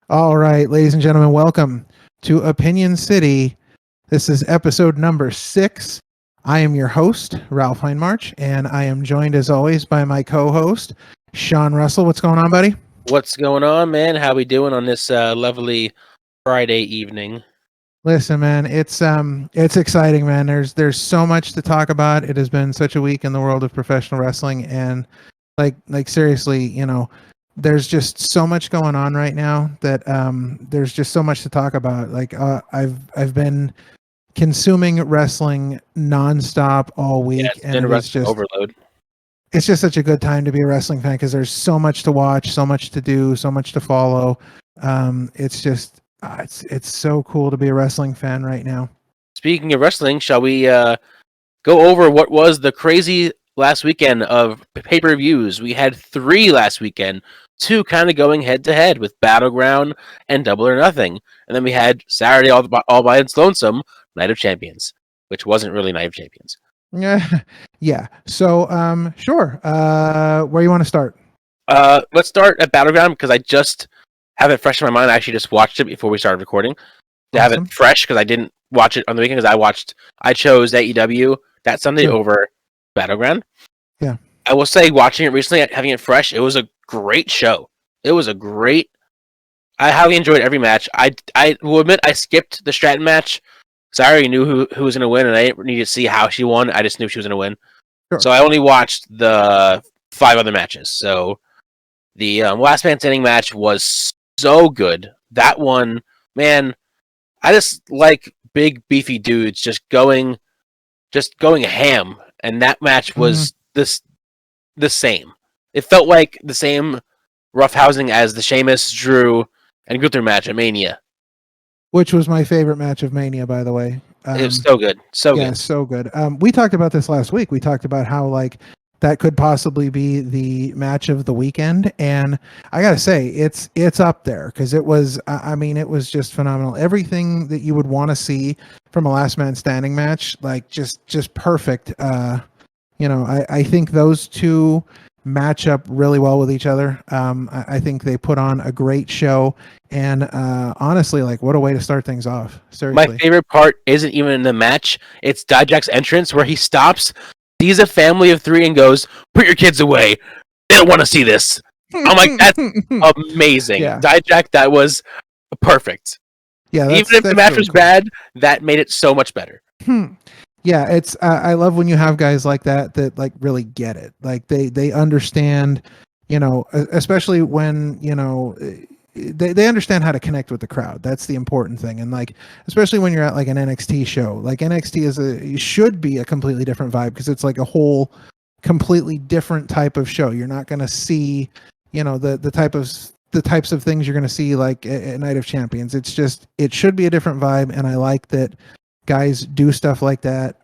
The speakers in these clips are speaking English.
All right, ladies and gentlemen, welcome to Opinion City. This is episode number 6. I am your host, Ralph Heinmarch, and I am joined as always by my co-host, Sean Russell. What's going on, buddy? What's going on, man? How we doing on this lovely Friday evening? Listen, man, it's exciting, man. There's so much to talk about. It has been such a week in the world of professional wrestling, and like seriously, there's just so much going on right now that there's just so much to talk about. I've been consuming wrestling nonstop all week, It's been it's just overload. It's just such a good time to be a wrestling fan because there's so much to watch, so much to do, so much to follow. It's just it's so cool to be a wrestling fan right now. Speaking of wrestling, shall we go over what was the crazy last weekend of pay-per-views? We had 3 last weekend, 2 kind of going head-to-head with Battleground and Double or Nothing. And then we had Saturday all by its lonesome, Night of Champions, which wasn't really Night of Champions. Yeah. So, sure. Where you want to start? Let's start at Battleground because I just have it fresh in my mind. I actually just watched it before we started recording. To have it fresh because I didn't watch it on the weekend because I chose AEW that Sunday over Battleground. Yeah. I will say, watching it recently, having it fresh, it was a great show. I highly enjoyed every match. I will admit I skipped the Stratton match because I already knew who was going to win, and I didn't need to see how she won. I just knew she was going to win. Sure. So I only watched the 5 other matches. So the last man standing match was so good. That one, man, I just like big beefy dudes just going ham, and that match was the same. It felt like the same roughhousing as the Sheamus, Drew, and Gunther match at Mania, which was my favorite match of Mania, by the way. It was so good, good. So good. We talked about this last week. We talked about how that could possibly be the match of the weekend, and I gotta say it's up there because it was. It was just phenomenal. Everything that you would want to see from a last man standing match, just perfect. I think those two match up really well with each other. I think they put on a great show, and honestly, what a way to start things off. Seriously. My favorite part isn't even in the match. It's Dijak's entrance where he stops, sees a family of 3 and goes, "Put your kids away. They don't want to see this." I'm like, that's amazing. Yeah. Dijak, that was perfect. Yeah, even if the match was bad, that made it so much better. Yeah, it's I love when you have guys like that really get it. They understand, especially when, they understand how to connect with the crowd. That's the important thing. And especially when you're at an NXT show. NXT should be a completely different vibe because it's a whole completely different type of show. You're not going to see, the types of things you're going to see at Night of Champions. It should be a different vibe, and I like that guys do stuff like that.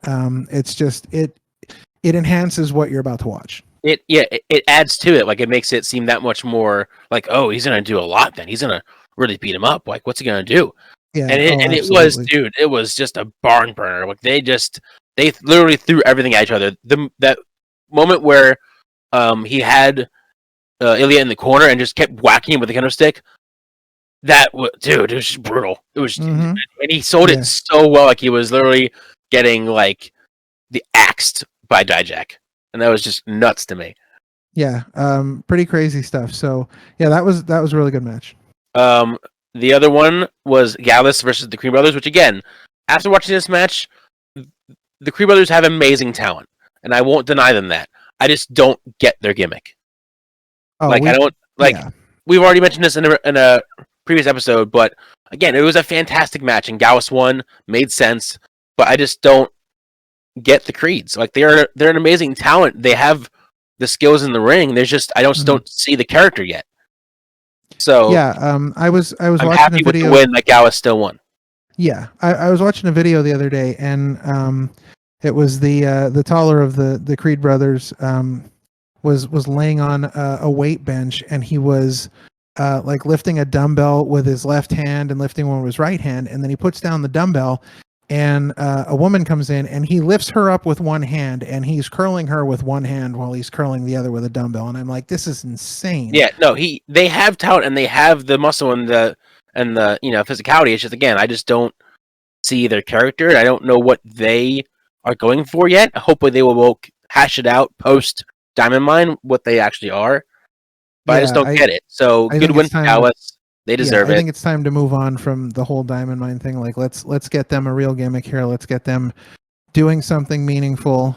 It enhances what you're about to watch. It adds to it. It makes it seem that much more oh, he's gonna do a lot. Then he's gonna really beat him up. What's he gonna do? Yeah, it was, dude. It was just a barn burner. They literally threw everything at each other. That moment where he had Ilya in the corner and just kept whacking him with the kendo stick. It was just brutal. It was, and he sold it so well. He was literally getting the axed by Dijak, and that was just nuts to me. Yeah, pretty crazy stuff. So yeah, that was a really good match. The other one was Gallus versus the Creed Brothers, which again, after watching this match, the Creed Brothers have amazing talent, and I won't deny them that. I just don't get their gimmick. We've already mentioned this in a previous episode, but again, it was a fantastic match, and Gallus won, made sense, but I just don't get the Creeds. They're an amazing talent. They have the skills in the ring. There's just I don't see the character yet. So yeah, I was I'm watching happy a video with the win that Gallus still won. Yeah, I was watching a video the other day, and it was the taller of the Creed brothers was laying on a weight bench, and he was lifting a dumbbell with his left hand and lifting one with his right hand, and then he puts down the dumbbell, and a woman comes in, and he lifts her up with one hand, and he's curling her with one hand while he's curling the other with a dumbbell, and I'm like, this is insane. Yeah, no, they have talent and they have the muscle and the and the physicality. It's just, again, I just don't see their character. I don't know what they are going for yet. Hopefully they will hash it out post Diamond Mine what they actually are. But I just don't get it. So I good think win it's for time Dallas. They deserve I it. think it's time to move on from the whole Diamond Mine thing. Like let's get them a real gimmick here. Let's get them doing something meaningful.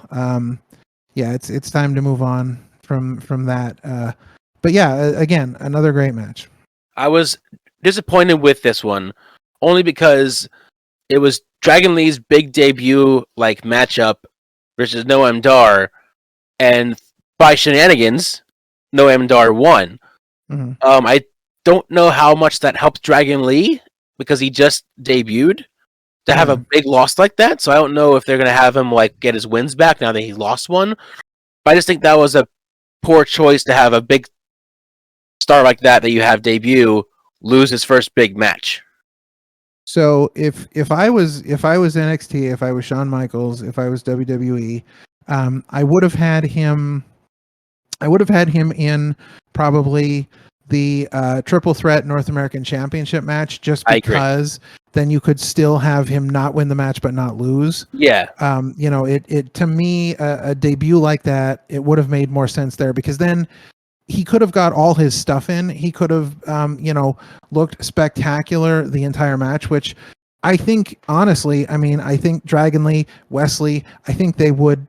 Yeah, it's time to move on from that. But yeah, again, another great match. I was disappointed with this one only because it was Dragon Lee's big debut matchup versus Noam Dar, and by shenanigans, Noam Dar won. Mm-hmm. I don't know how much that helped Dragon Lee because he just debuted to have a big loss like that. So I don't know if they're gonna have him get his wins back now that he lost one. But I just think that was a poor choice to have a big star like that you have debut lose his first big match. So if I was NXT, if I was Shawn Michaels, if I was WWE, I would have had him. I would have had him in probably the triple threat North American Championship match, just because then you could still have him not win the match but not lose. Yeah. It to me a debut like that, it would have made more sense there, because then he could have got all his stuff in. He could have, looked spectacular the entire match, which I think, honestly, I think Dragon Lee, Wesley, I think they would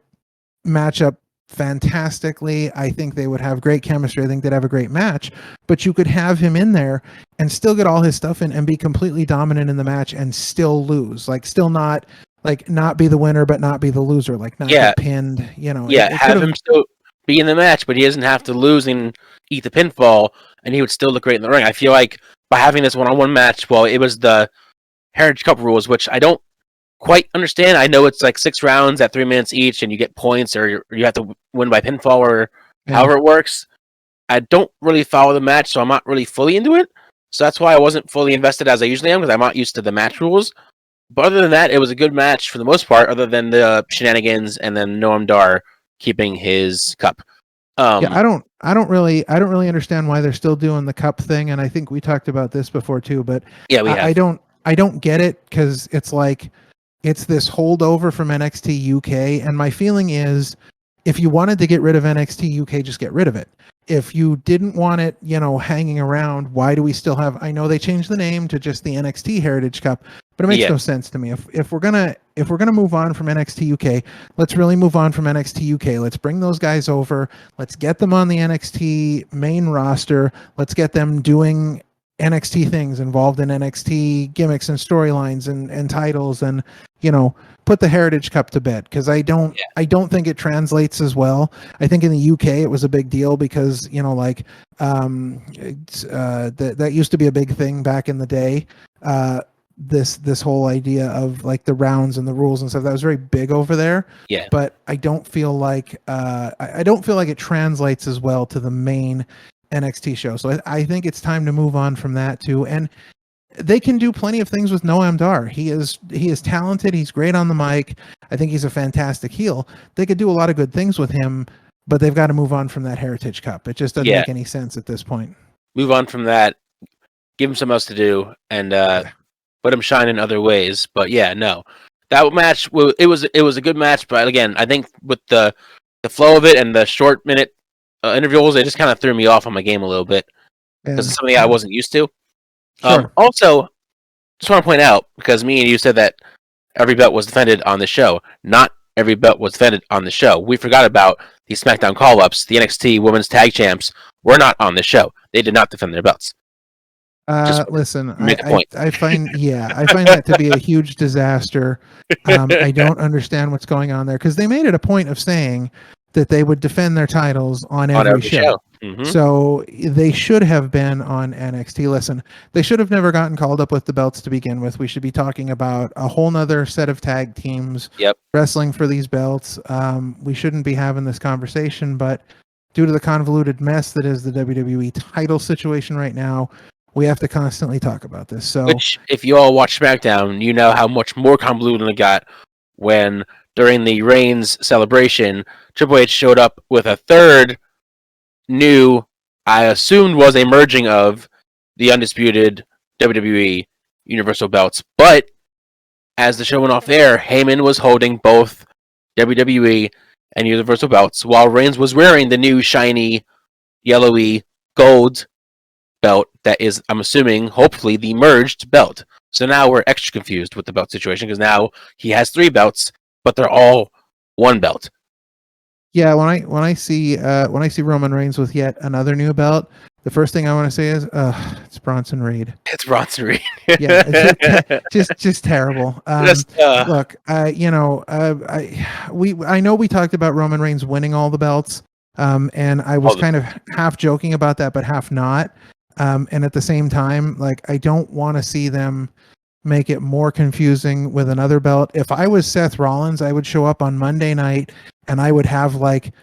match up fantastically. I think they would have great chemistry. I think they'd have a great match, but you could have him in there and still get all his stuff in and be completely dominant in the match and still lose, still not be the winner, but not be the loser, not get pinned, have him still be in the match, but he doesn't have to lose and eat the pinfall, and he would still look great in the ring. I feel like by having this one-on-one match, well, it was the Heritage Cup rules, which I don't quite understand. I know it's 6 rounds at 3 minutes each, and you get points, or you have to win by pinfall, or however it works. I don't really follow the match, so I'm not really fully into it. So that's why I wasn't fully invested as I usually am, because I'm not used to the match rules. But other than that, it was a good match for the most part, other than the shenanigans and then Noam Dar keeping his cup. I don't really understand why they're still doing the cup thing, and I think we talked about this before too. But yeah, I don't get it, because it's it's this holdover from NXT UK, and my feeling is, if you wanted to get rid of NXT UK, just get rid of it. If you didn't want it, hanging around, why do we still have? I know they changed the name to just the NXT Heritage Cup, but it makes no sense to me. If we're gonna move on from NXT UK, let's really move on from NXT UK. Let's bring those guys over. Let's get them on the NXT main roster. Let's get them doing NXT things, involved in NXT gimmicks and storylines and titles, and put the Heritage Cup to bed, because I don't think it translates as well. I think in the UK it was a big deal because that used to be a big thing back in the day. This whole idea of the rounds and the rules and stuff, that was very big over there. Yeah. But I don't feel like it translates as well to the main NXT show. So I think it's time to move on from that too. And they can do plenty of things with Noam Dar. He is talented. He's great on the mic. I think he's a fantastic heel. They could do a lot of good things with him, but they've got to move on from that Heritage Cup. It just doesn't make any sense at this point. Move on from that. Give him something else to do, and let him shine in other ways. But yeah, no, that match, it was a good match. But again, I think with the flow of it and the short minute intervals, it just kind of threw me off on my game a little bit, because it's something I wasn't used to. Sure. Also, just want to point out, because me and you said that every belt was defended on the show. Not every belt was defended on the show. We forgot about the SmackDown call-ups. The NXT Women's Tag Champs were not on the show. They did not defend their belts. Listen, I find that to be a huge disaster. I don't understand what's going on there, because they made it a point of saying that they would defend their titles on every show. Mm-hmm. So they should have been on NXT. Listen, they should have never gotten called up with the belts to begin with. We should be talking about a whole nother set of tag teams wrestling for these belts. We shouldn't be having this conversation, but due to the convoluted mess that is the WWE title situation right now, we have to constantly talk about this. So, which, if you all watch SmackDown, you know how much more convoluted it got when, during the Reigns celebration, Triple H showed up with a third new, I assumed was a merging of the Undisputed WWE Universal belts. But as the show went off air, Heyman was holding both WWE and Universal belts, while Reigns was wearing the new shiny, yellowy gold belt that is, I'm assuming, hopefully the merged belt. So now we're extra confused with the belt situation because now he has 3 belts, but they're all one belt. Yeah, when I see Roman Reigns with yet another new belt, the first thing I want to say is, it's Bronson Reed. It's Bronson Reed. Yeah, it's just terrible. Look, I know we talked about Roman Reigns winning all the belts, and I was kind of half joking about that, but half not. And at the same time, like I don't want to see them make it more confusing with another belt. If I was Seth Rollins, I would show up on Monday night and I would have like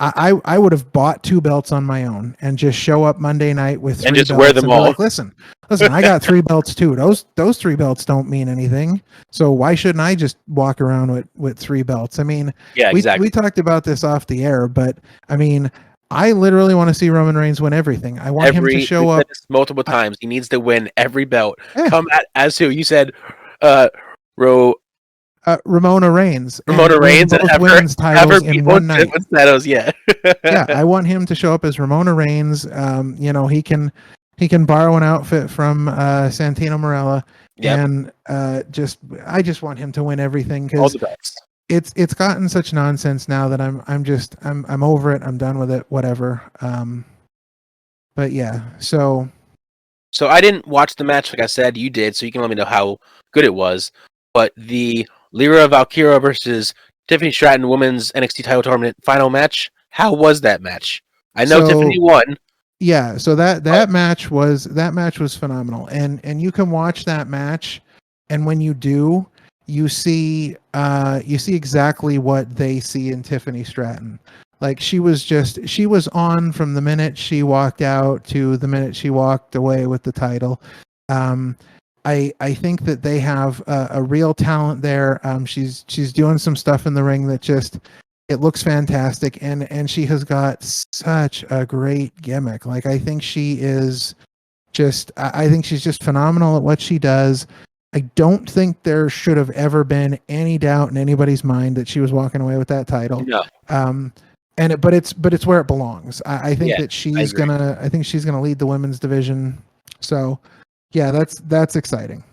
I would have bought 2 belts on my own and just show up Monday night with 3 and just belts wear them and be all. like, listen, I got 3 belts too. Those 3 belts don't mean anything. So why shouldn't I just walk around with 3 belts? I mean, Yeah, exactly. we talked about this off the air, but I mean, I literally want to see Roman Reigns win everything. I want him to show up multiple times. He needs to win every belt. Yeah. Come at as who you said, Ramona Reigns. Ramona Reigns both women's titles in one night. Titles, yeah. Yeah, I want him to show up as Ramona Reigns. He can borrow an outfit from Santino Marella, and I just want him to win everything because it's gotten such nonsense now that I'm over it. I'm done with it. Whatever. But yeah, so I didn't watch the match like I said. You did, so you can let me know how good it was. But the Lyra Valkyria versus Tiffany Stratton women's NXT title tournament final match. How was that match? I know Tiffany won. Yeah, so that match was phenomenal, and you can watch that match, and when you do, you see exactly what they see in Tiffany Stratton. Like she was on from the minute she walked out to the minute she walked away with the title. I think that they have a real talent there. She's doing some stuff in the ring that just it looks fantastic, and she has got such a great gimmick. Like I think she is I think she's just phenomenal at what she does. I don't think there should have ever been any doubt in anybody's mind that she was walking away with that title. No. But it's where it belongs. I think that she's gonna lead the women's division. So yeah, that's exciting.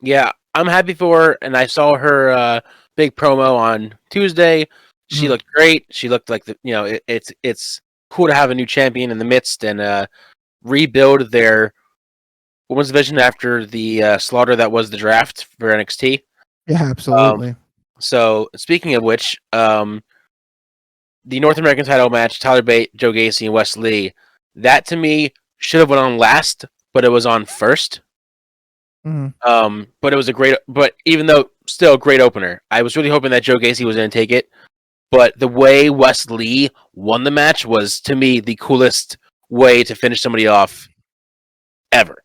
Yeah, I'm happy for her, and I saw her big promo on Tuesday. She looked great. She looked like it's cool to have a new champion in the midst and rebuild their women's division after the slaughter that was the draft for NXT. Yeah, absolutely. So speaking of which, the North American title match, Tyler Bate, Joe Gacy, and Wes Lee, that to me should have went on last, but it was on first. But it was but even though still a great opener, I was really hoping that Joe Gacy was going to take it. But the way Wes Lee won the match was, to me, the coolest way to finish somebody off ever.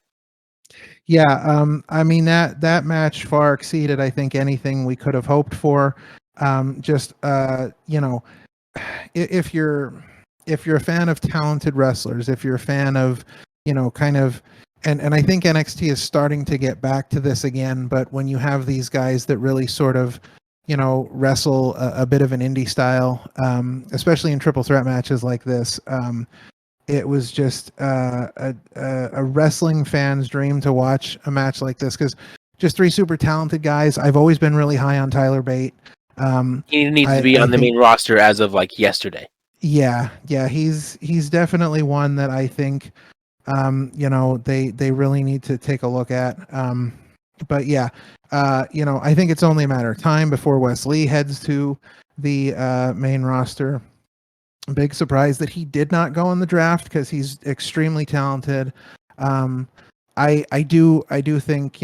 Yeah, I mean that match far exceeded, I think, anything we could have hoped for. If you're a fan of talented wrestlers, if you're a fan of, kind of, and I think NXT is starting to get back to this again, but when you have these guys that really sort of, wrestle a bit of an indie style, especially in triple threat matches like this, it was just a wrestling fan's dream to watch a match like this because just 3 super talented guys. I've always been really high on Tyler Bate. He needs to be on the main roster as of like yesterday. Yeah, he's definitely one that I think they really need to take a look at. But yeah, I think it's only a matter of time before Wes Lee heads to the main roster. Big surprise that he did not go in the draft because he's extremely talented. I do think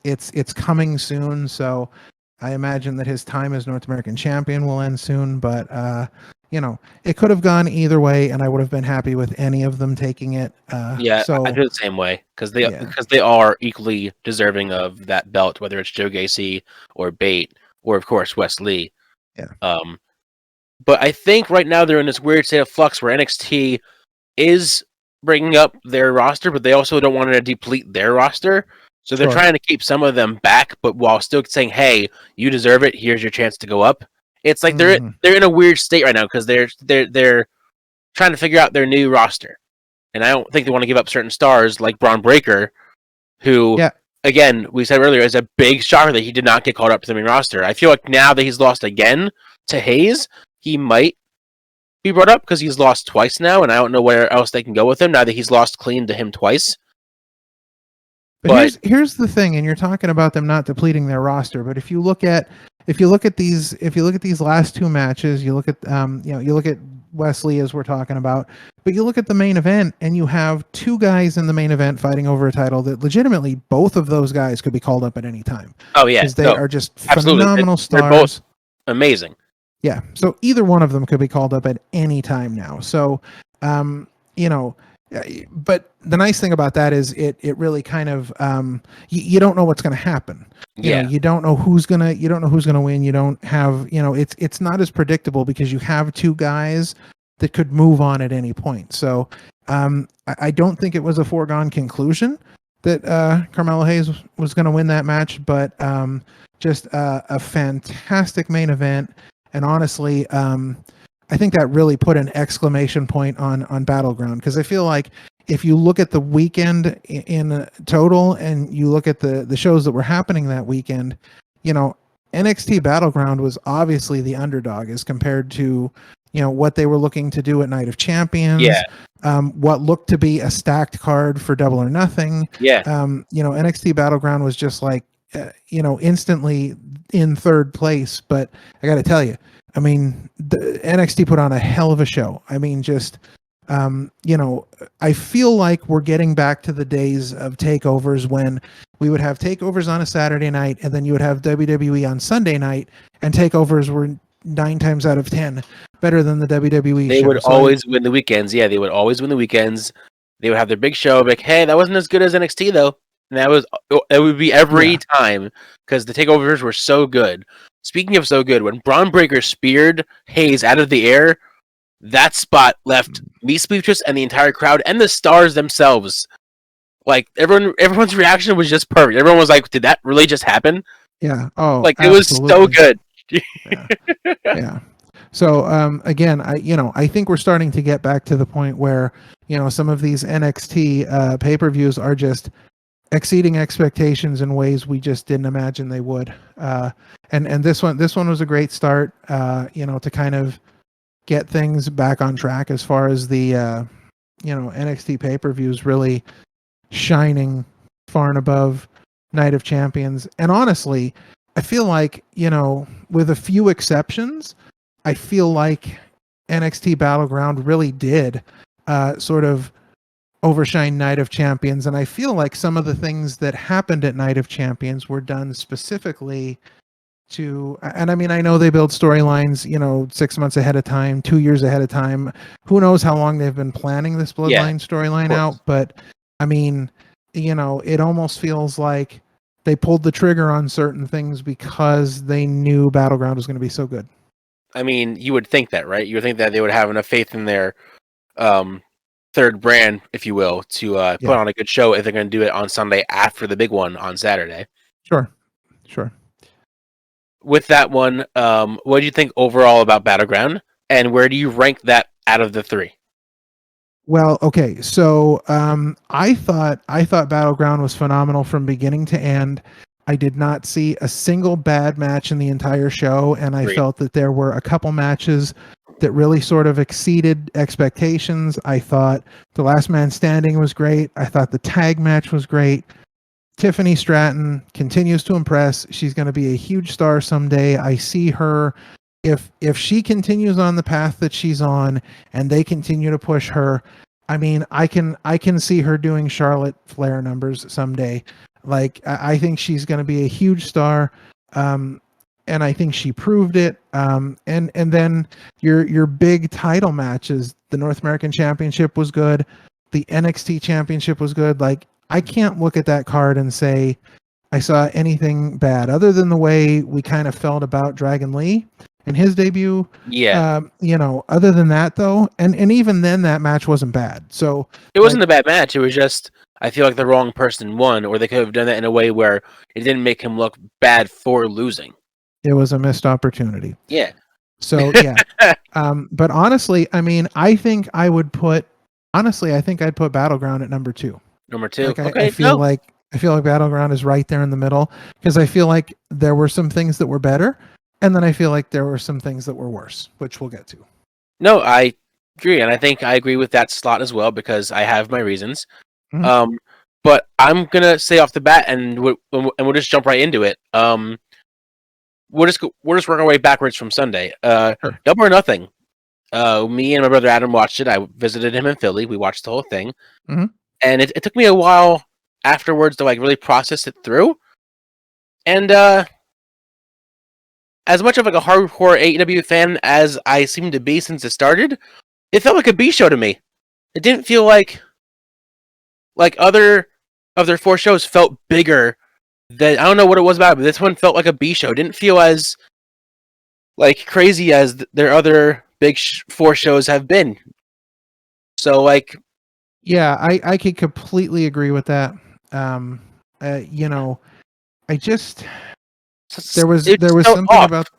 it's coming soon, so I imagine that his time as North American champion will end soon. But it could have gone either way, and I would have been happy with any of them taking it. So I feel the same way because they are equally deserving of that belt, whether it's Joe Gacy or Bate or of course Wes Lee. Yeah. But I think right now they're in this weird state of flux where NXT is bringing up their roster, but they also don't want to deplete their roster. So they're trying to keep some of them back, but while still saying, "Hey, you deserve it. Here's your chance to go up." It's like they're in a weird state right now because they're trying to figure out their new roster, and I don't think they want to give up certain stars like Braun Breaker, who, again, we said earlier, is a big shocker that he did not get called up to the main roster. I feel like now that he's lost again to Hayes, he might be brought up because he's lost twice now, and I don't know where else they can go with him now that he's lost clean to him twice. But here's the thing, and you're talking about them not depleting their roster. But if you look at these last two matches, you look at you look at Wesley as we're talking about, but you look at the main event, and you have two guys in the main event fighting over a title that legitimately both of those guys could be called up at any time. Oh yeah, because they are just phenomenal stars. They're both amazing. Yeah, so either one of them could be called up at any time now. So, but the nice thing about that is it really kind of you don't know what's going to happen. You don't know who's gonna win. You don't have it's not as predictable because you have two guys that could move on at any point. So I don't think it was a foregone conclusion that Carmelo Hayes was going to win that match, but just a fantastic main event. And honestly, I think that really put an exclamation point on Battleground, because I feel like if you look at the weekend in total and you look at the shows that were happening that weekend, NXT Battleground was obviously the underdog as compared to what they were looking to do at Night of Champions. What looked to be a stacked card for Double or Nothing. NXT Battleground was just like instantly in third place. But I got to tell you, I mean, the NXT put on a hell of a show. I mean, just I feel like we're getting back to the days of takeovers when we would have takeovers on a Saturday night and then you would have WWE on Sunday night, and takeovers were 9 times out of 10 better than the WWE. They would always win the weekends. Yeah, they would always win the weekends. They would have their big show, like, hey, that wasn't as good as NXT though. And it would be every time because the takeovers were so good. Speaking of so good, when Braun Breaker speared Hayes out of the air, that spot left me speechless and the entire crowd and the stars themselves. Like everyone's reaction was just perfect. Everyone was like, "Did that really just happen?" Yeah. Oh, like it was so good. Yeah. So again, I think we're starting to get back to the point where some of these NXT pay-per-views are just exceeding expectations in ways we just didn't imagine they would. And this one was a great start. To kind of get things back on track as far as the NXT pay-per-views really shining far and above Night of Champions. And honestly, I feel like, with a few exceptions, I feel like NXT Battleground really did sort of overshine Night of Champions. And I feel like some of the things that happened at Night of Champions were done specifically and I mean, I know they build storylines, 6 months ahead of time, 2 years ahead of time. Who knows how long they've been planning this Bloodline storyline out. But I mean, it almost feels like they pulled the trigger on certain things because they knew Battleground was going to be so good. I mean, you would think that, right? You would think that they would have enough faith in their third brand, if you will, to put on a good show if they're going to do it on Sunday after the big one on Saturday. Sure. With that one, what do you think overall about Battleground, and where do you rank that out of the 3? Well, okay, so I thought Battleground was phenomenal from beginning to end. I did not see a single bad match in the entire show, and I felt that there were a couple matches that really sort of exceeded expectations. I thought the Last Man Standing was great. I thought the tag match was great. Tiffany Stratton continues to impress. She's going to be a huge star someday. I see her, if she continues on the path that she's on and they continue to push her, I mean, I can see her doing Charlotte Flair numbers someday. Like, I think she's going to be a huge star. And I think she proved it. And then your big title matches, the North American Championship was good. The NXT Championship was good. Like, I can't look at that card and say I saw anything bad other than the way we kind of felt about Dragon Lee in his debut. Yeah, Other than that though, and even then that match wasn't bad. So it like wasn't a bad match. It was just I feel like the wrong person won, or they could have done that in a way where it didn't make him look bad for losing. it was a missed opportunity. Yeah. So yeah. But honestly, I mean, I think I'd put Battleground at number 2. Number two. Like I Okay. feel No. like Battleground is right there in the middle because I feel like there were some things that were better, and then I feel like there were some things that were worse, which we'll get to. No, I agree, and I think I agree with that slot as well because I have my reasons. Mhm. But I'm gonna say off the bat, and we'll just jump right into it. We'll just work our way backwards from Sunday. Sure. Double or Nothing. Me and my brother Adam watched it. I visited him in Philly. We watched the whole thing, Mhm. and it took me a while afterwards to like really process it through. And as much of like a hardcore AEW fan as I seem to be since it started, it felt like a B show to me. It didn't feel like other of their 4 shows felt bigger. That I don't know what it was about, but this one felt like a B show. It didn't feel as like crazy as their other big 4 shows have been. So like, Yeah, I could completely agree with that. Um, I just there was it just felt something off. about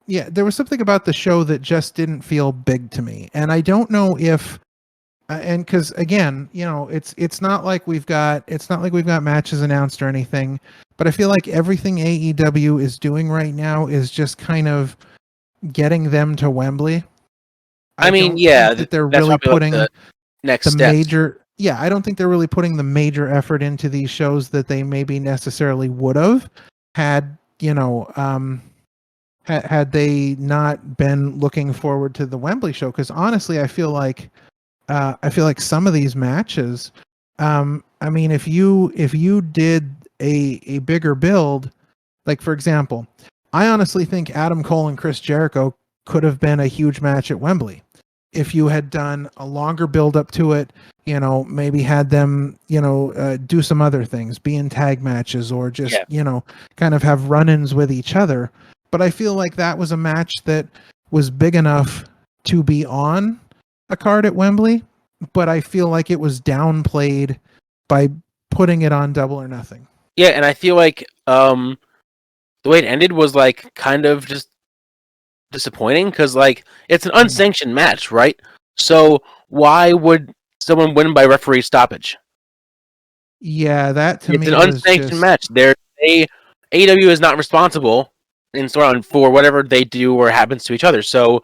there was something about the show that just didn't feel big to me, and I don't know if and because again, it's not like we've got matches announced or anything, but I feel like everything AEW is doing right now is just kind of getting them to Wembley. I I mean, don't yeah, think that they're that's really probably like putting the next the steps. major I don't think they're really putting the major effort into these shows that they maybe necessarily would have had had they not been looking forward to the Wembley show. Because honestly, I feel like some of these matches, I mean, if you did a bigger build, like for example, I honestly think Adam Cole and Chris Jericho could have been a huge match at Wembley if you had done a longer build up to it. Maybe had them, do some other things, be in tag matches, or just Yeah, kind of have run-ins with each other. But I feel like that was a match that was big enough to be on a card at Wembley, but I feel like it was downplayed by putting it on Double or Nothing. yeah, and I feel like the way it ended was like kind of just disappointing because like it's an unsanctioned match, right? So why would someone win by referee stoppage? Yeah, that to It's an me was unsanctioned just match. AEW is not responsible in storyline for whatever they do or happens to each other. So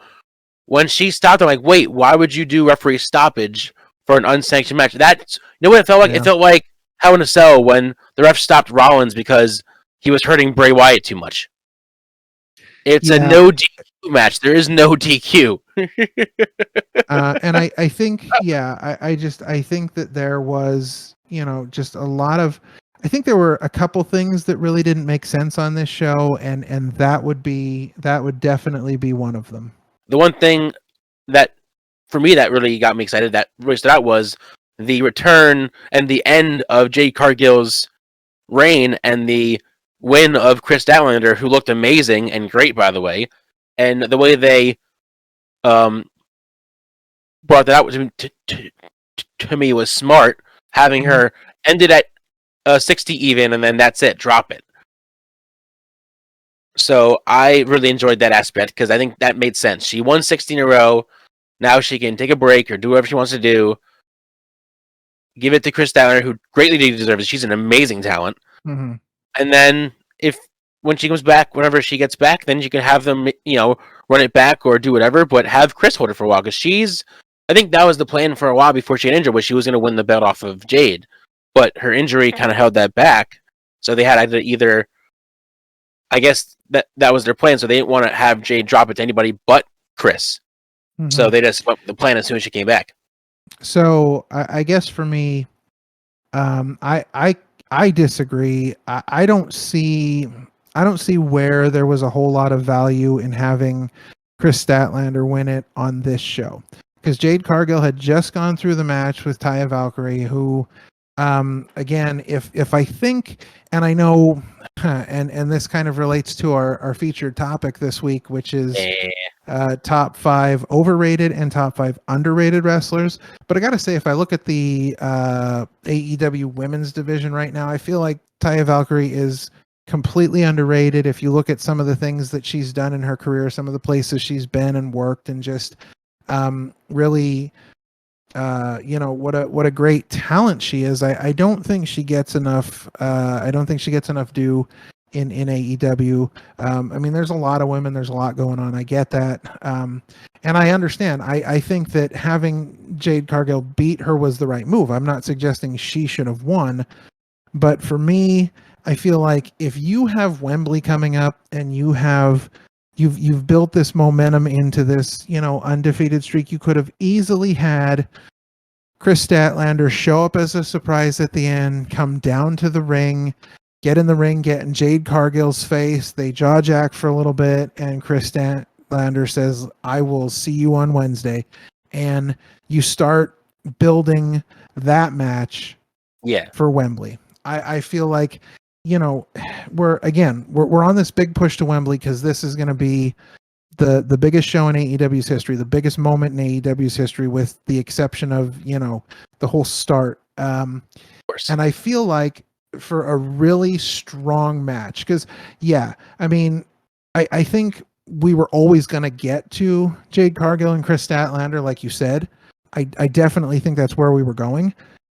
when she stopped, I'm like, wait, why would you do referee stoppage for an unsanctioned match? That's what it felt like. It yeah. felt like Hell in a Cell when the ref stopped Rollins because he was hurting Bray Wyatt too much. It's a Yeah, no DQ match. There is no DQ. and I think I think that there was just a lot of I think there were a couple things that really didn't make sense on this show, and that would definitely be one of them. The one thing that for me that really got me excited, that really stood out, was the return and the end of Jade Cargill's reign and the win of Chris Statlander, who looked amazing and great, by the way, and the way they um, brought that out to me was smart. Having Mhm. her ended at 60 even, and then that's it, drop it. So I really enjoyed that aspect because I think that made sense. She won 60 in a row. Now she can take a break or do whatever she wants to do. Give it to Chris Statlander, who greatly deserves it. She's an amazing talent. Mhm. And then if when she comes back, whenever she gets back, then you can have them, run it back or do whatever, but have Chris hold it for a while because I think that was the plan for a while before she got injured, was she was going to win the belt off of Jade, but her injury kind of held that back. So they had to either, I guess that was their plan. So they didn't want to have Jade drop it to anybody but Chris. So Mhm. they just went with the plan as soon as she came back. So I guess for me, I disagree. I don't see where there was a whole lot of value in having Chris Statlander win it on this show, because Jade Cargill had just gone through the match with Taya Valkyrie, who Again, if I think, and I know, and this kind of relates to our featured topic this week, which is Eh, top 5 overrated and top 5 underrated wrestlers. But I got to say, if I look at the AEW women's division right now, I feel like Taya Valkyrie is completely underrated. If you look at some of the things that she's done in her career, some of the places she's been and worked, and just really what a great talent she is. I don't think she gets enough. I don't think she gets enough due in AEW. I mean, there's a lot of women. There's a lot going on. I get that, and I understand. I think that having Jade Cargill beat her was the right move. I'm not suggesting she should have won, but for me, I feel like if you have Wembley coming up and you've built this momentum into this, undefeated streak, you could have easily had Chris Statlander show up as a surprise at the end, come down to the ring, get in the ring, get in Jade Cargill's face. They jaw jack for a little bit, and Chris Statlander says, "I will see you on Wednesday." And you start building that match yeah, for Wembley. I feel like, we're on this big push to Wembley because this is going to be the biggest show in AEW's history, the biggest moment in AEW's history, with the exception of the whole start. of course. And I feel like for a really strong match, because I mean, I think we were always going to get to Jade Cargill and Chris Statlander, like you said. I definitely think that's where we were going.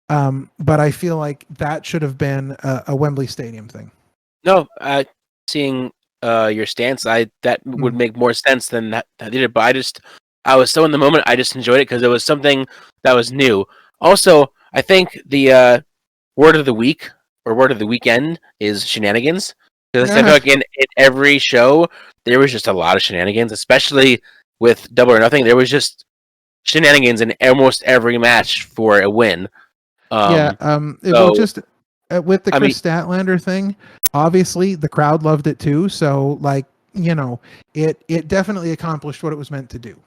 But I feel like that should have been a Wembley Stadium thing. No, seeing your stance, that would make more sense than that did it. But I was so in the moment. I just enjoyed it because it was something that was new. Also, I think the word of the week or word of the weekend is shenanigans. Because I feel like in every show there was just a lot of shenanigans, especially with Double or Nothing. There was just shenanigans in almost every match for a win. Just with the Chris Statlander thing, obviously the crowd loved it too. So it definitely accomplished what it was meant to do.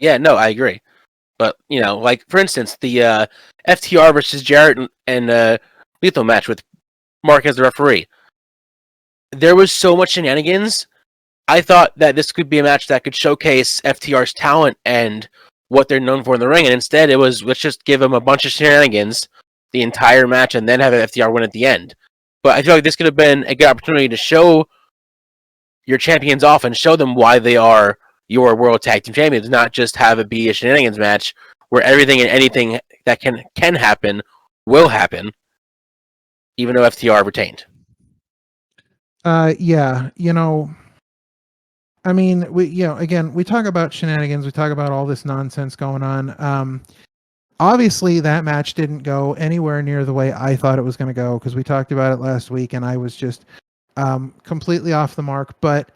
Yeah, no, I agree. But like for instance, the FTR versus Jarrett and Lethal match with Mark as the referee. There was so much shenanigans. I thought that this could be a match that could showcase FTR's talent and what they're known for in the ring, and instead it was, let's just give them a bunch of shenanigans the entire match and then have FTR win at the end. But I feel like this could have been a good opportunity to show your champions off and show them why they are your World Tag Team Champions, not just have it be a shenanigans match where everything and anything that can happen will happen, even though FTR retained. I mean, we talk about shenanigans, we talk about all this nonsense going on. Obviously that match didn't go anywhere near the way I thought it was going to go, because we talked about it last week and I was just completely off the mark. But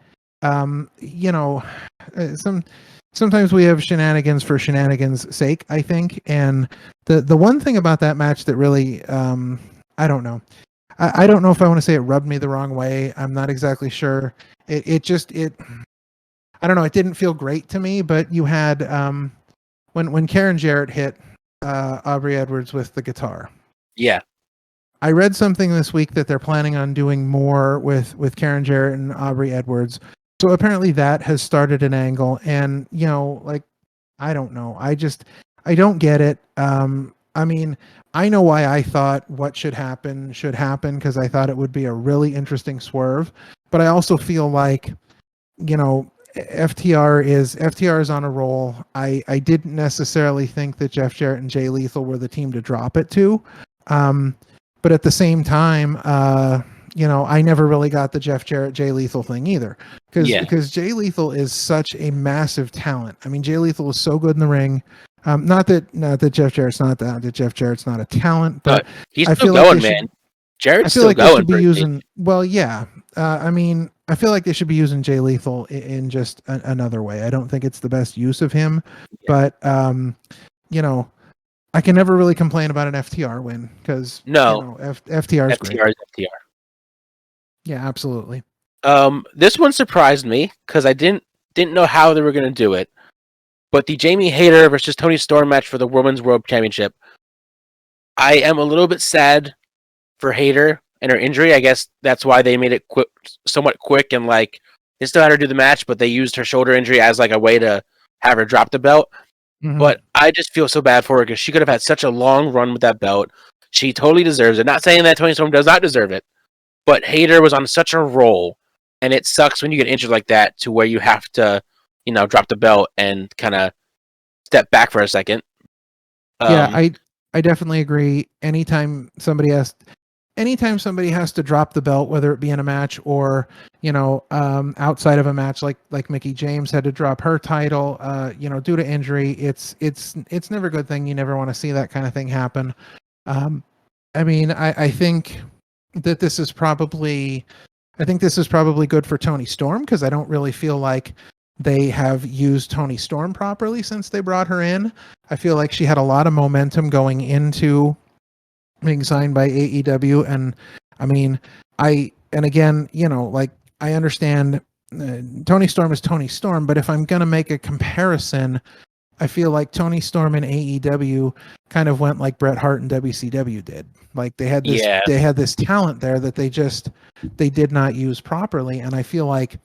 sometimes we have shenanigans for shenanigans sake, I think. And the one thing about that match that really I don't know. I don't know if I want to say it rubbed me the wrong way. I'm not exactly sure. It I don't know. It didn't feel great to me. But you had when Karen Jarrett hit Aubrey Edwards with the guitar. Yeah. I read something this week that they're planning on doing more with Karen Jarrett and Aubrey Edwards. So apparently that has started an angle, and I don't know. I don't get it. I mean, I know why I thought what should happen because I thought it would be a really interesting swerve. But I also feel like, FTR is on a roll. I didn't necessarily think that Jeff Jarrett and Jay Lethal were the team to drop it to. But at the same time, I never really got the Jeff Jarrett Jay Lethal thing either, because Jay Lethal is such a massive talent. I mean, Jay Lethal is so good in the ring. Not that Jeff Jarrett's not Jeff Jarrett's not a talent, but he's I still feel going, like man. Jarrett's I feel still like going. They should be using. Well, yeah. I mean, I feel like they should be using Jay Lethal in just another way. I don't think it's the best use of him, but I can never really complain about an FTR win because FTR is great. FTR is FTR. Yeah, absolutely. This one surprised me because I didn't know how they were going to do it. But the Jamie Hayter versus Tony Storm match for the Women's World Championship I am a little bit sad for Hayter and her injury. I guess that's why they made it somewhat quick, and like they still had her do the match, but they used her shoulder injury as like a way to have her drop the belt. Mm-hmm. But I just feel so bad for her because she could have had such a long run with that belt. She totally deserves it. Not saying that Toni Storm does not deserve it, but Hayter was on such a roll, and it sucks when you get injured like that to where you have to, drop the belt and kind of step back for a second. Yeah, Um, I definitely agree. Anytime somebody has to drop the belt, whether it be in a match or outside of a match, like Mickey James had to drop her title, due to injury, it's never a good thing. You never want to see that kind of thing happen. Um, I mean, I think that this is probably good for Toni Storm because I don't really feel like they have used Toni Storm properly since they brought her in. I feel like she had a lot of momentum going into being signed by AEW, and I mean, again, like I understand Toni Storm is Toni Storm, but if I'm gonna make a comparison, I feel like Toni Storm and AEW kind of went like Bret Hart and WCW did. Like yeah. they had this talent there that they did not use properly, and I feel like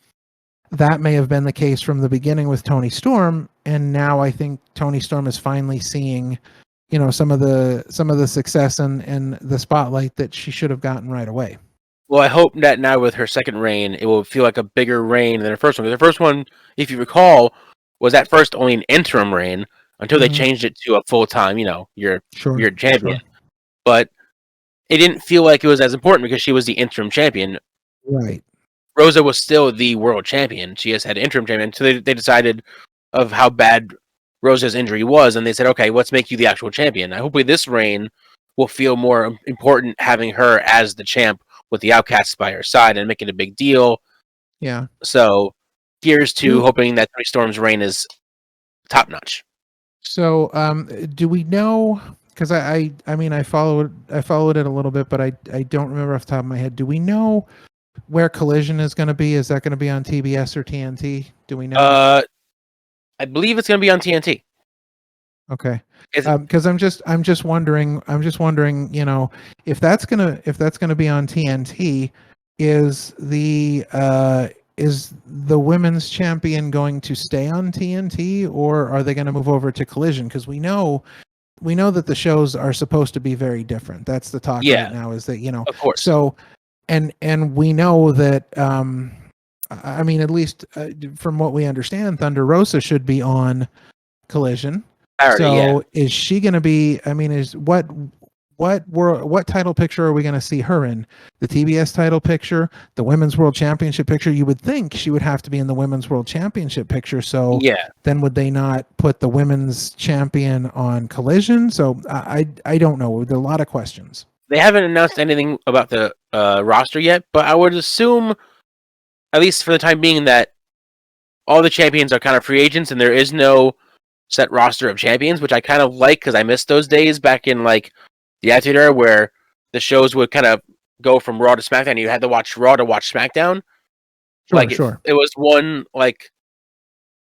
that may have been the case from the beginning with Toni Storm, and now I think Toni Storm is finally seeing, some of the success and the spotlight that she should have gotten right away. Well, I hope that now with her second reign, it will feel like a bigger reign than her first one. Because the first one, if you recall, was at first only an interim reign until they Mm-hmm. changed it to a full time. You're Sure, champion. sure. But it didn't feel like it was as important because she was the interim champion. Right. Rosa was still the world champion. She just had interim champion. So they decided of how bad Rosa's injury was, and they said, okay, let's make you the actual champion. Now, hopefully this reign will feel more important having her as the champ with the Outcasts by her side and make it a big deal. Yeah. So here's to Do hoping that Toni Storm's reign is top notch. so. Do we know? Because I mean I followed it a little bit, but I don't remember off the top of my head. Do we know where Collision is going to be? Is that going to be on TBS or TNT? Do we know? I believe it's going to be on TNT. Okay. Is Because I'm just wondering, if that's gonna be on TNT, is the women's champion going to stay on TNT, or are they going to move over to Collision? Because we know that the shows are supposed to be very different. That's the talk Yeah, right now. Is that of course. so, and we know that. I mean, at least from what we understand, Thunder Rosa should be on Collision. Yeah. Is she going to be? I mean, what title picture are we going to see her in? The TBS title picture, the Women's World Championship picture. You would think she would have to be in the Women's World Championship picture. So Yeah. then would they not put the women's champion on Collision? So I don't know. There are a lot of questions. They haven't announced anything about the roster yet, but I would assume, at least for the time being, that all the champions are kind of free agents and there is no set roster of champions, which I kind of like because I missed those days back in like the Attitude Era where the shows would kind of go from Raw to SmackDown. And you had to watch Raw to watch SmackDown. Sure, Like sure, it was one like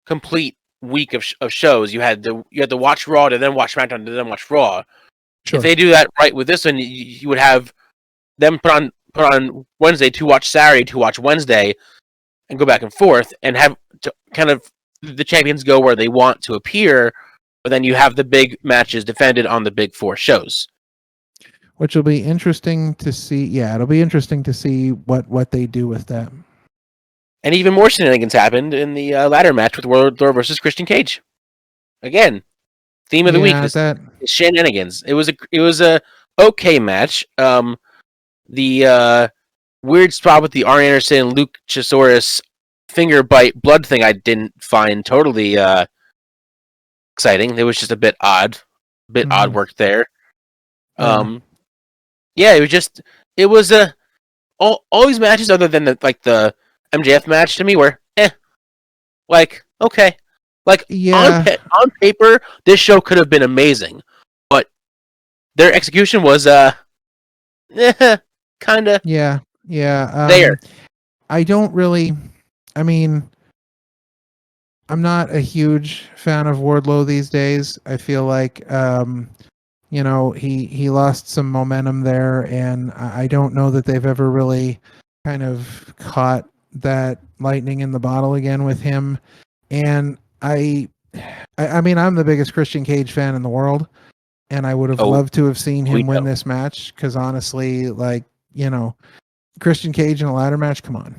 complete week of shows. You had to watch Raw to then watch SmackDown to then watch Raw. If sure. they do that right with this one, you would have them put on Wednesday to watch Saturday to watch Wednesday and go back and forth and have to kind of the champions go where they want to appear, but then you have the big matches defended on the big four shows. Which will be interesting to see. Yeah, it'll be interesting to see what they do with that. And even more shenanigans happened in the ladder match with Wardlow versus Christian Cage. Again, theme of the week Yeah, is that. shenanigans. It was a okay match. The weird spot with the Arn Anderson Luchasaurus finger bite blood thing I didn't find totally exciting. It was just a bit odd, odd work there. Yeah. Yeah, it was all these matches other than the MJF match to me were like okay, like Yeah. on paper this show could have been amazing, but their execution was kind of Yeah. Yeah. there. I don't really. I mean, I'm not a huge fan of Wardlow these days. I feel like he lost some momentum there, and I don't know that they've ever really kind of caught that lightning in the bottle again with him. And I mean, I'm the biggest Christian Cage fan in the world, and I would have Oh, loved to have seen we him win know. this match because honestly, like, Christian Cage in a ladder match, come on.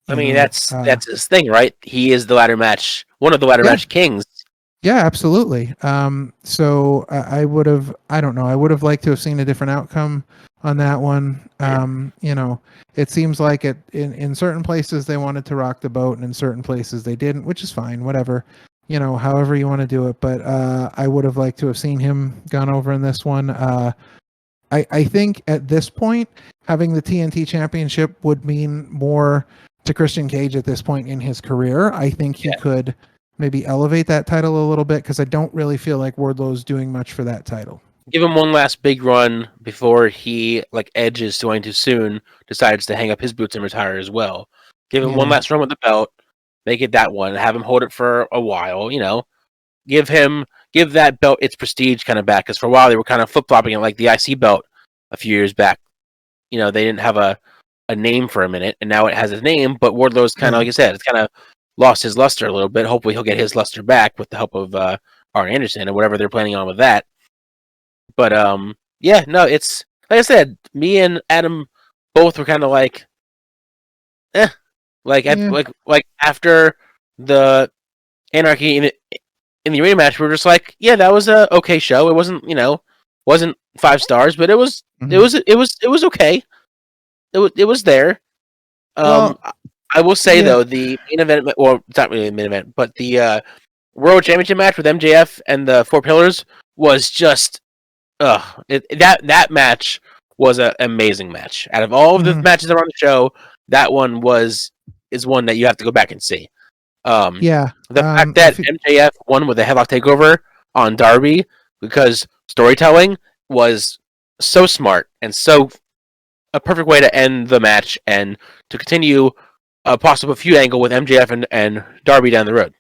I mean, that's his thing, right? He is one of the ladder Yeah, match kings. yeah, absolutely. So I would have, I don't know, I would have liked to have seen a different outcome on that one. It seems like in certain places they wanted to rock the boat, and in certain places they didn't, which is fine, whatever. However you want to do it. But I would have liked to have seen him gone over in this one. I think at this point, having the TNT Championship would mean more to Christian Cage at this point in his career. I think he could maybe elevate that title a little bit because I don't really feel like Wardlow's doing much for that title. Give him one last big run before he, like Edge is doing too soon, decides to hang up his boots and retire as well. Give him one Yeah. last run with the belt, make it that one, have him hold it for a while, give that belt its prestige kind of back, because for a while they were kind of flip-flopping it like the IC belt a few years back. They didn't have a name for a minute, and now it has a name, but Wardlow's kind of, like I said, it's kind of lost his luster a little bit. Hopefully he'll get his luster back with the help of Arn Anderson and whatever they're planning on with that. But yeah, no, it's like I said, me and Adam both were kind of like, like after the Anarchy in the arena match, we were just like, yeah, that was a okay show. It wasn't 5 stars, but it was okay. It was there. Well, I will say yeah. though, the main event, well, it's not really a main event, but the World Championship match with MJF and the Four Pillars was just, that match was an amazing match. Out of all of the matches that were on the show, that one is one that you have to go back and see. Yeah. The fact that MJF won with a headlock takeover on Darby because storytelling was so smart and so a perfect way to end the match and to continue a possible feud angle with MJF and Darby down the road.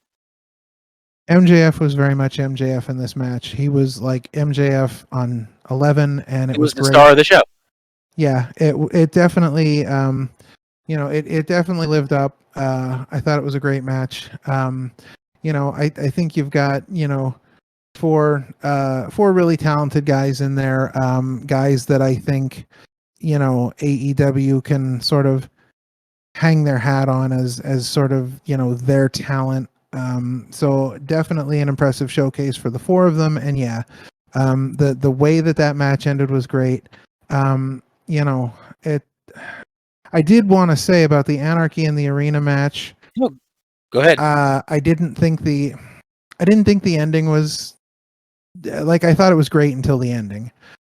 MJF was very much MJF in this match. He was like MJF on 11, and it was the great. Star of the show. Yeah, it definitely, it definitely lived up. I thought it was a great match. I think you've got, four really talented guys in there, guys that I think, AEW can sort of hang their hat on as sort of, their talent. So definitely an impressive showcase for the four of them. And yeah, the way that match ended was great. I did want to say about the Anarchy in the Arena match. Oh, go ahead. I didn't think the ending was like, I thought it was great until the ending,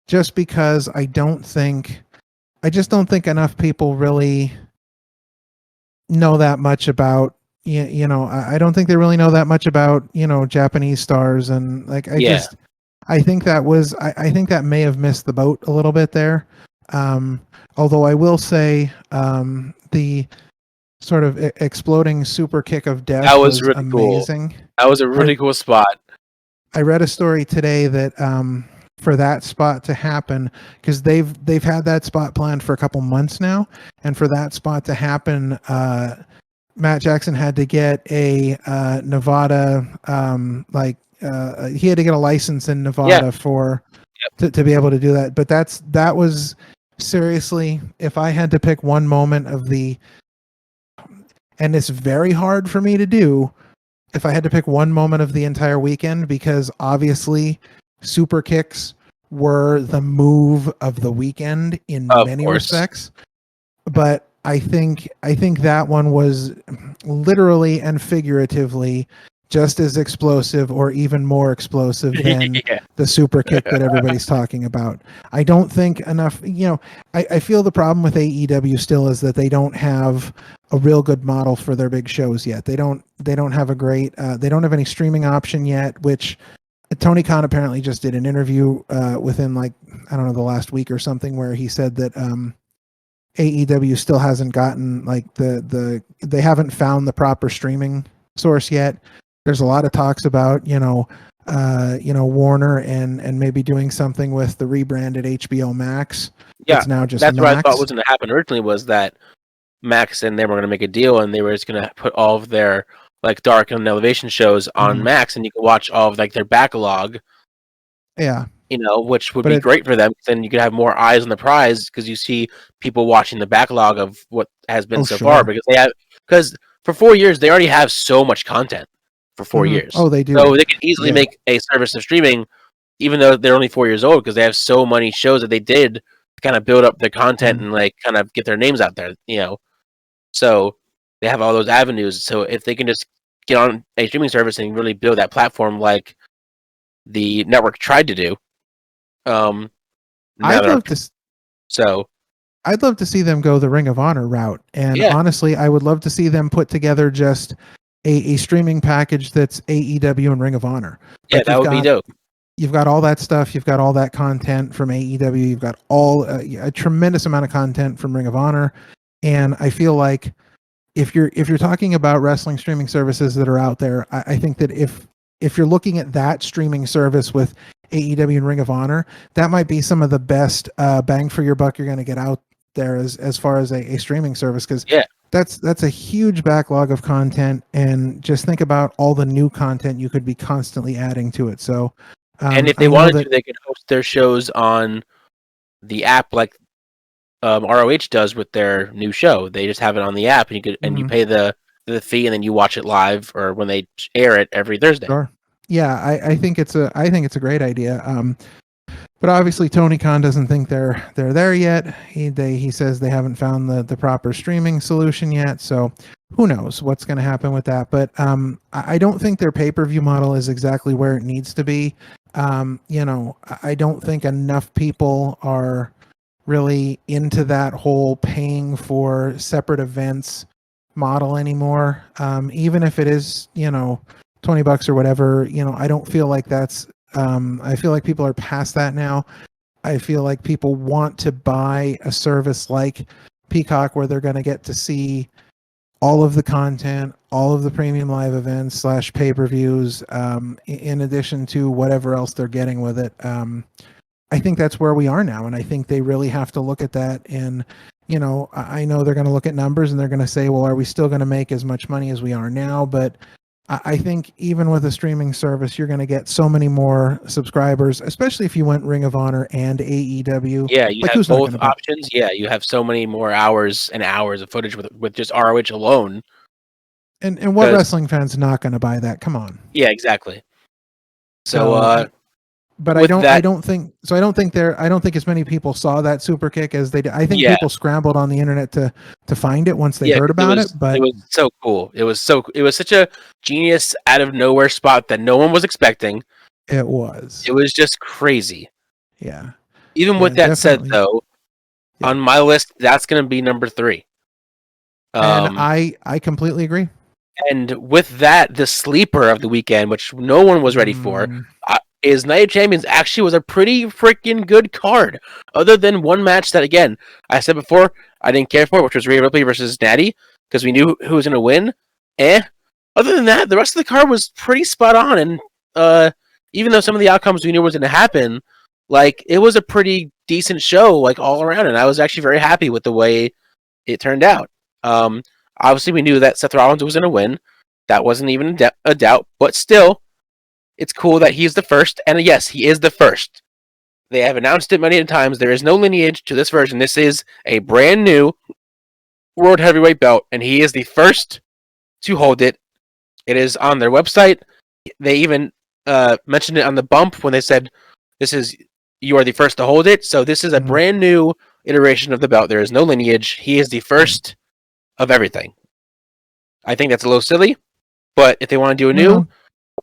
just because I just don't think enough people really know that much about, I don't think they really know that much about, Japanese stars. And like, I think that may have missed the boat a little bit there. Although I will say, the sort of exploding super kick of death that was really amazing. Cool. That was a really cool spot. I read a story today that for that spot to happen, because they've had that spot planned for a couple months now, and for that spot to happen, Matt Jackson had to get a Nevada, he had to get a license in Nevada to be able to do that. But that was seriously, if I had to pick one moment of and it's very hard for me to do, if I had to pick one moment of the entire weekend, because obviously super kicks were the move of the weekend in many respects, but I think that one was literally and figuratively just as explosive or even more explosive than the super kick that everybody's talking about. I don't think enough, I feel the problem with AEW still is that they don't have a real good model for their big shows yet. They don't have a great, they don't have any streaming option yet, which Tony Khan apparently just did an interview within, like, I don't know, the last week or something, where he said that AEW still hasn't gotten, like, they haven't found the proper streaming source yet. There's a lot of talks about, Warner and maybe doing something with the rebranded HBO Max. Yeah, That's now just that's what I thought Max. was going to happen originally, was that Max and they were going to make a deal, and they were just going to put all of their like dark and elevation shows on Max, and you can watch all of like their backlog. Yeah, which would but be great for them. Then you could have more eyes on the prize because you see people watching the backlog of what has been so far. Because for 4 years they already have so much content for 4 years. Oh, they do. So they can easily make a service of streaming, even though they're only 4 years old, because they have so many shows that they did to kind of build up their content and like kind of get their names out there. So they have all those avenues. So if they can just get on a streaming service and really build that platform like the network tried to do. I'd love to. So I'd love to see them go the Ring of Honor route, and honestly, I would love to see them put together just a streaming package that's AEW and Ring of Honor. Yeah, that would be dope. You've got all that stuff. You've got all that content from AEW. You've got a tremendous amount of content from Ring of Honor, and I feel like if you're talking about wrestling streaming services that are out there, I think that if you're looking at that streaming service with AEW and Ring of Honor, that might be some of the best bang for your buck you're going to get out there as far as a streaming service, because that's a huge backlog of content, and just think about all the new content you could be constantly adding to it. So and if they wanted to, they could host their shows on the app like ROH does with their new show. They just have it on the app, and you pay the fee, and then you watch it live or when they air it every Thursday. Sure. Yeah, I think it's a great idea. But obviously Tony Khan doesn't think they're there yet. He says they haven't found the proper streaming solution yet. So who knows what's going to happen with that? But I don't think their pay-per-view model is exactly where it needs to be. I don't think enough people are really into that whole paying for separate events model anymore. Even if it is, $20 or whatever, I don't feel like that's, I feel like people are past that now. I feel like people want to buy a service like Peacock where they're going to get to see all of the content, all of the premium live events / pay-per-views, in addition to whatever else they're getting with it. I think that's where we are now. And I think they really have to look at that. And, I know they're going to look at numbers and they're going to say, well, are we still going to make as much money as we are now? But I think even with a streaming service, you're going to get so many more subscribers, especially if you went Ring of Honor and AEW. Yeah, you have both options. Yeah, you have so many more hours and hours of footage with just ROH alone. And what wrestling fan's not going to buy that? Come on. Yeah, exactly. So, but I don't think as many people saw that super kick as they did. I think people scrambled on the internet to find it once they heard about it. But it was so cool. It was such a genius out of nowhere spot that no one was expecting. It was just crazy. Yeah. Even with that said, though, on my list, that's going to be number 3. And I completely agree. And with that, the sleeper of the weekend, which no one was ready for, is Night of Champions. Actually was a pretty freaking good card. Other than one match that, again, I said before, I didn't care for, which was Rhea Ripley versus Natty, because we knew who was going to win. Other than that, the rest of the card was pretty spot on. And even though some of the outcomes we knew was going to happen, like, it was a pretty decent show, like, all around. And I was actually very happy with the way it turned out. Obviously, we knew that Seth Rollins was going to win. That wasn't even a doubt. But still, it's cool that he's the first. And yes, he is the first. They have announced it many times. There is no lineage to this version. This is a brand new World Heavyweight belt, and he is the first to hold it. It is on their website. They even mentioned it on the bump when they said, you are the first to hold it. So this is a brand new iteration of the belt. There is no lineage. He is the first of everything. I think that's a little silly, but if they want to do a new,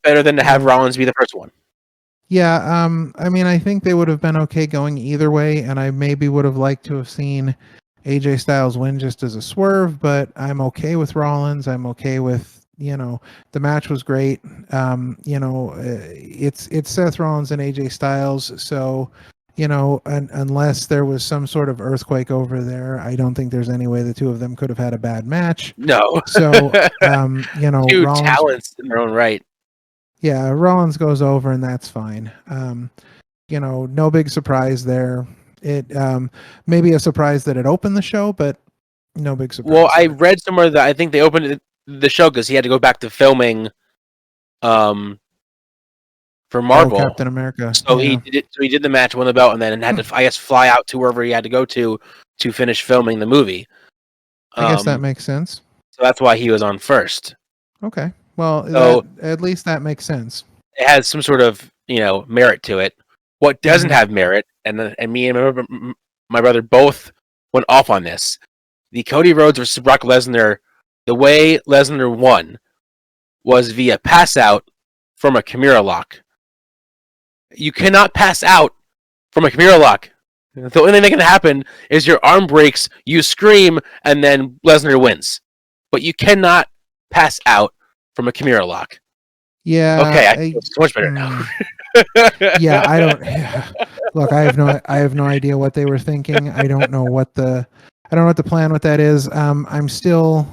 better than to have Rollins be the first one. Yeah, I mean, I think they would have been okay going either way, and I maybe would have liked to have seen AJ Styles win just as a swerve, but I'm okay with Rollins. I'm okay with, the match was great. It's Seth Rollins and AJ Styles, so, unless there was some sort of earthquake over there, I don't think there's any way the two of them could have had a bad match. No. So, two Rollins, talents in their own right. Yeah, Rollins goes over, and that's fine. No big surprise there. It maybe a surprise that it opened the show, but no big Well, surprise I there. read somewhere that I think they opened the show because he had to go back to filming um, for Oh, Marvel. Captain America. So he Yeah, did it. So he did the match, won the belt, and then had to, I guess, fly out to wherever he had to go to finish filming the movie. I guess that Um, makes sense. so that's why he was on first. Okay. Well, that So at least that makes sense. it has some sort of merit to it. What doesn't Hmm. have merit, and me and my brother both went off on this. The Cody Rhodes versus Brock Lesnar, the way Lesnar won was via pass out from a Kimura lock. You cannot pass out from a Kimura lock. The only thing that can happen is your arm breaks, you scream, and then Lesnar wins. But you cannot pass out from a Kimura lock. Yeah, Okay, I feel so much better now. yeah. I don't. Look, I have no idea what they were thinking. I don't know what the plan with that is. I'm still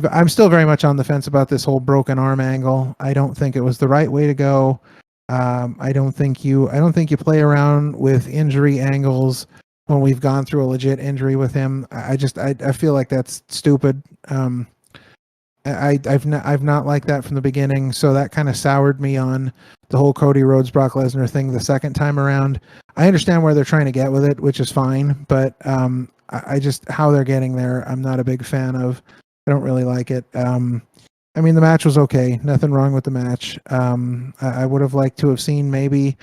very much on the fence about this whole broken arm angle. I don't think it was the right way to go. I don't think you play around with injury angles when we've gone through a legit injury with him. I feel like that's stupid. I've not liked that from the beginning, so that kind of soured me on the whole Cody Rhodes Brock Lesnar thing the second time around. I understand where they're trying to get with it, which is fine, but I just how they're getting there, I'm not a big fan of. I don't really like it. I mean, the match was okay. Nothing wrong with the match. I would have liked to have seen maybe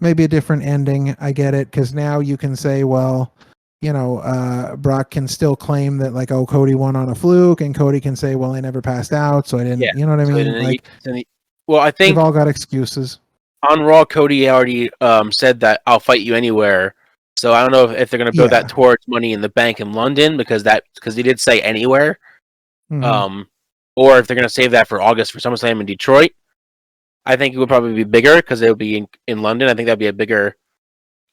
a different ending. I get it because now you can say, well, Brock can still claim that like, oh, Cody won on a fluke, and Cody can say, well, I never passed out, so I didn't. Yeah. You know what I So mean? Like well, I they've think all got excuses. on Raw, Cody already said that I'll fight you anywhere. So I don't know if they're going to build that Yeah. towards Money in the Bank in London because he did say anywhere. Hmm. Um, or if they're going to save that for August for SummerSlam in Detroit. I think it would probably be bigger because it would be in London. I think that'd be a bigger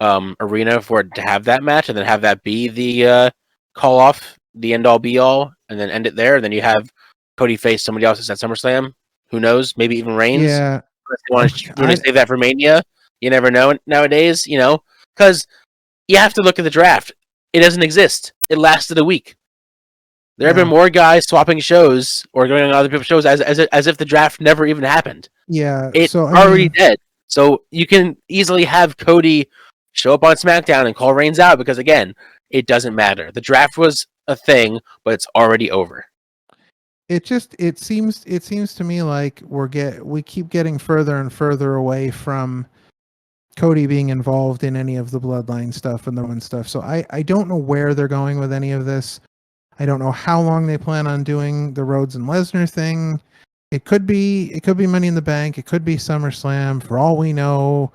arena for it to have that match, and then have that be the call off, the end all be all, and then end it there. And then you have Cody face somebody else at SummerSlam. Who knows? Maybe even Reigns. Yeah. Unless they want Okay. to save that for Mania. You never know nowadays. Because you have to look at the draft. It doesn't exist. It lasted a week. There have been Yeah. more guys swapping shows or going on other people's shows as if the draft never even happened. Yeah. It's So I already mean, dead. So you can easily have Cody show up on SmackDown and call Reigns out because, again, it doesn't matter. The draft was a thing, but it's already over. it seems to me like we keep getting further and further away from Cody being involved in any of the bloodline stuff and the one stuff. So I don't know where they're going with any of this. I don't know how long they plan on doing the Rhodes and Lesnar thing. It could be Money in the Bank. It could be SummerSlam. For all we know,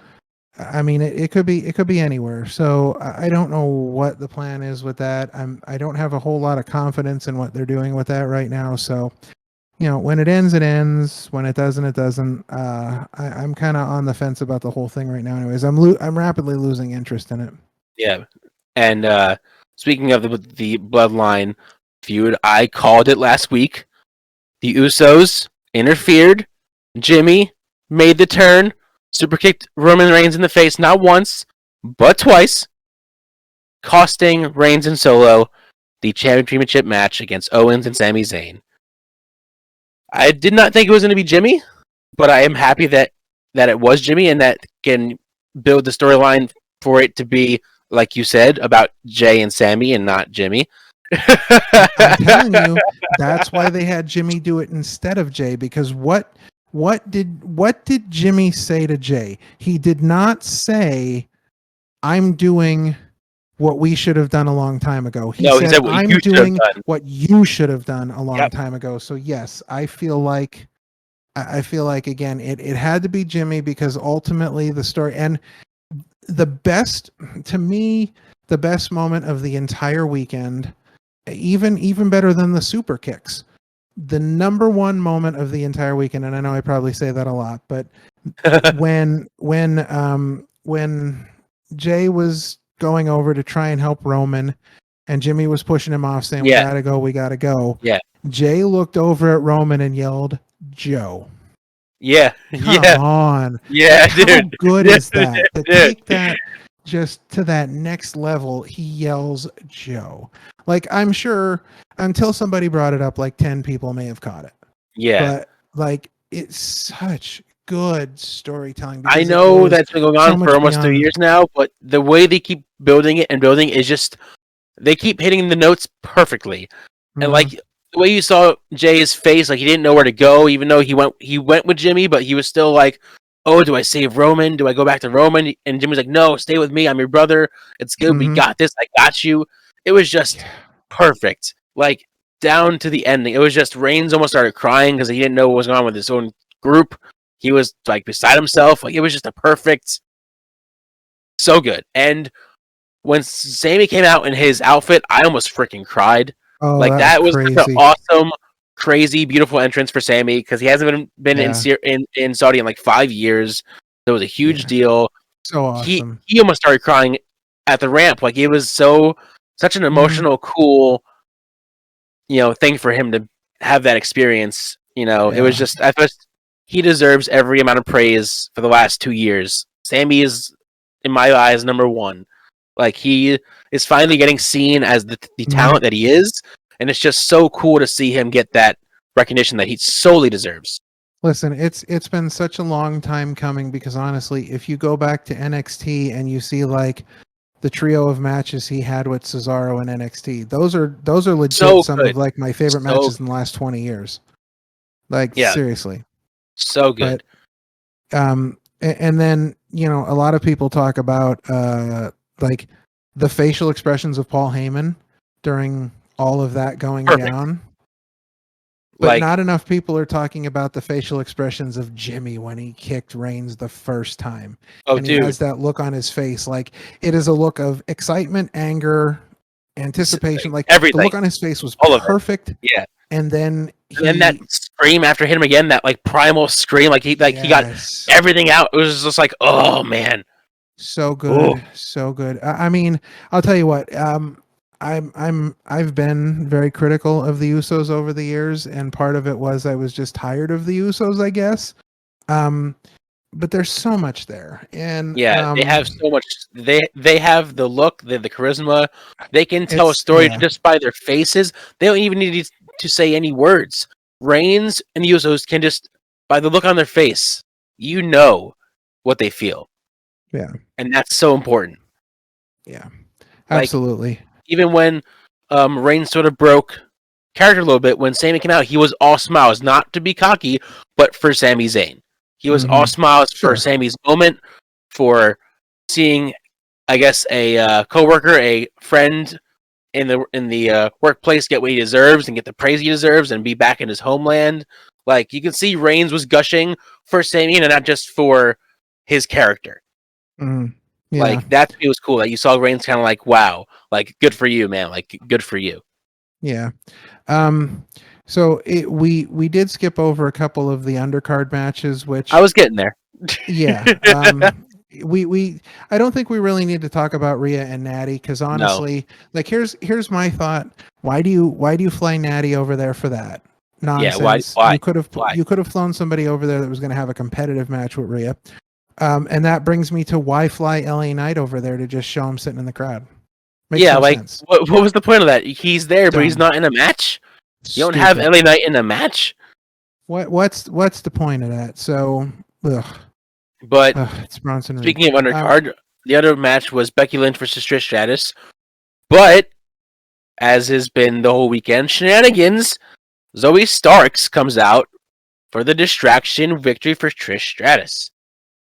I mean, it could be anywhere. So I don't know what the plan is with that. I don't have a whole lot of confidence in what they're doing with that right now. So when it ends, it ends. When it doesn't, it doesn't. I'm kind of on the fence about the whole thing right now. Anyways, I'm rapidly losing interest in it. Yeah. And speaking of the Bloodline feud, I called it last week. The Usos interfered. Jimmy made the turn, super kicked Roman Reigns in the face not once, but twice, costing Reigns and Solo the championship match against Owens and Sami Zayn. I did not think it was going to be Jimmy, but I am happy that it was Jimmy and that can build the storyline for it to be, like you said, about Jay and Sammy and not Jimmy. I'm telling you, that's why they had Jimmy do it instead of Jay. Because what did Jimmy say to Jay? He did not say, "I'm doing what we should have done a long time ago." He No, he said, said what "I'm you should have doing done. what you should have done a long Yep. time ago." So yes, I feel like again, it had to be Jimmy because ultimately the story and the best to me, the best moment of the entire weekend, even better than the super kicks. The number one moment of the entire weekend, and I know I probably say that a lot, but when Jay was going over to try and help Roman, and Jimmy was pushing him off, saying, "We Yeah. gotta go, we gotta go, we gotta go." Yeah. Jay looked over at Roman and yelled, "Joe." Yeah, Come yeah, on. Like, yeah, how dude. good Yeah, is that? To dude. take that just to that next level, he yells Joe. Like, I'm sure until somebody brought it up, like 10 people may have caught it. Yeah. But like, it's such good storytelling I because it know goes that's been going so on for much almost three beyond. years now, but the way they keep building it and building is just they keep hitting the notes perfectly. And Mhm. like the way you saw Jay's face, like he didn't know where to go, even though he went with Jimmy, but he was still like, "Oh, do I save Roman? Do I go back to Roman?" And Jimmy's like, "No, stay with me. I'm your brother. It's good. We Mhm. got this. I got you." It was just Yeah. perfect, like down to the ending. It was just Reigns almost started crying because he didn't know what was going on with his own group. He was like beside himself. Like it was just a perfect, so good. And when Sammy came out in his outfit, I almost freaking cried. Oh, Like that was that was such an crazy. awesome, crazy, beautiful entrance for Sammy because he hasn't been Yeah. in Saudi in like 5 years. So it was a huge Yeah. deal. So He awesome. he almost started crying at the ramp. Like it was such an Mhm. emotional, cool thing for him to have that experience. It was Yeah. just I thought he deserves every amount of praise for the last 2 years. Sammy is, in my eyes, number one. Like he is finally getting seen as the Mhm. talent that he is, and it's just so cool to see him get that recognition that he solely deserves. Listen, it's been such a long time coming because honestly, if you go back to NXT and you see like the trio of matches he had with Cesaro in NXT, those are legit So some good, of like my favorite so matches in the last 20 years. Like yeah, seriously. so But good. and then, a lot of people talk about like the facial expressions of Paul Heyman during all of that going Perfect. down. But Like, not enough people are talking about the facial expressions of Jimmy when he kicked Reigns the first time. oh, And he dude, has that look on his face. Like it is a look of excitement, anger, anticipation. like, Like the everything, look on his face was all of it. perfect. Yeah, And then and then that he, scream after hit him again, that like primal scream, like he got yes, everything out. It was just like, oh man, so oh good. So good. I mean, I'll tell you what, I've been very critical of the Usos over the years. And part of it was I was just tired of the Usos, I guess. Um, but there's so much there, and yeah. They have so much. They have the look, the charisma. They can tell a it's story yeah, just by their faces. They don't even need to say any words. Reigns and the Usos can just by the look on their face, you know what they feel, yeah, and that's so important. yeah, Like absolutely. even when Reigns sort of broke character a little bit when Sami came out, he was all smiles, not to be cocky, but for Sami Zayn. He was all Hmm. smiles for Sure. Sami's moment, for seeing, I guess, a coworker, a friend in the workplace get what he deserves and get the praise he deserves and be back in his homeland. Like you can see, Reigns was gushing for Sami and not just for his character. Hmm. Yeah, Like that to me was cool. That you saw Reigns kind of like, wow, like good for you, man. Like good for you. yeah. Um, so we did skip over a couple of the undercard matches, I which was getting there. yeah. We I don't think we really need to talk about Rhea and Natty because No. honestly, like here's my thought. Why do you fly Natty over there for that Yeah. Why? nonsense? Why? You could have Why? you could have flown somebody over there that was going to have a competitive match with Rhea. And that brings me to why fly LA Knight over there to just show him sitting in the crowd. Makes Yeah. no Like sense. what was the point of that? He's there, but he's Dumb. not in a match. You don't have Stupid. LA Knight in a match. What's the point of that? So ugh, But it's Bronson Reed. speaking of undercard, the other match was Becky Lynch versus Trish Stratus. But as has been the whole weekend, shenanigans. Zoe Starks comes out for the distraction victory for Trish Stratus.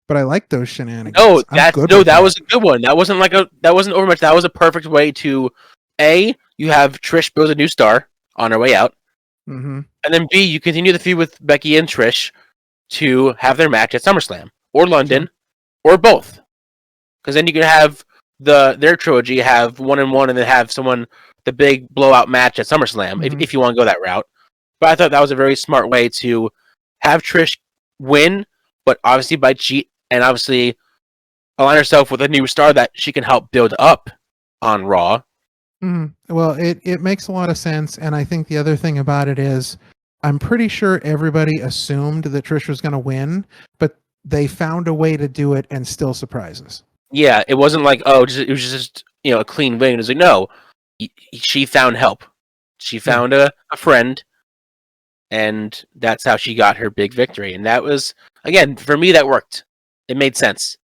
But I like those shenanigans. No, I'm good no, with that was that. a good one. That wasn't overmatch. That was a perfect way to you have Trish build a new star on her way out, Mm-hmm. and then B, you continue the feud with Becky and Trish to have their match at SummerSlam or Sure. London or both. Because then you can have their trilogy have 1-1 and then have someone the big blowout match at SummerSlam Mm-hmm. if you want to go that route. But I thought that was a very smart way to have Trish win, but obviously by cheat and obviously align herself with a new star that she can help build up on Raw. Mm-hmm. Well, it makes a lot of sense, and I think the other thing about it is I'm pretty sure everybody assumed that Trish was going to win, but they found a way to do it and still surprise us. Yeah, it wasn't like, oh, it was just a clean win. It was like, no, she found help. She found a friend, and that's how she got her big victory. And that was, again, for me, that worked. It made sense.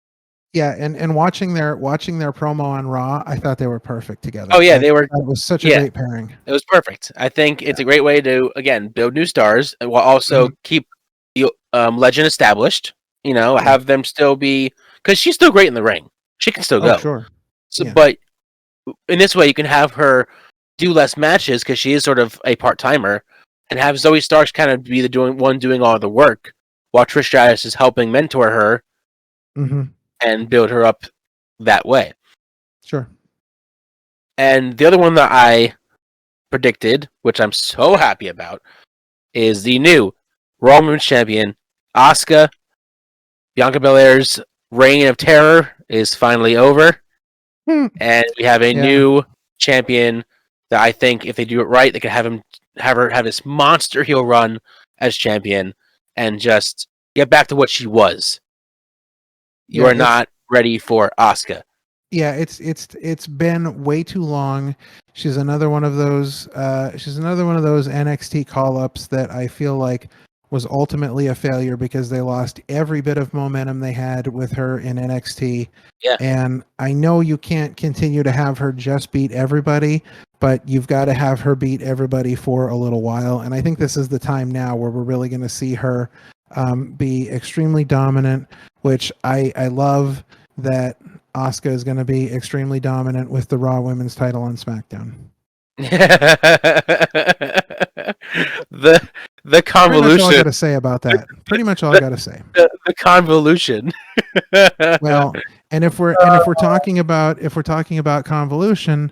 Yeah, and watching their promo on Raw, I thought they were perfect together. Oh yeah, they were. That was such a Yeah, great pairing. it was perfect. I think it's a great way to, again, build new stars while also keep the legend established. Have them still be, because she's still great in the ring. She can still go. Sure. So, but in this way, you can have her do less matches because she is sort of a part timer, and have Zoe Starks kind of be the doing all the work, while Trish Stratus is helping mentor her and build her up that way. Sure. And the other one that I predicted, which I'm so happy about, is the new Raw Women's Champion, Asuka. Bianca Belair's reign of terror is finally over. And we have a new champion that I think if they do it right, they could have her have this monster heel run as champion and just get back to what she was. You are not ready for Asuka. Yeah, it's been way too long. She's another one of those NXT call-ups that I feel like was ultimately a failure because they lost every bit of momentum they had with her in NXT. Yeah. And I know you can't continue to have her just beat everybody, but you've got to have her beat everybody for a little while. And I think this is the time now where we're really going to see her be extremely dominant, which I love that Asuka is going to be extremely dominant with the Raw Women's title on SmackDown. The convolution. Pretty much all I got to say about that. Pretty much all I got to say. The convolution. Well, and if we're talking about convolution,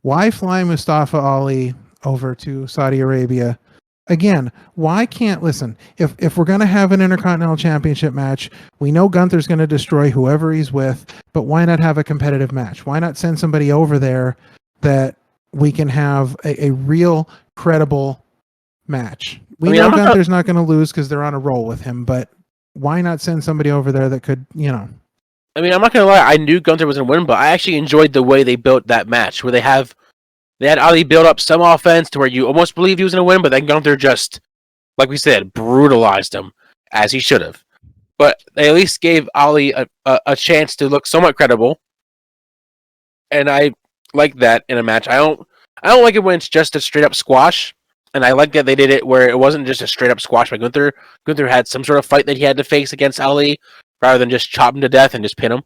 why fly Mustafa Ali over to Saudi Arabia? Again, why can't listen? If we're going to have an Intercontinental Championship match, we know Gunther's going to destroy whoever he's with, but why not have a competitive match? Why not send somebody over there that we can have a real credible match? We know Gunther's not going to lose because they're on a roll with him, but why not send somebody over there that could, I mean, I'm not going to lie. I knew Gunther was going to win, but I actually enjoyed the way they built that match, where they had Ali build up some offense to where you almost believed he was going to win, but then Gunther just, like we said, brutalized him, as he should have. But they at least gave Ali a chance to look somewhat credible, and I like that in a match. I don't like it when it's just a straight up squash, and I like that they did it where it wasn't just a straight up squash by Gunther. Gunther had some sort of fight that he had to face against Ali, rather than just chop him to death and just pin him.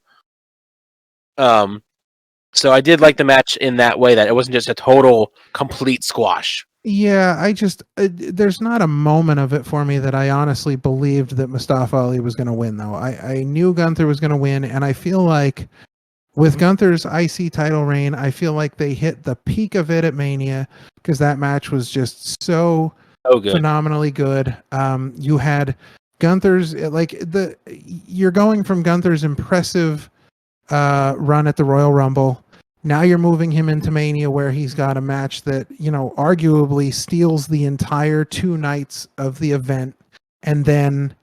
So I did like the match in that way, that it wasn't just a total, complete squash. Yeah, I just there's not a moment of it for me that I honestly believed that Mustafa Ali was going to win, though. I knew Gunther was going to win, and I feel like with Gunther's IC title reign, I feel like they hit the peak of it at Mania because that match was just so good. Phenomenally good. You had Gunther's you're going from Gunther's impressive run at the Royal Rumble. Now you're moving him into Mania, where he's got a match that, arguably steals the entire 2 nights of the event. And then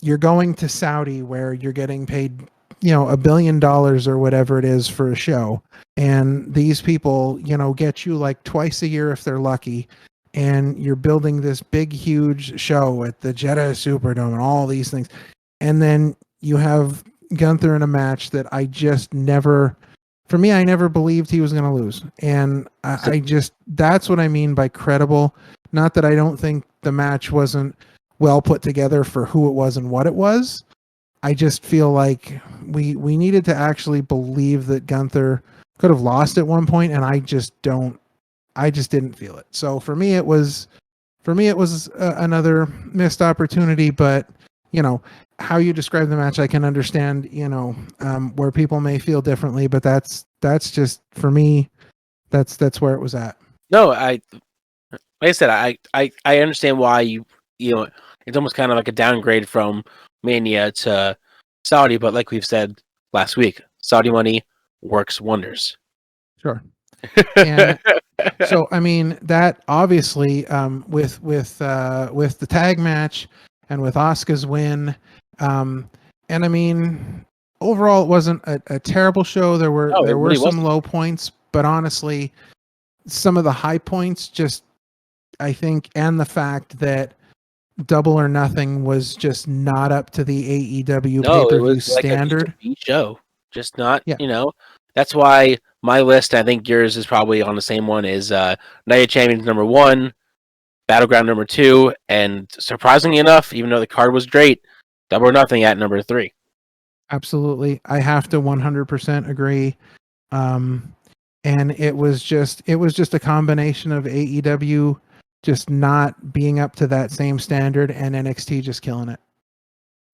you're going to Saudi, where you're getting paid, $1 billion or whatever it is for a show. And these people, get you like twice a year if they're lucky. And you're building this big, huge show at the Jeddah Superdome and all these things. And then you have Gunther in a match that I never believed he was going to lose. And I just, that's what I mean by credible. Not that I don't think the match wasn't well put together for who it was and what it was. I just feel like we needed to actually believe that Gunther could have lost at one point, and I just didn't feel it. So for me, it was another missed opportunity, but how you describe the match, I can understand, where people may feel differently, but that's just, for me, that's where it was at. No, like I said, I understand why it's almost kind of like a downgrade from Mania to Saudi, but like we've said last week, Saudi money works wonders. Sure. And So I mean that obviously with the tag match and with Asuka's win, um, and I mean overall it wasn't a terrible show. No, it There were really some wasn't. low points, but honestly, some of the high points just I think, and the fact that Double or Nothing was just not up to the AEW pay No, per it view was like just a standard. B show. Just not, Yeah, that's why my list, I think yours is probably on the same one, is Night of Champions number 1, Battleground number 2, and surprisingly enough, even though the card was great, Double or Nothing at number 3. absolutely. I have to 100% agree. Um, and it was just a combination of AEW just not being up to that same standard and NXT just killing it.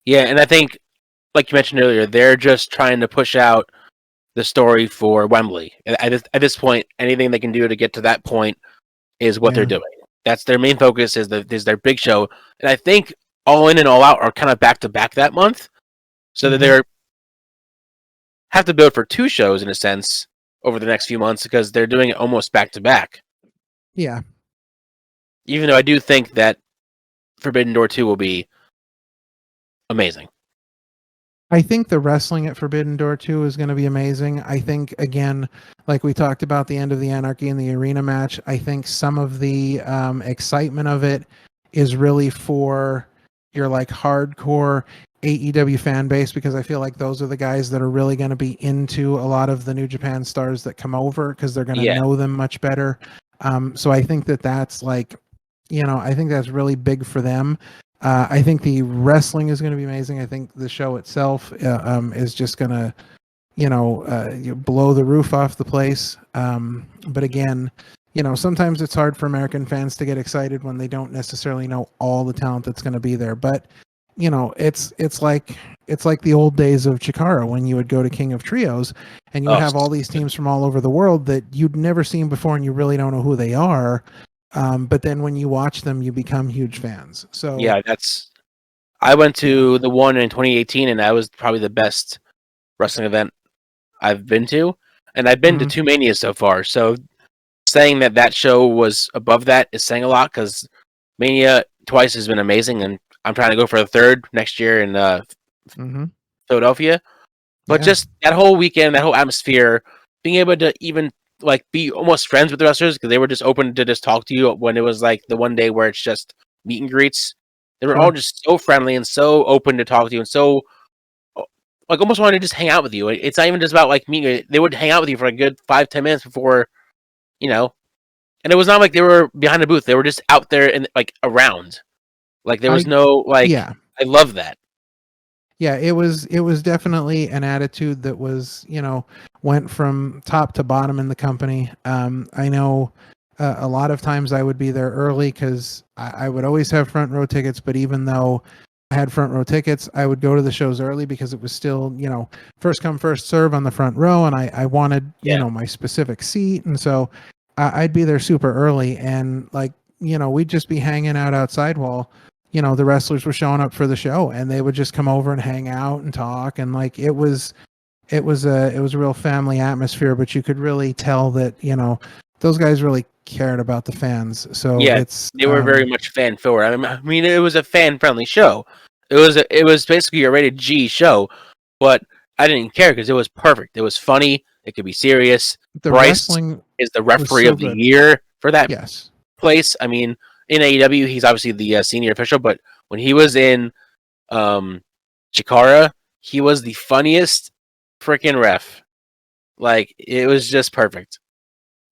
Yeah, and I think, like you mentioned earlier, they're just trying to push out the story for Wembley. At this point, anything they can do to get to that point is what they're Yeah. doing. That's their main focus, is their big show. And I think All In and All Out are kind of back to back that month, so that Mm-hmm. they're have to build for 2 shows in a sense over the next few months because they're doing it almost back to back. Yeah. Even though I do think that Forbidden Door 2 will be amazing. I think the wrestling at Forbidden Door 2 is going to be amazing. I think, again, like we talked about the end of the Anarchy in the Arena match, I think some of the excitement of it is really for your like hardcore AEW fan base because I feel like those are the guys that are really going to be into a lot of the New Japan stars that come over because they're going to Yeah. know them much better. So I think that that's like, I think that's really big for them. I think the wrestling is going to be amazing. I think the show itself is just going to, blow the roof off the place. But again, sometimes it's hard for American fans to get excited when they don't necessarily know all the talent that's going to be there. But it's like the old days of Chikara when you would go to King of Trios and you would Oh, have all these teams from all over the world that you'd never seen before and you really don't know who they are. But then when you watch them, you become huge fans. So yeah, I went to the one in 2018, and that was probably the best wrestling event I've been to, and I've been to 2 Manias so far. So saying that show was above that is saying a lot because Mania twice has been amazing, and I'm trying to go for a third next year in mm-hmm. Philadelphia. But Yeah, just that whole weekend, that whole atmosphere, being able to even like be almost friends with the wrestlers because they were just open to just talk to you when it was like the one day where it's just meet and greets. They were all sure. just so friendly and so open to talk to you and so like almost wanted to just hang out with you. It's not even just about like meeting. They would hang out with you for a good 5-10 minutes before, you know. And it was not like they were behind a booth. They were just out there and like around. Like there was I no like. yeah. I love that. Yeah, it was definitely an attitude that was, went from top to bottom in the company. I know a lot of times I would be there early because I would always have front row tickets, but even though I had front row tickets, I would go to the shows early because it was still, first come, first serve on the front row, and I wanted, Yeah. my specific seat, and so I'd be there super early, and like, we'd just be hanging out outside while the wrestlers were showing up for the show and they would just come over and hang out and talk and like it was a real family atmosphere, but you could really tell that those guys really cared about the fans. So Yeah, it's they were very much fan forward. I mean, it was a fan friendly show. It was basically a rated G show, but I didn't care because it was perfect. It was funny. It could be serious. the Bryce wrestling is the was referee so of the good. year for that Yes. place. I mean, in AEW, he's obviously the senior official, but when he was in um, Chikara, he was the funniest freaking ref. Like it was just perfect.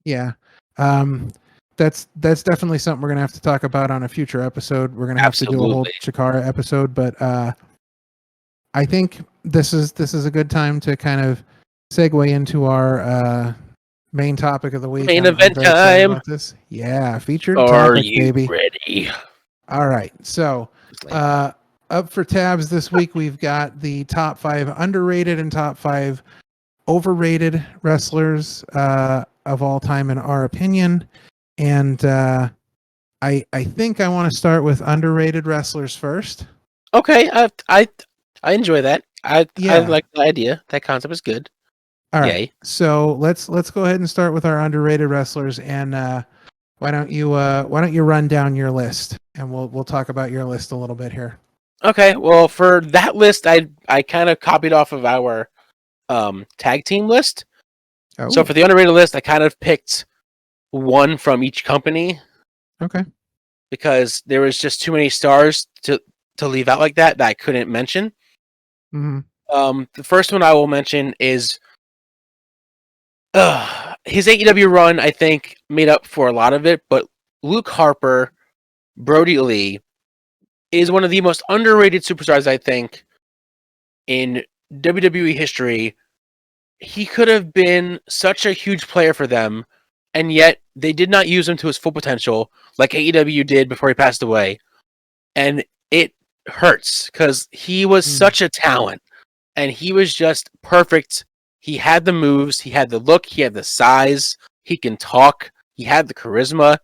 Yeah. um that's definitely something we're gonna have to talk about on a future episode. We're gonna have to do a whole Absolutely. Chikara episode, but I think this is a good time to kind of segue into our main topic of the week. Main I'm event very excited time. about this. Yeah, featured Are topic, you baby. ready? All right. So, up for tabs this week, we've got the top 5 underrated and top 5 overrated wrestlers of all time, in our opinion. And I think I want to start with underrated wrestlers first. Okay, I enjoy that. I Yeah. like the idea. That concept is good. All right. Yay. So let's go ahead and start with our underrated wrestlers, and why don't you run down your list, and we'll talk about your list a little bit here. Okay, well, for that list, I kind of copied off of our tag team list. So Oh, for the underrated list, I kind of picked one from each company okay. because there was just too many stars to leave out like that I couldn't mention. Hmm. The first one I will mention is his AEW run. I think made up for a lot of it, but Luke Harper, Brody Lee, is one of the most underrated superstars I think in WWE history. He could have been such a huge player for them, and yet they did not use him to his full potential like AEW did before he passed away. And it hurts because he was Mm. such a talent and he was just perfect. He had the moves, he had the look, he had the size, he can talk, he had the charisma.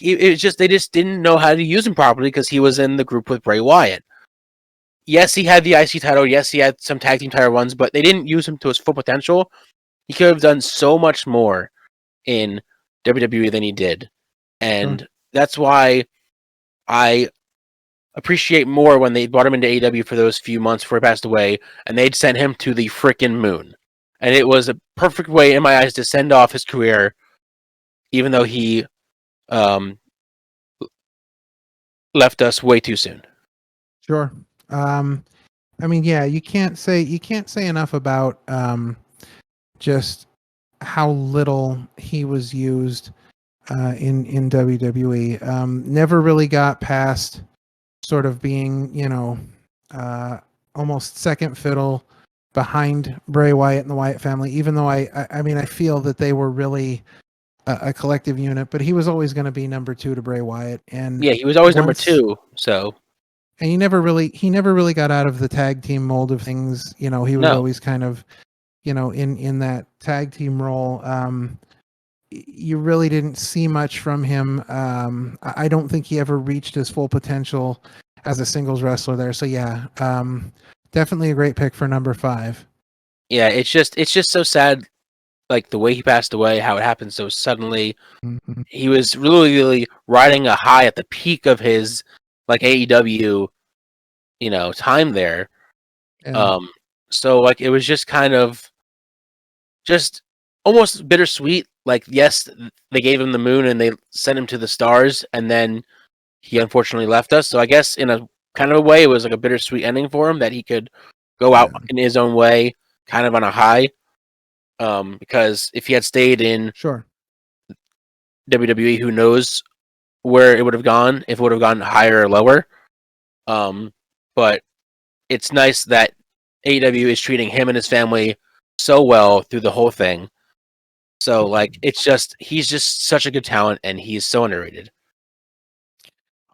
It was just they just didn't know how to use him properly because he was in the group with Bray Wyatt. Yes, he had the IC title. Yes, he had some tag team title runs, but they didn't use him to his full potential. He could have done so much more in WWE than he did. Sure. And that's why I appreciate more when they brought him into AEW for those few months before he passed away, and they'd sent him to the freaking moon. And it was a perfect way, in my eyes, to send off his career, even though he um, left us way too soon. Sure. Um, I mean, yeah, you can't say enough about just how little he was used in WWE. Never really got past sort of being, uh, almost second fiddle behind Bray Wyatt and the Wyatt family. Even though I mean, I feel that they were really a collective unit, but he was always going to be number two to Bray Wyatt. And Yeah, he was always number once, two. So and he never really got out of the tag team mold of things. He was no, always kind of, in that tag team role. You really didn't see much from him. I don't think he ever reached his full potential as a singles wrestler there. So yeah, definitely a great pick for number 5. yeah, it's just so sad, like the way he passed away, how it happened so suddenly. Mhm. He was really riding a high at the peak of his like AEW, time there. Yeah, Um, so like it was just kind of just almost bittersweet. Like yes, they gave him the moon and they sent him to the stars, and then he unfortunately left us. So I guess in a kind of a way, it was like a bittersweet ending for him that he could go out yeah, in his own way, kind of on a high. Because if he had stayed in sure. WWE, who knows where it would have gone, if it would have gone higher or lower. Um, but it's nice that AEW is treating him and his family so well through the whole thing. So like it's just he's just such a good talent and he's so underrated.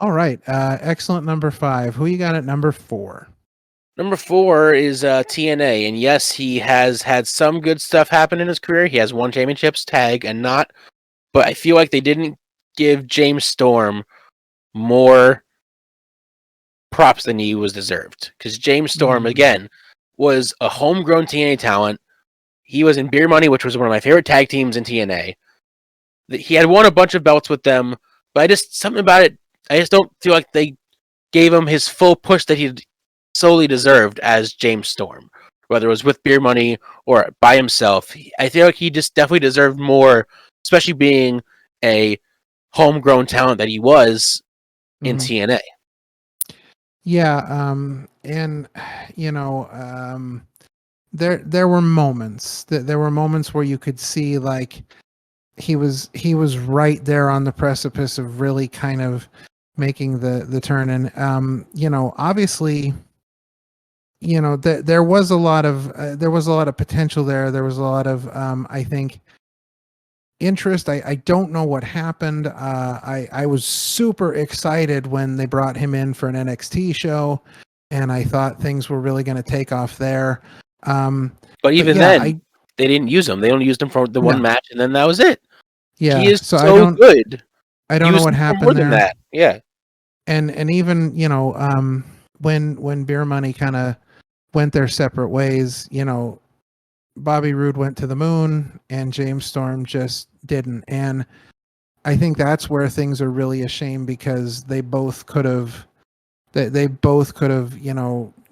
All right, excellent number 5. Who you got at number 4? Number 4 is TNA, and yes, he has had some good stuff happen in his career. He has won championships, tag, and not. But I feel like they didn't give James Storm more props than he was deserved. Because James Storm, Mm, again, was a homegrown TNA talent. He was in Beer Money, which was one of my favorite tag teams in TNA. He had won a bunch of belts with them, but something about it, I just don't feel like they gave him his full push that he solely deserved as James Storm. Whether it was with Beer Money or by himself, I feel like he just definitely deserved more, especially being a homegrown talent that he was in mhm. TNA. Yeah, and there were moments where you could see like he was right there on the precipice of really kind of making the turn. And obviously, there was a lot of potential there. There was a lot of, I think, interest. I don't know what happened. I was super excited when they brought him in for an NXT show, and I thought things were really going to take off there. But But even yeah, then, I they didn't use him. They only used him for the one no, match, and then that was it. He yeah. is So I so don't good. I don't know Use what him for more happened than there. that. Yeah. And even when Beer Money kind of went their separate ways, Bobby Roode went to the moon and James Storm just didn't. And I think that's where things are really a shame because they both could have they both could have,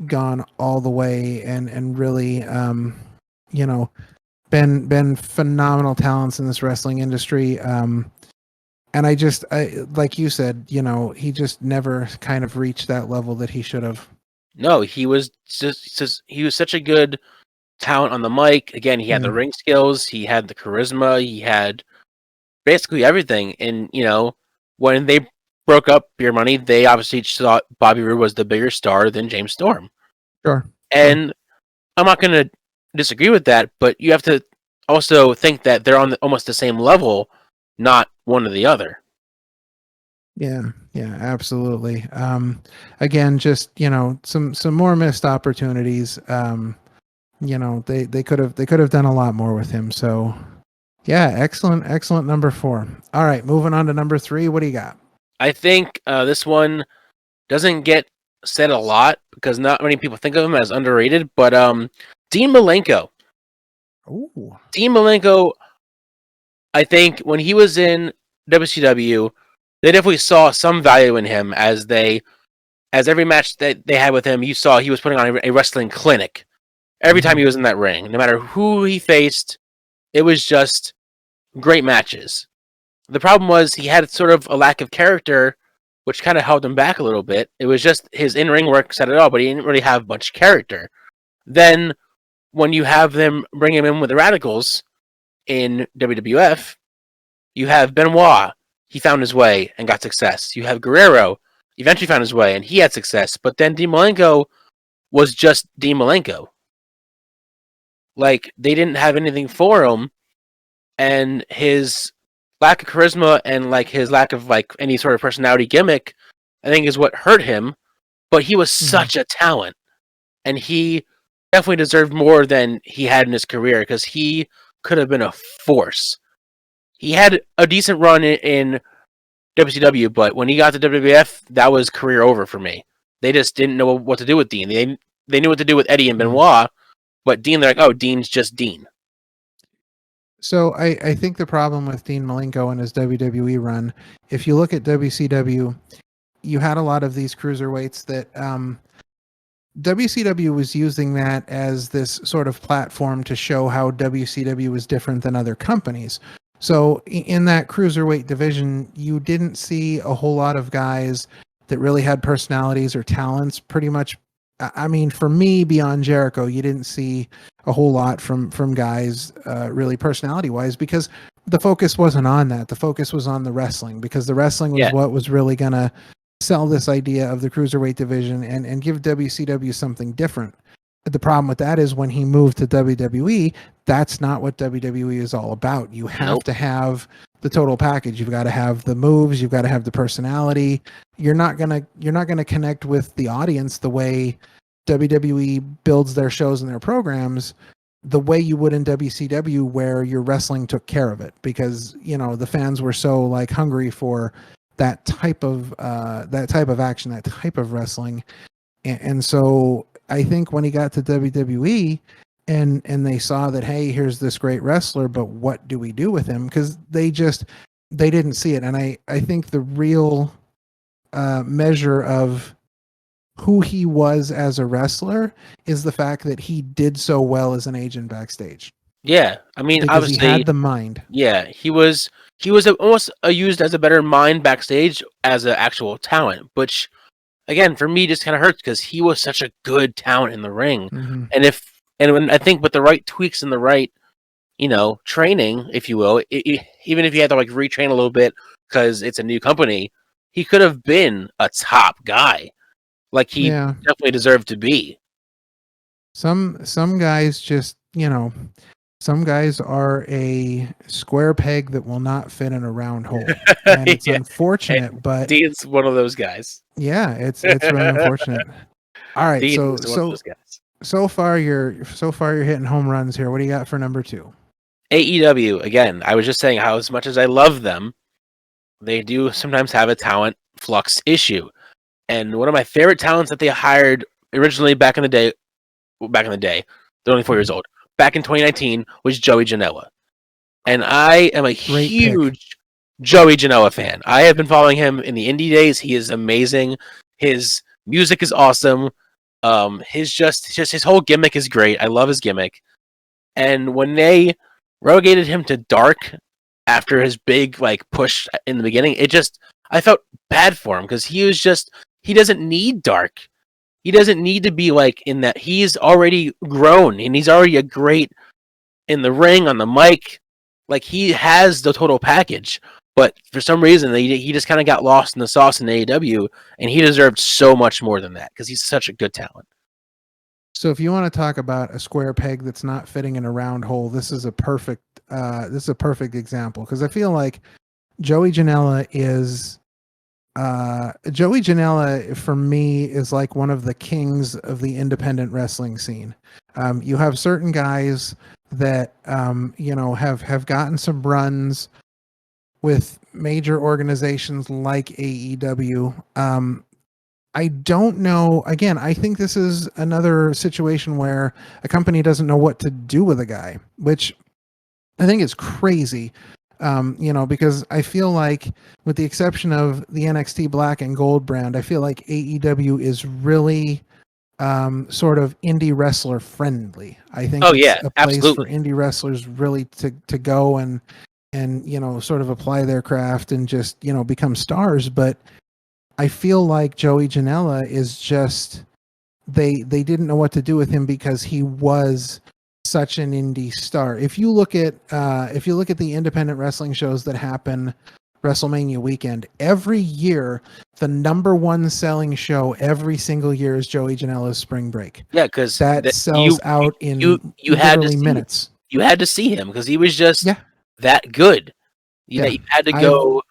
gone all the way and really been phenomenal talents in this wrestling industry. And I like you said, he just never kind of reached that level that he should have. No, he was he was such a good talent on the mic. Again, he had the Yeah. ring skills, he had the charisma, he had basically everything. And when they broke up Beer Money, they obviously thought Bobby Roode was the bigger star than James Storm. Sure. And I'm not going to disagree with that, but you have to also think that they're on almost the same level, not one or the other. Yeah, absolutely. Again, just some more missed opportunities. They could have done a lot more with him. So, yeah, excellent number 4. All right, moving on to number 3. What do you got? I think this one doesn't get said a lot because not many people think of him as underrated, but Dean Malenko. Ooh. Dean Malenko, I think when he was in WCW, they definitely saw some value in him as every match that they had with him, you saw he was putting on a wrestling clinic every time he was in that ring. No matter who he faced, it was just great matches. The problem was he had sort of a lack of character, which kind of held him back a little bit. It was just his in-ring work said it all, but he didn't really have much character. Then when you have them bring him in with the Radicals in WWF, you have Benoit. He found his way and got success. You have Guerrero. Eventually found his way and he had success. But then Dean Malenko was just Dean Malenko. Like, they didn't have anything for him. And his lack of charisma and like his lack of like any sort of personality gimmick, I think is what hurt him. But he was such a talent. And he definitely deserved more than he had in his career because he could have been a force. He had a decent run in WCW, but when he got to WWF, that was career over for me. They just didn't know what to do with Dean. They knew what to do with Eddie and Benoit, but Dean, they're like, oh, Dean's just Dean. So I think the problem with Dean Malenko and his WWE run, if you look at WCW, you had a lot of these cruiserweights that WCW was using that as this sort of platform to show how WCW was different than other companies. So in that cruiserweight division, you didn't see a whole lot of guys that really had personalities or talents. Pretty much, I mean, for me, beyond Jericho, you didn't see a whole lot from guys really personality wise because the focus wasn't on that. The focus was on the wrestling because the wrestling was what was really gonna sell this idea of the cruiserweight division and give WCW something different. The problem with that is when he moved to WWE, that's not what WWE is all about. You have to have the total package. You've got to have the moves, you've got to have the personality. You're not going to connect with the audience the way WWE builds their shows and their programs the way you would in WCW where your wrestling took care of it because, the fans were so like hungry for that type of action, that type of wrestling. And so I think when he got to WWE and they saw that, hey, here's this great wrestler, but what do we do with him? Because they didn't see it. And I think the real measure of who he was as a wrestler is the fact that he did so well as an agent backstage. Yeah, I mean, because obviously, he had the mind. Yeah, he was almost used as a better mind backstage as an actual talent, which again for me just kind of hurts because he was such a good talent in the ring. Mm-hmm. And when I think with the right tweaks and the right training, if you will, even if you had to like retrain a little bit because it's a new company, he could have been a top guy, like he definitely deserved to be. Some guys just some guys are a square peg that will not fit in a round hole, and it's unfortunate. But Dean's one of those guys. Yeah, it's really unfortunate. All right, Dean so far you're hitting home runs here. What do you got for number 2? AEW again. I was just saying how as much as I love them, they do sometimes have a talent flux issue. And one of my favorite talents that they hired originally back in the day, they're only 4 years old, back in 2019 was Joey Janela. And I am a Great pick. huge Joey Janela fan. I have been following him in the indie days. He is amazing. His music is awesome. His his whole gimmick is great. I love his gimmick. And when they relegated him to dark after his big like push in the beginning, I felt bad for him because he doesn't need dark. He doesn't need to be like in that. He's already grown and he's already a great in the ring, on the mic. Like he has the total package. But for some reason, he just kind of got lost in the sauce in AEW, and he deserved so much more than that because he's such a good talent. So if you want to talk about a square peg that's not fitting in a round hole, this is a perfect example, because I feel like Joey Janela for me is like one of the kings of the independent wrestling scene. You have certain guys that have gotten some runs with major organizations like AEW. I don't know. Again, I think this is another situation where a company doesn't know what to do with a guy, which I think is crazy. Because I feel like, with the exception of the NXT Black and Gold brand, I feel like AEW is really sort of indie wrestler friendly. I think it's a place absolutely. for indie wrestlers really to go and sort of apply their craft and just become stars. But I feel like Joey Janela is just they didn't know what to do with him because he was such an indie star. If you look at the independent wrestling shows that happen WrestleMania weekend, every year the number one selling show every single year is Joey Janela's Spring Break. Yeah, because that sells out in literally minutes. You had to see him because he was just that good. You had to go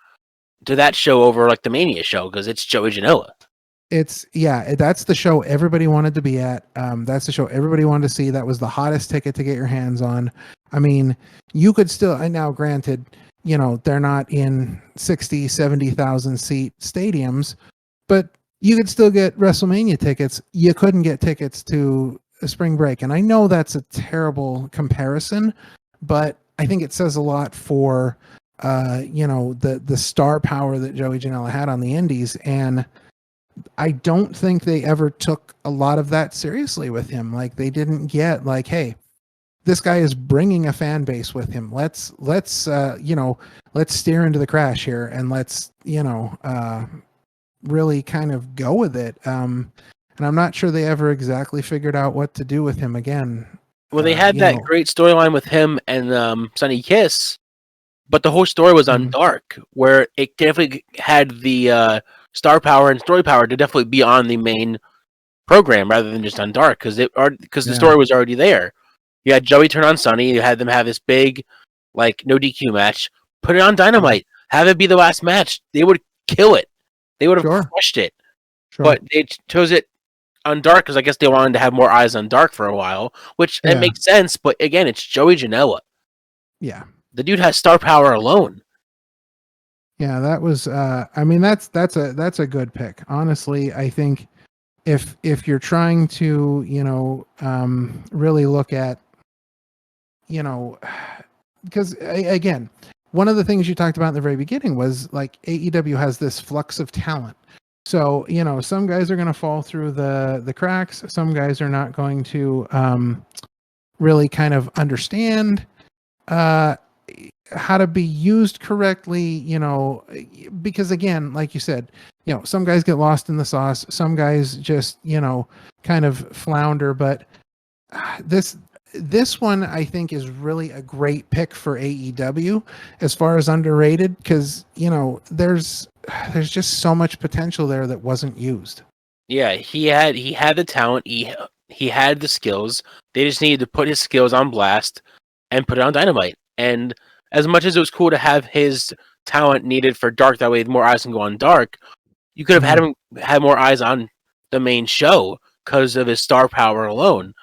to that show over like the Mania show because it's Joey Janela. That's the show everybody wanted to be at. That's the show everybody wanted to see. That was the hottest ticket to get your hands on. I mean, you could still, and now granted, they're not in 60, 70,000 seat stadiums, but you could still get WrestleMania tickets. You couldn't get tickets to a Spring Break. And I know that's a terrible comparison, but I think it says a lot for, the star power that Joey Janela had on the indies. And I don't think they ever took a lot of that seriously with him. Like, they didn't get like, hey, this guy is bringing a fan base with him. Let's steer into the crash here and let's really kind of go with it. And I'm not sure they ever exactly figured out what to do with him again. Well, they had that great storyline with him and Sonny Kiss, but the whole story was on Dark, where it definitely had the star power and story power to definitely be on the main program rather than just on Dark, because the story was already there. You had Joey turn on Sonny. You had them have this big, like, no DQ match. Put it on Dynamite. Have it be the last match. They would kill it. They would have crushed it. Sure. But they chose it on Dark because I guess they wanted to have more eyes on Dark for a while, which it makes sense. But again, it's Joey Janela. Yeah, the dude has star power alone. Yeah, that was. That's a good pick. Honestly, I think if you're trying to really look at because again, one of the things you talked about in the very beginning was like AEW has this flux of talent. So, some guys are going to fall through the cracks. Some guys are not going to really kind of understand how to be used correctly, because again, like you said, some guys get lost in the sauce. Some guys just, kind of flounder. But this one, I think, is really a great pick for AEW as far as underrated, because there's just so much potential there that wasn't used. Yeah, he had the talent. He had the skills. They just needed to put his skills on blast and put it on Dynamite. And as much as it was cool to have his talent needed for Dark, that way more eyes can go on Dark, you could have had him have more eyes on the main show because of his star power alone.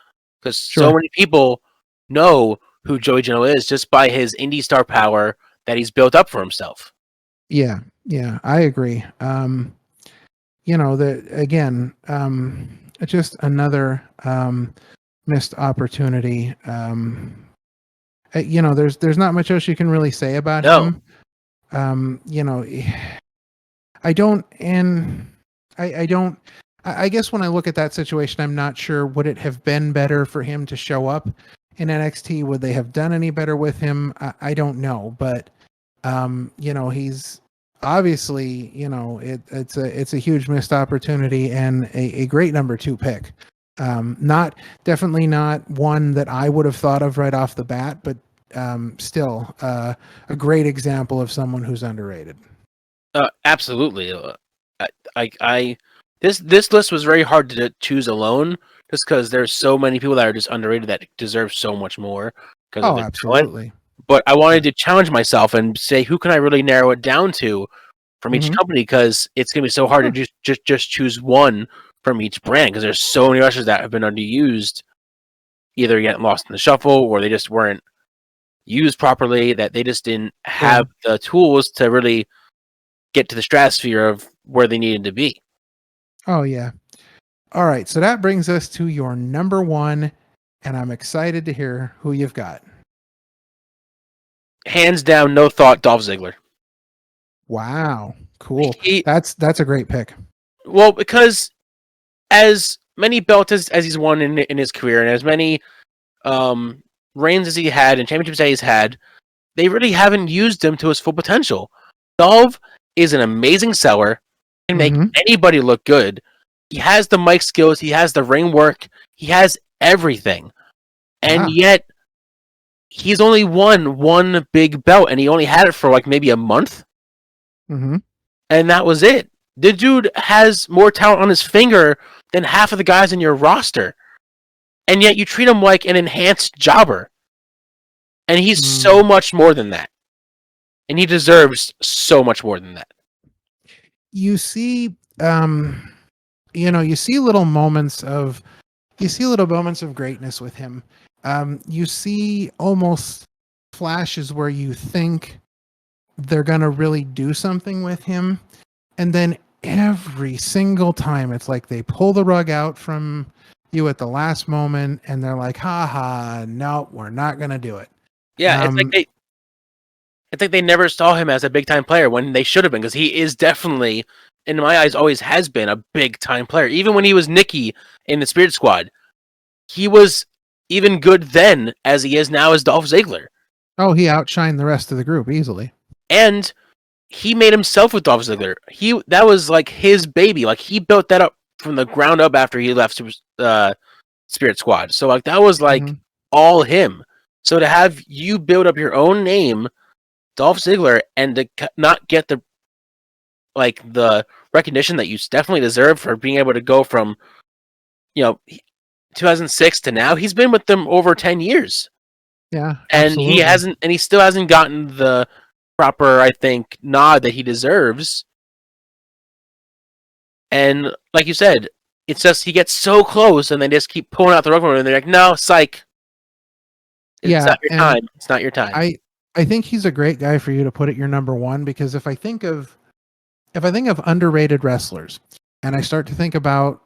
Because so many people know who Joey Janela is just by his indie star power that he's built up for himself. Yeah, I agree. Just another missed opportunity. There's not much else you can really say about No. him. You know, I don't, and I don't. I guess when I look at that situation, I'm not sure, would it have been better for him to show up in NXT? Would they have done any better with him? I don't know, but he's obviously, it's a huge missed opportunity and a great number 2 pick. Definitely not one that I would have thought of right off the bat, but still a great example of someone who's underrated. Absolutely. I this list was very hard to choose alone, just because there's so many people that are just underrated that deserve so much more because of Oh, their talent. absolutely. But I wanted Yeah. to challenge myself and say, who can I really narrow it down to from each Mhm. company? Because it's gonna be so hard Sure. to just choose one from each brand, because there's so many wrestlers that have been underused, either getting lost in the shuffle or they just weren't used properly, that they just didn't have Sure. the tools to really get to the stratosphere of where they needed to be. Oh, yeah. All right. So that brings us to your number 1, and I'm excited to hear who you've got. Hands down, no thought, Dolph Ziggler. Wow. Cool. He That's a great pick. Well, because as many belts as he's won in his career, and as many reigns as he had and championships that he's had, they really haven't used him to his full potential. Dolph is an amazing seller, can make Mhm. anybody look good. He has the mic skills, he has the ring work, he has everything. And Yeah. yet he's only won one big belt, and he only had it for like maybe a month, Mhm. and that was it. The dude has more talent on his finger than half of the guys in your roster, and yet you treat him like an enhanced jobber. And he's so Mm. much more than that. And he deserves so much more than that. You see you see little moments of greatness with him. You see almost flashes where you think they're going to really do something with him, and then every single time it's like they pull the rug out from you at the last moment and they're like, ha ha, no, we're not going to do it. Yeah, um it's like they never saw him as a big time player when they should have been, because he is definitely, in my eyes, always has been a big time player. Even when he was Nikki in the Spirit Squad, he was even good then as he is now as Dolph Ziggler. oh, he outshined the rest of the group easily. And he made himself with Dolph Ziggler. That was like his baby. Like he built that up from the ground up after he left Spirit Squad. So like that was like Mhm. all him. So to have you build up your own name, Dolph Ziggler, and to not get the recognition that you definitely deserve for being able to go from, you know, 2006 to now, he's been with them over 10 years. Yeah, And absolutely. he still hasn't gotten the proper, I think, nod that he deserves. And like you said, it's just he gets so close and they just keep pulling out the rug from him, and they're like, no, psych. It's Yeah, not your and time. It's not your time. I I think he's a great guy for you to put at your number 1, because if I think of underrated wrestlers and I start to think about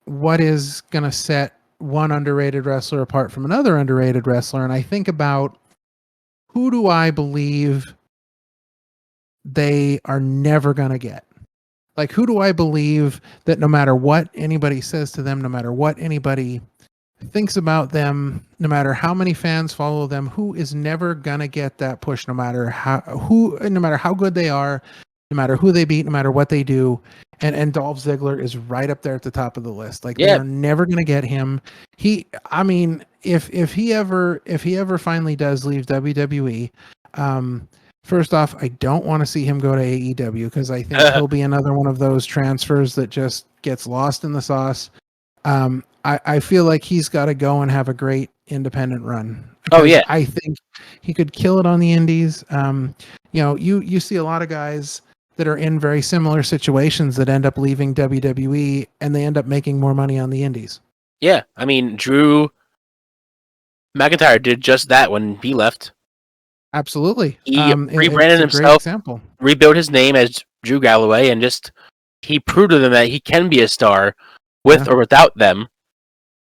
what is going to set one underrated wrestler apart from another underrated wrestler, and I think about who do I believe they are never going to get? Like, who do I believe that no matter what anybody says to them, no matter what anybody thinks about them, no matter how many fans follow them, who is never gonna get that push, no matter how good they are, no matter who they beat, no matter what they do. And Dolph Ziggler is right up there at the top of the list. Like, they Yeah. are never gonna get him. I mean, if he ever finally does leave WWE, first off, I don't want to see him go to AEW, because I think he'll be another one of those transfers that just gets lost in the sauce. I feel like he's got to go and have a great independent run, Oh, because yeah. I think he could kill it on the indies. You see a lot of guys that are in very similar situations that end up leaving WWE and they end up making more money on the indies. Yeah. I mean, Drew McIntyre did just that when he left. Absolutely. He It's rebranded a great himself, example. rebuilt his name as Drew Galloway, and just he proved to them that he can be a star with Yeah, or without them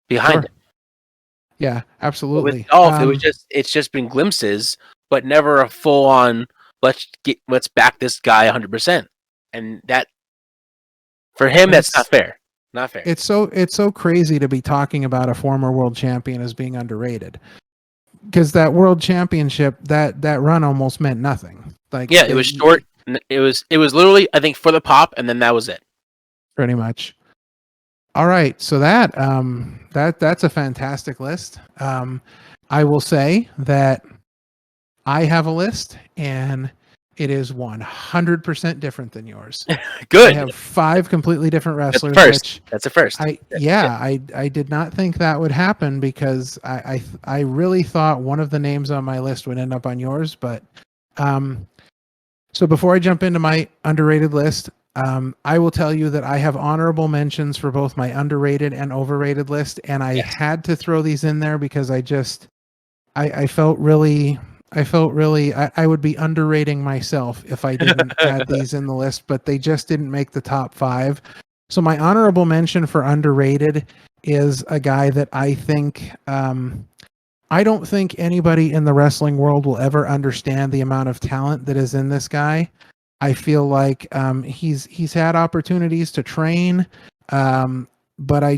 behind sure. him. Yeah, But with absolutely. Dolph, it's just been glimpses, but never a full on let's back this guy 100%. And that for him, And that's not fair. Not fair. it's so crazy to be talking about a former world champion as being underrated, because that world championship, that run almost meant nothing. Like Yeah, it was short. It was literally, I think, for the pop, and then that was it. pretty much. All right, so that's a fantastic list. I will say that I have a list, and it is 100% different than yours. I Good. have 5 completely different That's the wrestlers, first. which That's the first. I did not think that would happen, because I really thought one of the names on my list would end up on yours. But um, so before I jump into my underrated list, I will tell you that I have honorable mentions for both my underrated and overrated list, and I Yes. had to throw these in there because I felt really, I would be underrating myself if I didn't add these in the list, but they just didn't make the top 5. So my honorable mention for underrated is a guy that I think, I don't think anybody in the wrestling world will ever understand the amount of talent that is in this guy. I feel like he's had opportunities to train, but I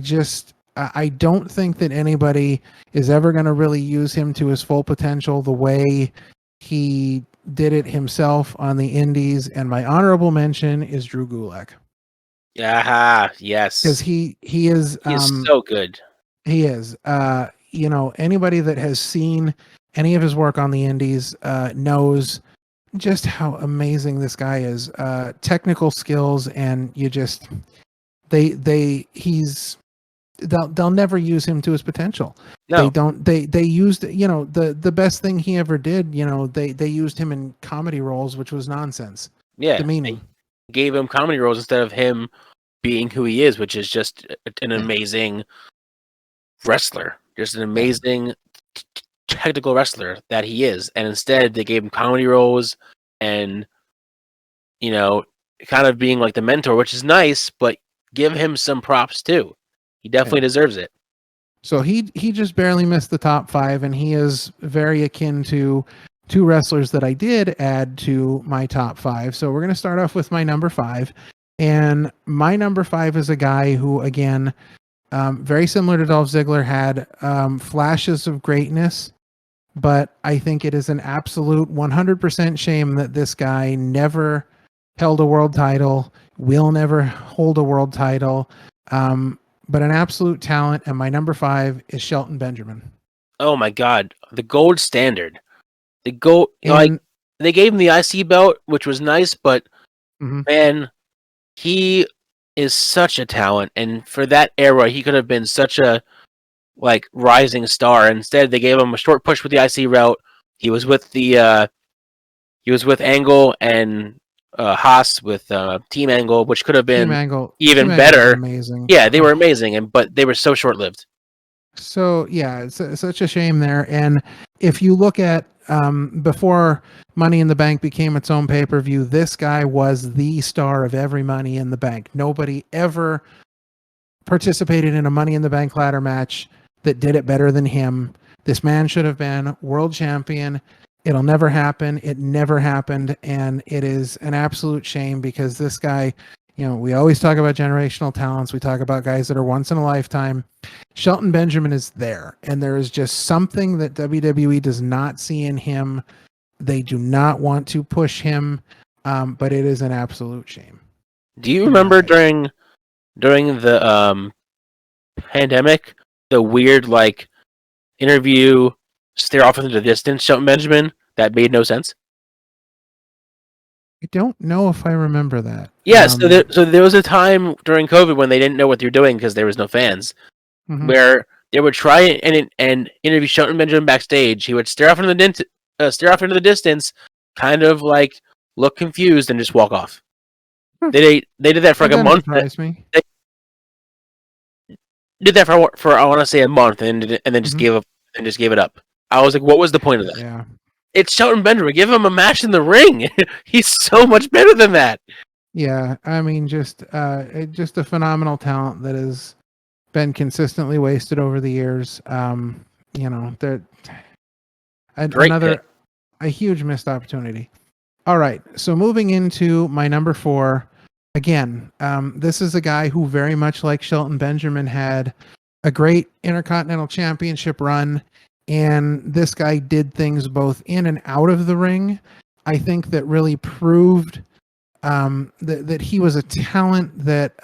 don't think that anybody is ever going to really use him to his full potential the way he did it himself on the Indies. And my honorable mention is Drew Gulak, Yeah. because Yes. he is He is so good. he is. Anybody that has seen any of his work on the Indies knows just how amazing this guy is. Technical skills, and you just they'll never use him to his potential. They No. don't. They used, the best thing he ever did. They used him in comedy roles, which was nonsense, Yeah. They demeaning. gave him comedy roles instead of him being who he is, which is just an amazing wrestler. Just an Yeah. amazing technical wrestler that he is. And instead, they gave him comedy roles and, you know, kind of being like the mentor, which is nice, but give him some props too. He Yeah. definitely deserves it. So he just barely missed the top 5, and he is very akin to 2 wrestlers that I did add to my top 5. So we're going to start off with my number 5, and my number 5 is a guy who, again, very similar to Dolph Ziggler, had flashes of greatness, but I think it is an absolute 100% shame that this guy never held a world title, will never hold a world title. But an absolute talent, and my number 5 is Shelton Benjamin. Oh my god, the gold standard. The gold, like And they gave him the IC belt, which was nice, but mhm, man, he is such a talent, and for that era, he could have been such a rising star. Instead, they gave him a short push with the IC route. He was with he was with Angle and Haas with Team Angle, which could have been Team even Angle was better. amazing. Yeah, they were Oh, amazing, but they were so short lived. so yeah, it's such a shame there. And if you look at before Money in the Bank became its own pay-per-view, this guy was the star of every Money in the Bank. Nobody ever participated in a Money in the Bank ladder match that did it better than him. This man should have been world champion. It'll never happen. It never happened. And it is an absolute shame, because this guy, we always talk about generational talents. We talk about guys that are once in a lifetime. Shelton Benjamin is there. And there is just something that WWE does not see in him. They do not want to push him. But it is an absolute shame. Do you in my remember eyes. during the pandemic, the weird interview stare off into the distance, Shelton Benjamin, that made no sense? I don't know if I remember that. Yeah, so there was a time during COVID when they didn't know what they were doing because there was no fans, Mhm. where they would try and interview Shelton Benjamin backstage. He would stare off into the distance, kind of look confused and just walk off. Hmm. They did that for That like a doesn't month. surprise me. They did that for I want to say a month, and then just Hmm. gave up and just gave it up. I was like, what was the point of that? Yeah. It's Shelton Benjamin. Give him a match in the ring. He's so much better than that. Yeah. I mean, just a phenomenal talent that has been consistently wasted over the years. There Great pick. a huge missed opportunity. All right, so moving into my number 4, again, this is a guy who very much like Shelton Benjamin had a great Intercontinental Championship run, and this guy did things both in and out of the ring. I think that really proved that he was a talent that,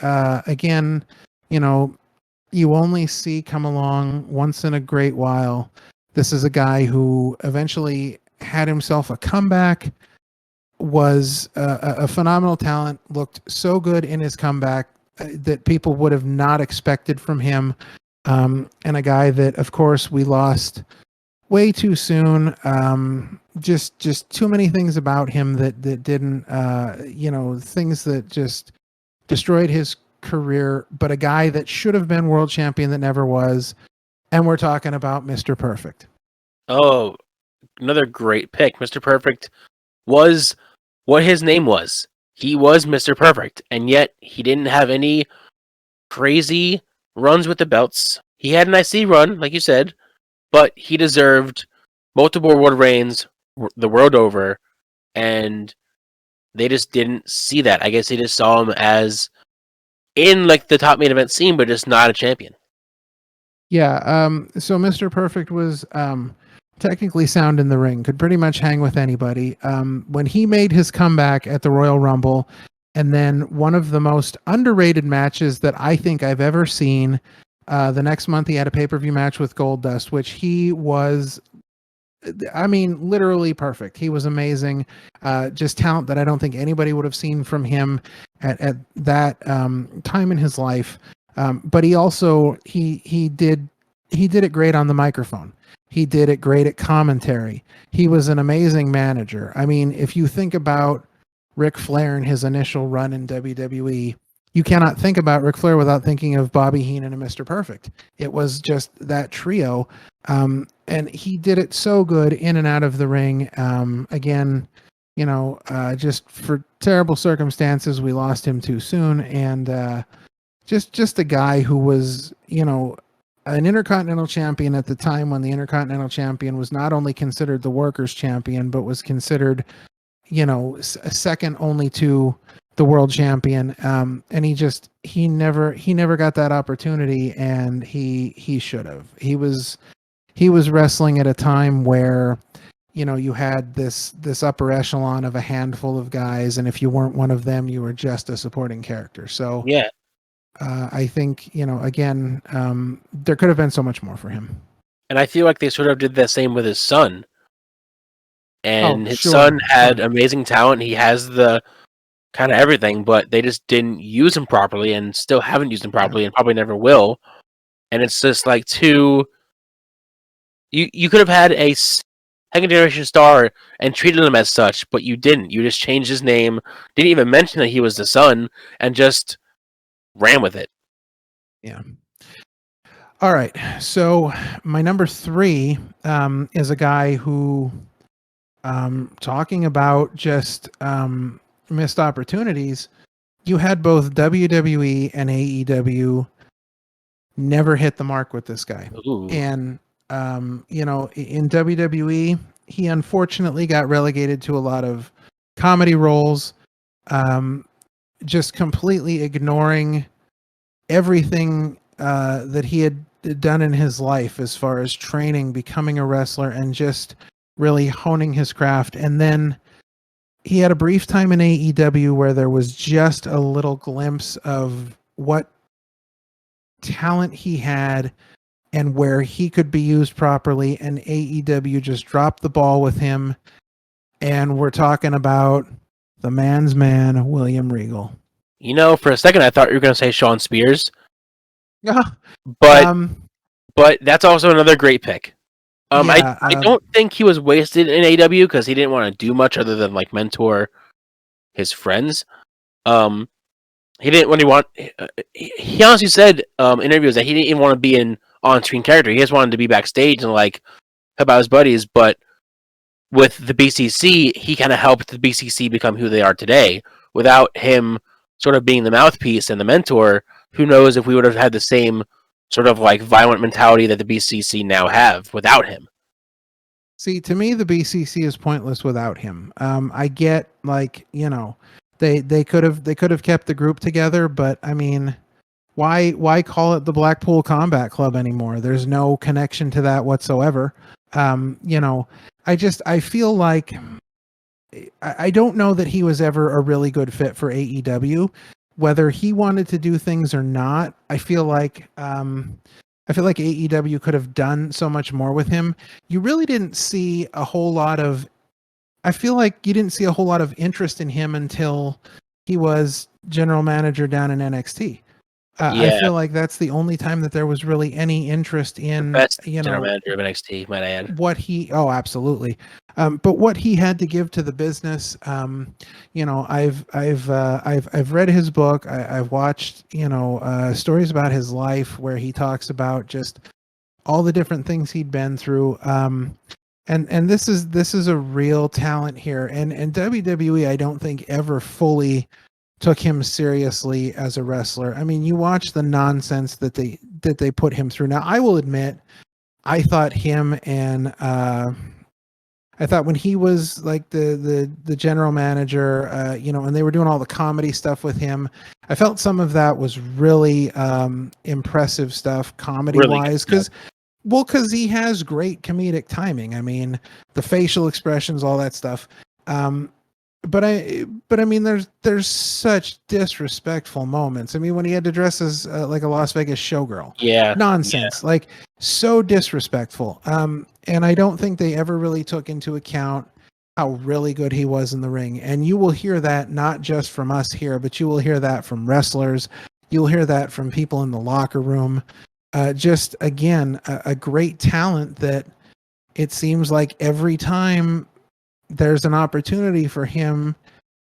again, you only see come along once in a great while. This is a guy who eventually had himself a comeback, was a phenomenal talent, looked so good in his comeback that people would have not expected from him. And a guy that, of course, we lost way too soon. Just too many things about him that didn't, things that just destroyed his career. But a guy that should have been world champion that never was. And we're talking about Mr. Perfect. Oh, another great pick. Mr. Perfect was what his name was. He was Mr. Perfect, and yet he didn't have any crazy runs with the belts. He had an IC run, like you said, but he deserved multiple world reigns the world over, and they just didn't see that. I guess they just saw him as in like the top main event scene, but just not a champion. Yeah. So Mr. Perfect was technically sound in the ring, could pretty much hang with anybody. When he made his comeback at the Royal Rumble, and then one of the most underrated matches that I think I've ever seen, the next month he had a pay-per-view match with Goldust, which he was, I mean, literally perfect. He was amazing. Just talent that I don't think anybody would have seen from him at that time in his life. But he also he did it great on the microphone. He did it great at commentary. He was an amazing manager. I mean, if you think about Ric Flair and his initial run in WWE, you cannot think about Ric Flair without thinking of Bobby Heenan and Mr. Perfect. It was just that trio. And he did it so good in and out of the ring. Again, just for terrible circumstances, we lost him too soon. And just a guy who was, an Intercontinental Champion at the time when the Intercontinental Champion was not only considered the Workers' Champion, but was considered, a second only to the World Champion. And he never got that opportunity, and he should have. He was wrestling at a time where, you had this upper echelon of a handful of guys, and if you weren't one of them, you were just a supporting character. So yeah. I think, again, there could have been so much more for him. And I feel like they sort of did the same with his son. And his sure, son had amazing talent. He has the kind of everything, but they just didn't use him properly and still haven't used him properly and probably never will. And it's just like you could have had a second generation star and treated him as such, but you didn't. You just changed his name, didn't even mention that he was the son, and just ran with it. Yeah. All right. So my number 3 is a guy who, talking about just missed opportunities, you had both WWE and AEW never hit the mark with this guy. Ooh. And, in WWE, he unfortunately got relegated to a lot of comedy roles, just completely ignoring everything that he had done in his life as far as training, becoming a wrestler, and just really honing his craft. And then he had a brief time in AEW where there was just a little glimpse of what talent he had and where he could be used properly, and AEW just dropped the ball with him. And we're talking about the man's man, William Regal. For a second I thought you were going to say Shawn Spears. Yeah. But that's also another great pick. I don't think he was wasted in AEW because he didn't want to do much other than like mentor his friends. He didn't really want. He honestly said in interviews that he didn't even want to be an on-screen character. He just wanted to be backstage and like help out his buddies. But with the BCC, he kind of helped the BCC become who they are today. Without him sort of being the mouthpiece and the mentor, who knows if we would have had the same sort of like violent mentality that the BCC now have without him. See, to me, the BCC is pointless without him. I get like they could have kept the group together, but I mean, why call it the Blackpool Combat Club anymore? There's no connection to that whatsoever. I feel like I don't know that he was ever a really good fit for AEW, whether he wanted to do things or not. I feel like AEW could have done so much more with him. You really didn't see a whole lot of. I feel like you didn't see a whole lot of interest in him until he was general manager down in NXT. I feel like that's the only time that there was really any interest in Best general manager of NXT, might I add. what he. Oh, absolutely. But what he had to give to the business. I've read his book. I've watched stories about his life where he talks about just all the different things he'd been through. And this is a real talent here. And WWE, I don't think ever fully took him seriously as a wrestler. I mean, you watch the nonsense that they put him through. Now, I will admit, I thought him and I thought when he was like the general manager, and they were doing all the comedy stuff with him, I felt some of that was really impressive stuff comedy wise, because he has great comedic timing. I mean, the facial expressions, all that stuff. But I mean, there's such disrespectful moments. I mean, when he had to dress as like a Las Vegas showgirl, nonsense, like so disrespectful. And I don't think they ever really took into account how really good he was in the ring. And you will hear that not just from us here, but you will hear that from wrestlers. You'll hear that from people in the locker room. Just again, a great talent that it seems like every time there's an opportunity for him,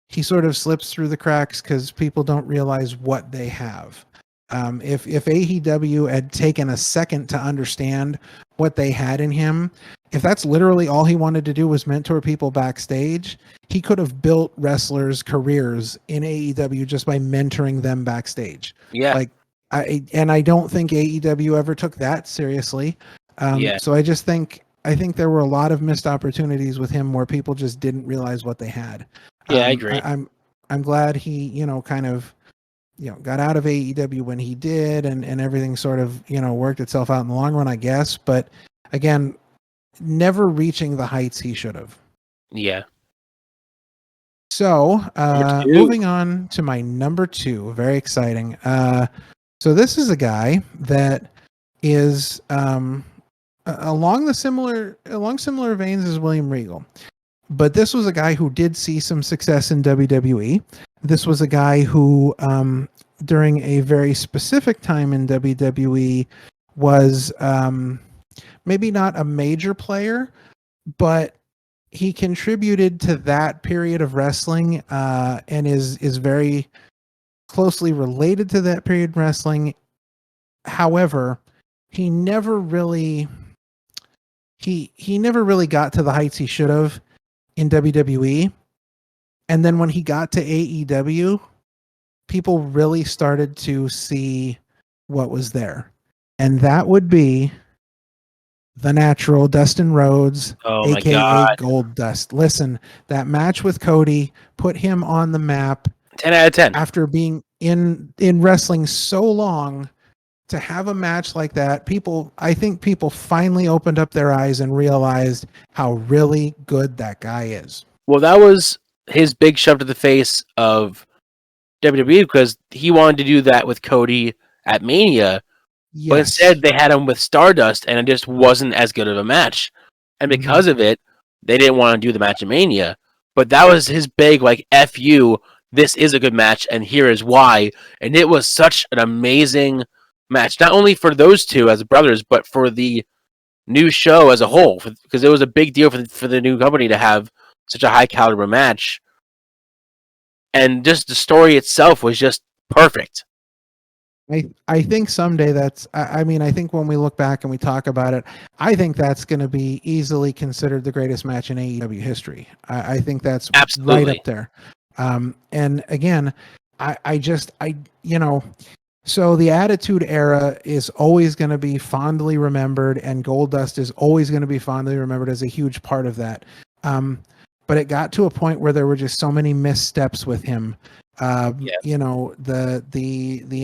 he sort of slips through the cracks because people don't realize what they have. If AEW had taken a second to understand what they had in him, if that's literally all he wanted to do was mentor people backstage, he could have built wrestlers' careers in AEW just by mentoring them backstage. Yeah. Like, I don't think AEW ever took that seriously. So I think there were a lot of missed opportunities with him where people just didn't realize what they had. Yeah, I agree. I'm glad he, kind of, got out of AEW when he did, and everything sort of, worked itself out in the long run, I guess. But again, never reaching the heights he should have. Yeah. So, moving on to my number 2, very exciting. So this is a guy that is along similar veins as William Regal. But this was a guy who did see some success in WWE. This was a guy who, during a very specific time in WWE, was maybe not a major player, but he contributed to that period of wrestling, and is very closely related to that period of wrestling. However, he never really got to the heights he should have in WWE. And then when he got to AEW, people really started to see what was there. And that would be the Natural, Dustin Rhodes, aka Gold Dust. Listen, that match with Cody put him on the map. 10 out of 10. After being in wrestling so long, to have a match like that, I think people finally opened up their eyes and realized how really good that guy is. Well, that was his big shove to the face of WWE, because he wanted to do that with Cody at Mania, but instead they had him with Stardust, and it just wasn't as good of a match. And because of it, they didn't want to do the match at Mania. But that was his big, like, F you, this is a good match, and here is why. And it was such an amazing match, not only for those two as brothers, but for the new show as a whole, because it was a big deal for the new company to have such a high caliber match. And just the story itself was just perfect. I think someday I think when we look back and we talk about it, I think that's going to be easily considered the greatest match in AEW history. I think that's absolutely right up there. And again, So the Attitude Era is always going to be fondly remembered, and Goldust is always going to be fondly remembered as a huge part of that. But it got to a point where there were just so many missteps with him. Yes. You know, the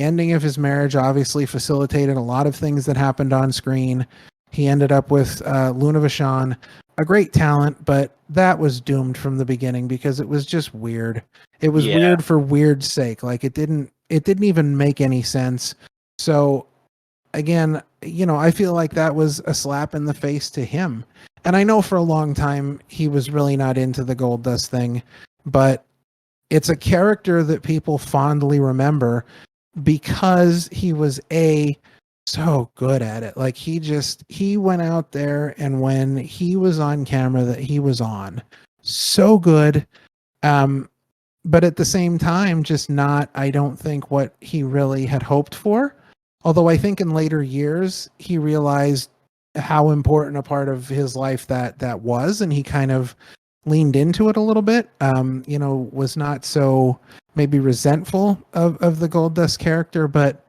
ending of his marriage obviously facilitated a lot of things that happened on screen. He ended up with Luna Vachon, a great talent, but that was doomed from the beginning because it was just weird. It was Yeah. weird for weird's sake. Like it didn't even make any sense. So again, you know, I feel like that was a slap in the face to him. And I know for a long time he was really not into the Gold Dust thing, but it's a character that people fondly remember because he was so good at it. Like he went out there, and when he was on camera that he was on, so good. Um but at the same time, just not, I don't think, what he really had hoped for. Although I think in later years he realized how important a part of his life that was, and he kind of leaned into it a little bit. You know, was not so maybe resentful of the Goldust character, but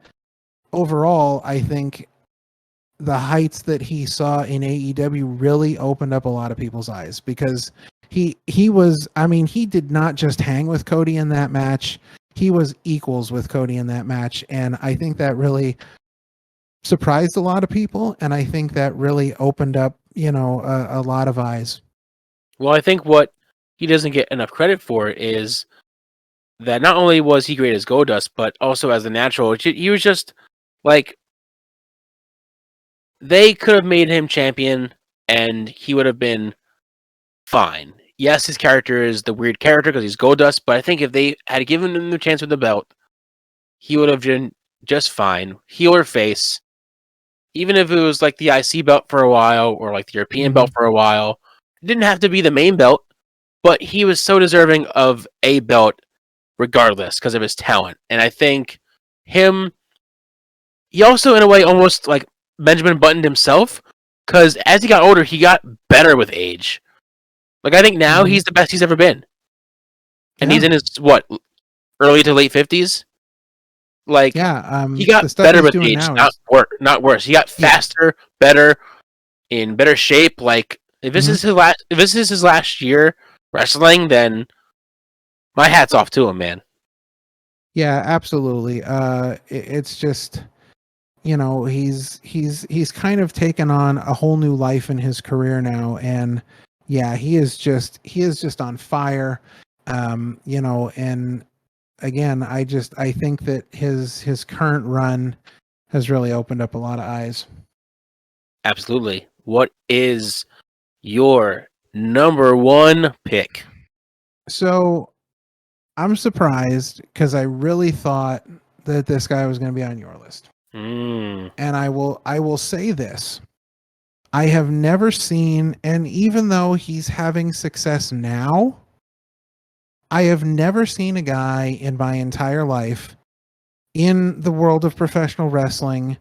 overall, I think the heights that he saw in AEW really opened up a lot of people's eyes because he was, I mean, he did not just hang with Cody in that match. He was equals with Cody in that match, and I think that really surprised a lot of people, and I think that really opened up, you know, a lot of eyes. Well, I think what he doesn't get enough credit for is that not only was he great as Goldust, but also as a natural. He was just like, they could have made him champion, and he would have been fine. Yes, his character is the weird character because he's Goldust, but I think if they had given him the chance with the belt, he would have been just fine. Heel or face, even if it was like the IC belt for a while or like the European Mm-hmm. belt for a while. It didn't have to be the main belt, but he was so deserving of a belt regardless because of his talent. And I think him, he also in a way almost like Benjamin Button himself because as he got older, he got better with age. Like I think now Mm-hmm. he's the best he's ever been, and Yeah, he's in his what, early to late 50s. Like yeah. he got The stuff better he's with doing age, now is, not worse. He got yeah. faster, better, in better shape. Like Mm-hmm. if this is his last year wrestling, then my hat's off to him, man. Yeah, absolutely. It's just, you know, he's kind of taken on a whole new life in his career now, and yeah, he is just on fire. You know, and again, I think that his current run has really opened up a lot of eyes. Absolutely. What is your number one pick? So I'm surprised because I really thought that this guy was going to be on your list, Mm, and I will say this. I have never seen, and even though he's having success now, I have never seen a guy in my entire life in the world of professional wrestling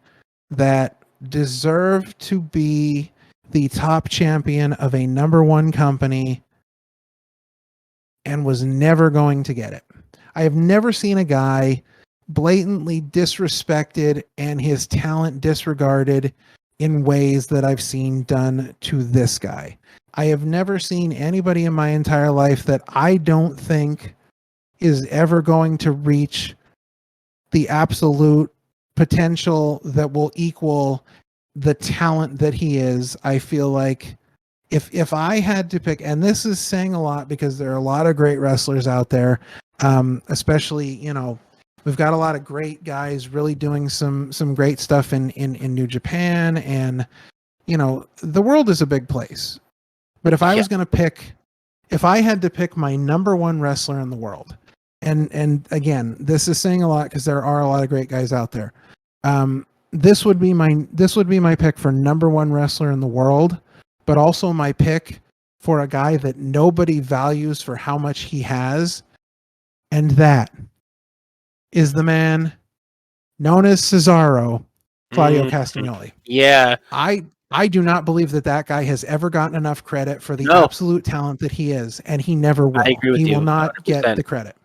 that deserved to be the top champion of a number one company and was never going to get it. I have never seen a guy blatantly disrespected and his talent disregarded in ways that I've seen done to this guy. I have never seen anybody in my entire life that I don't think is ever going to reach the absolute potential that will equal the talent that he is. I feel like if I had to pick, and this is saying a lot because there are a lot of great wrestlers out there, especially, you know, we've got a lot of great guys really doing some great stuff in New Japan, and you know, the world is a big place. But if I yeah. was going to pick, if I had to pick my number one wrestler in the world, and again, this is saying a lot because there are a lot of great guys out there. This would be my pick for number one wrestler in the world, but also my pick for a guy that nobody values for how much he has, and that is the man known as Cesaro, Claudio Mm, Castagnoli. yeah. I do not believe that guy has ever gotten enough credit for the No, absolute talent that he is, and he never I will. agree with He will you not get 100%. the credit.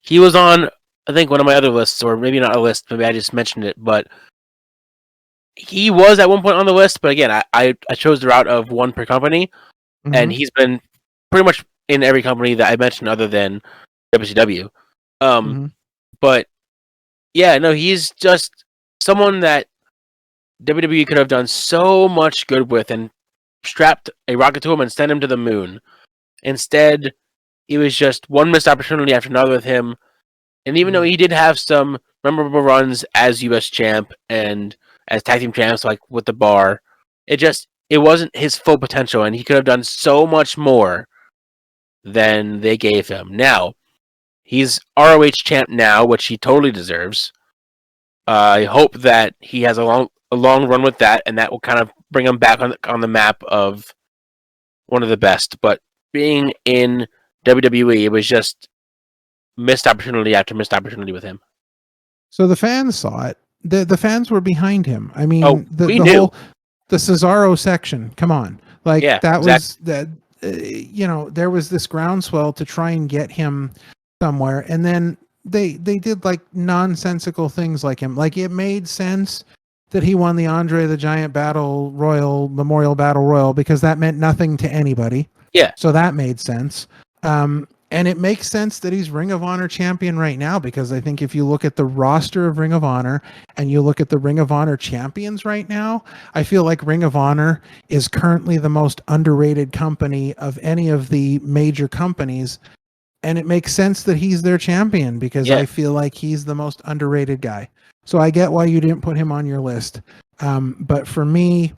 He was on I think one of my other lists, or maybe not a list, maybe I just mentioned it, but he was at one point on the list. But again, I chose the route of one per company, and Mhm. he's been pretty much in every company that I mentioned other than WCW. Mhm. But yeah, no, he's just someone that WWE could have done so much good with and strapped a rocket to him and sent him to the moon. Instead, it was just one missed opportunity after another with him. And even though Mhm. he did have some memorable runs as US champ and as tag team champs, like with the Bar, it wasn't his full potential, and he could have done so much more than they gave him. Now, he's ROH champ now, which he totally deserves. I hope that he has a long run with that, and that will kind of bring him back on the map of one of the best. But being in WWE, it was just missed opportunity after missed opportunity with him. So the fans saw it. The fans were behind him. I Oh, mean, we the knew. whole the Cesaro section. Come on, like Yeah, that exactly. was that. There was this groundswell to try and get him somewhere, and then they did like nonsensical things like him. Like it made sense that he won the Andre the Giant Battle Royal Memorial Battle Royal because that meant nothing to anybody. Yeah, So that made sense. And it makes sense that he's Ring of Honor champion right now because I think if you look at the roster of Ring of Honor and you look at the Ring of Honor champions right now, I feel like Ring of Honor is currently the most underrated company of any of the major companies. And it makes sense that he's their champion because yeah, I feel like he's the most underrated guy. So I get why you didn't put him on your list. But for me,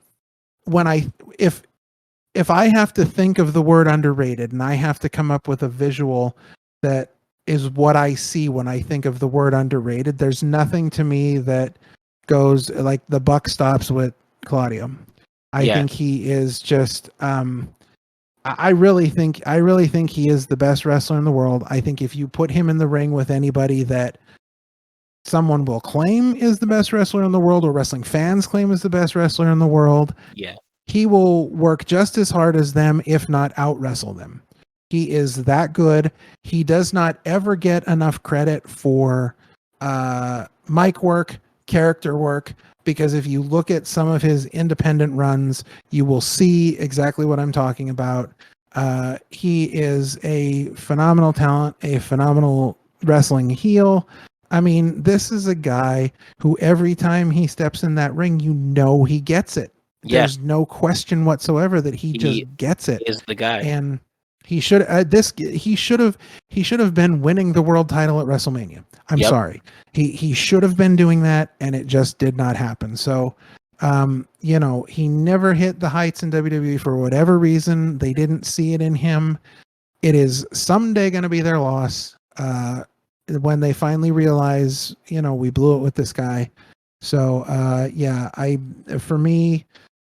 when I if I have to think of the word underrated and I have to come up with a visual that is what I see when I think of the word underrated, there's nothing to me that goes like the buck stops with Claudio. I yeah, think he is just I really think he is the best wrestler in the world. I think if you put him in the ring with anybody that someone will claim is the best wrestler in the world or wrestling fans claim is the best wrestler in the world, yeah, he will work just as hard as them, if not out wrestle them. He is that good. He does not ever get enough credit for mic work, character work, because if you look at some of his independent runs, you will see exactly what I'm talking about. He is a phenomenal talent, a phenomenal wrestling heel. I mean, this is a guy who every time he steps in that ring, you know he gets it. yeah. There's no question whatsoever that he just He gets it. is the guy. And he should he should have been winning the world title at WrestleMania. I'm Yep. sorry. He should have been doing that and it just did not happen. So he never hit the heights in WWE for whatever reason. They didn't see it in him. It is someday going to be their loss when they finally realize, we blew it with this guy. So for me,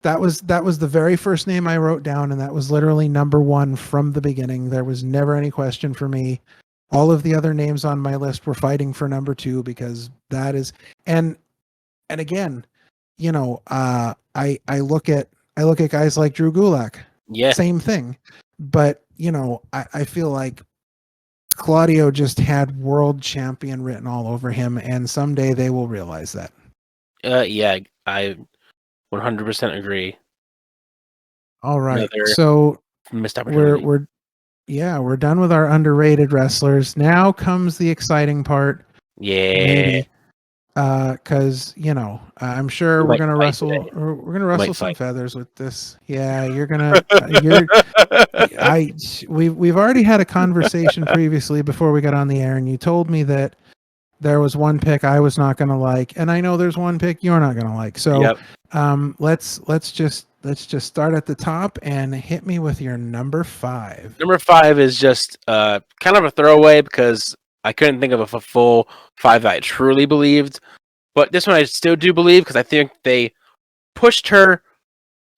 that was the very first name I wrote down, and that was literally number one from the beginning. There was never any question for me. All of the other names on my list were fighting for number two because that is and again, I look at guys like Drew Gulak, Yeah. same thing. But I feel like Claudio just had world champion written all over him, and someday they will realize that. Yeah. I 100% agree. All right, Another so missed we're opportunity. we're yeah, we're done with our underrated wrestlers. Now comes the exciting part, Yeah. maybe, because I'm sure We might fight today. we're gonna We rustle might some fight. feathers with this. Yeah, I we've already had a conversation previously before we got on the air, and you told me that there was one pick I was not going to like, and I know there's one pick you're not going to like. So, Yep. let's just start at the top and hit me with your number 5. Number 5 is just kind of a throwaway because I couldn't think of a full 5 that I truly believed. But this one I still do believe because I think they pushed her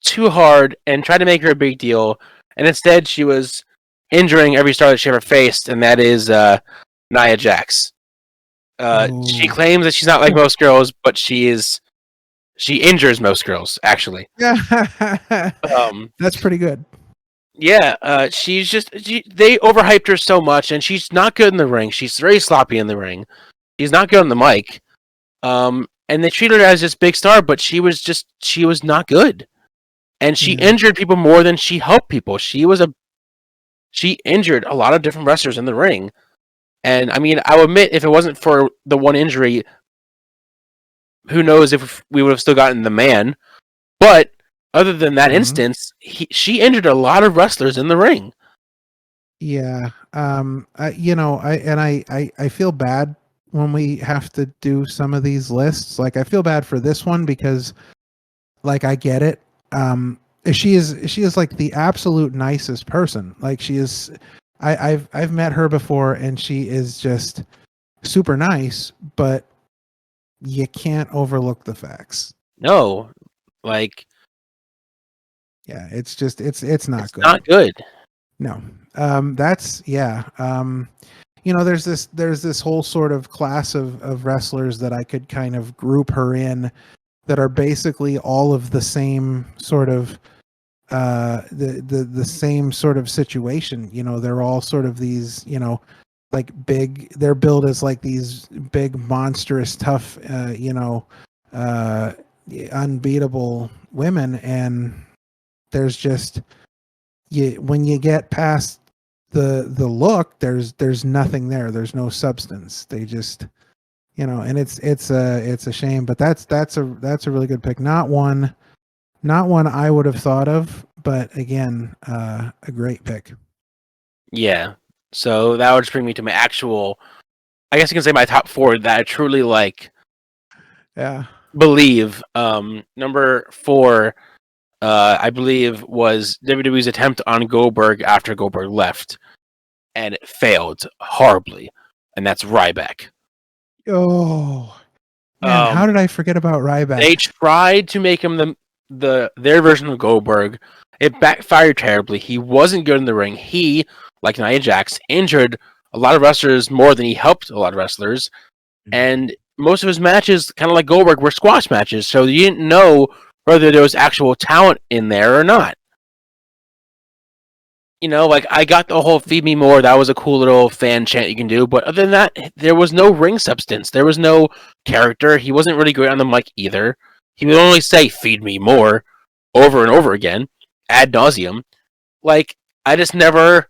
too hard and tried to make her a big deal. And instead, she was injuring every star that she ever faced, and that is Nia Jax. She Oh, claims that she's not like most girls, but she is. She injures most girls, actually. yeah, Um, that's pretty good. yeah, they overhyped her so much, and she's not good in the ring. She's very sloppy in the ring. He's not good on the mic. And they treated her as this big star, but she was not good. And she injured people more than she helped people. She injured a lot of different wrestlers in the ring. And I mean, I'll admit, if it wasn't for the one injury, who knows if we would have still gotten the man. But other than that instance, she injured a lot of wrestlers in the ring. Yeah. I feel bad when we have to do some of these lists. Like, I feel bad for this one because, like, I get it. She is like the absolute nicest person. Like, she is. I've met her before, and she is just super nice. But you can't overlook the facts. No, like, yeah, it's just it's not good. Not good. No. That's yeah. There's this whole sort of class of wrestlers that I could kind of group her in that are basically all of the same sort of the same sort of situation. They're all sort of these, like big, they're billed as like these big monstrous tough unbeatable women, and there's just when you get past the look, there's nothing there. There's no substance. They just and it's a shame, but that's a really good pick. Not one I would have thought of, but again, a great pick. Yeah. So that would just bring me to my actual, I guess you can say my top 4 that I truly like. Yeah. Believe. Number 4, I believe, was WWE's attempt on Goldberg after Goldberg left, and it failed horribly, and that's Ryback. Oh man, how did I forget about Ryback? They tried to make him their version of Goldberg. It backfired terribly. He wasn't good in the ring. He, like Nia Jax, injured a lot of wrestlers more than he helped a lot of wrestlers. And most of his matches, kind of like Goldberg, were squash matches. So you didn't know whether there was actual talent in there or not. Like, I got the whole "Feed Me More." That was a cool little fan chant you can do. But other than that, there was no ring substance. There was no character. He wasn't really great on the mic either. He would only say "Feed me more" over and over again, ad nauseum. Like, I just never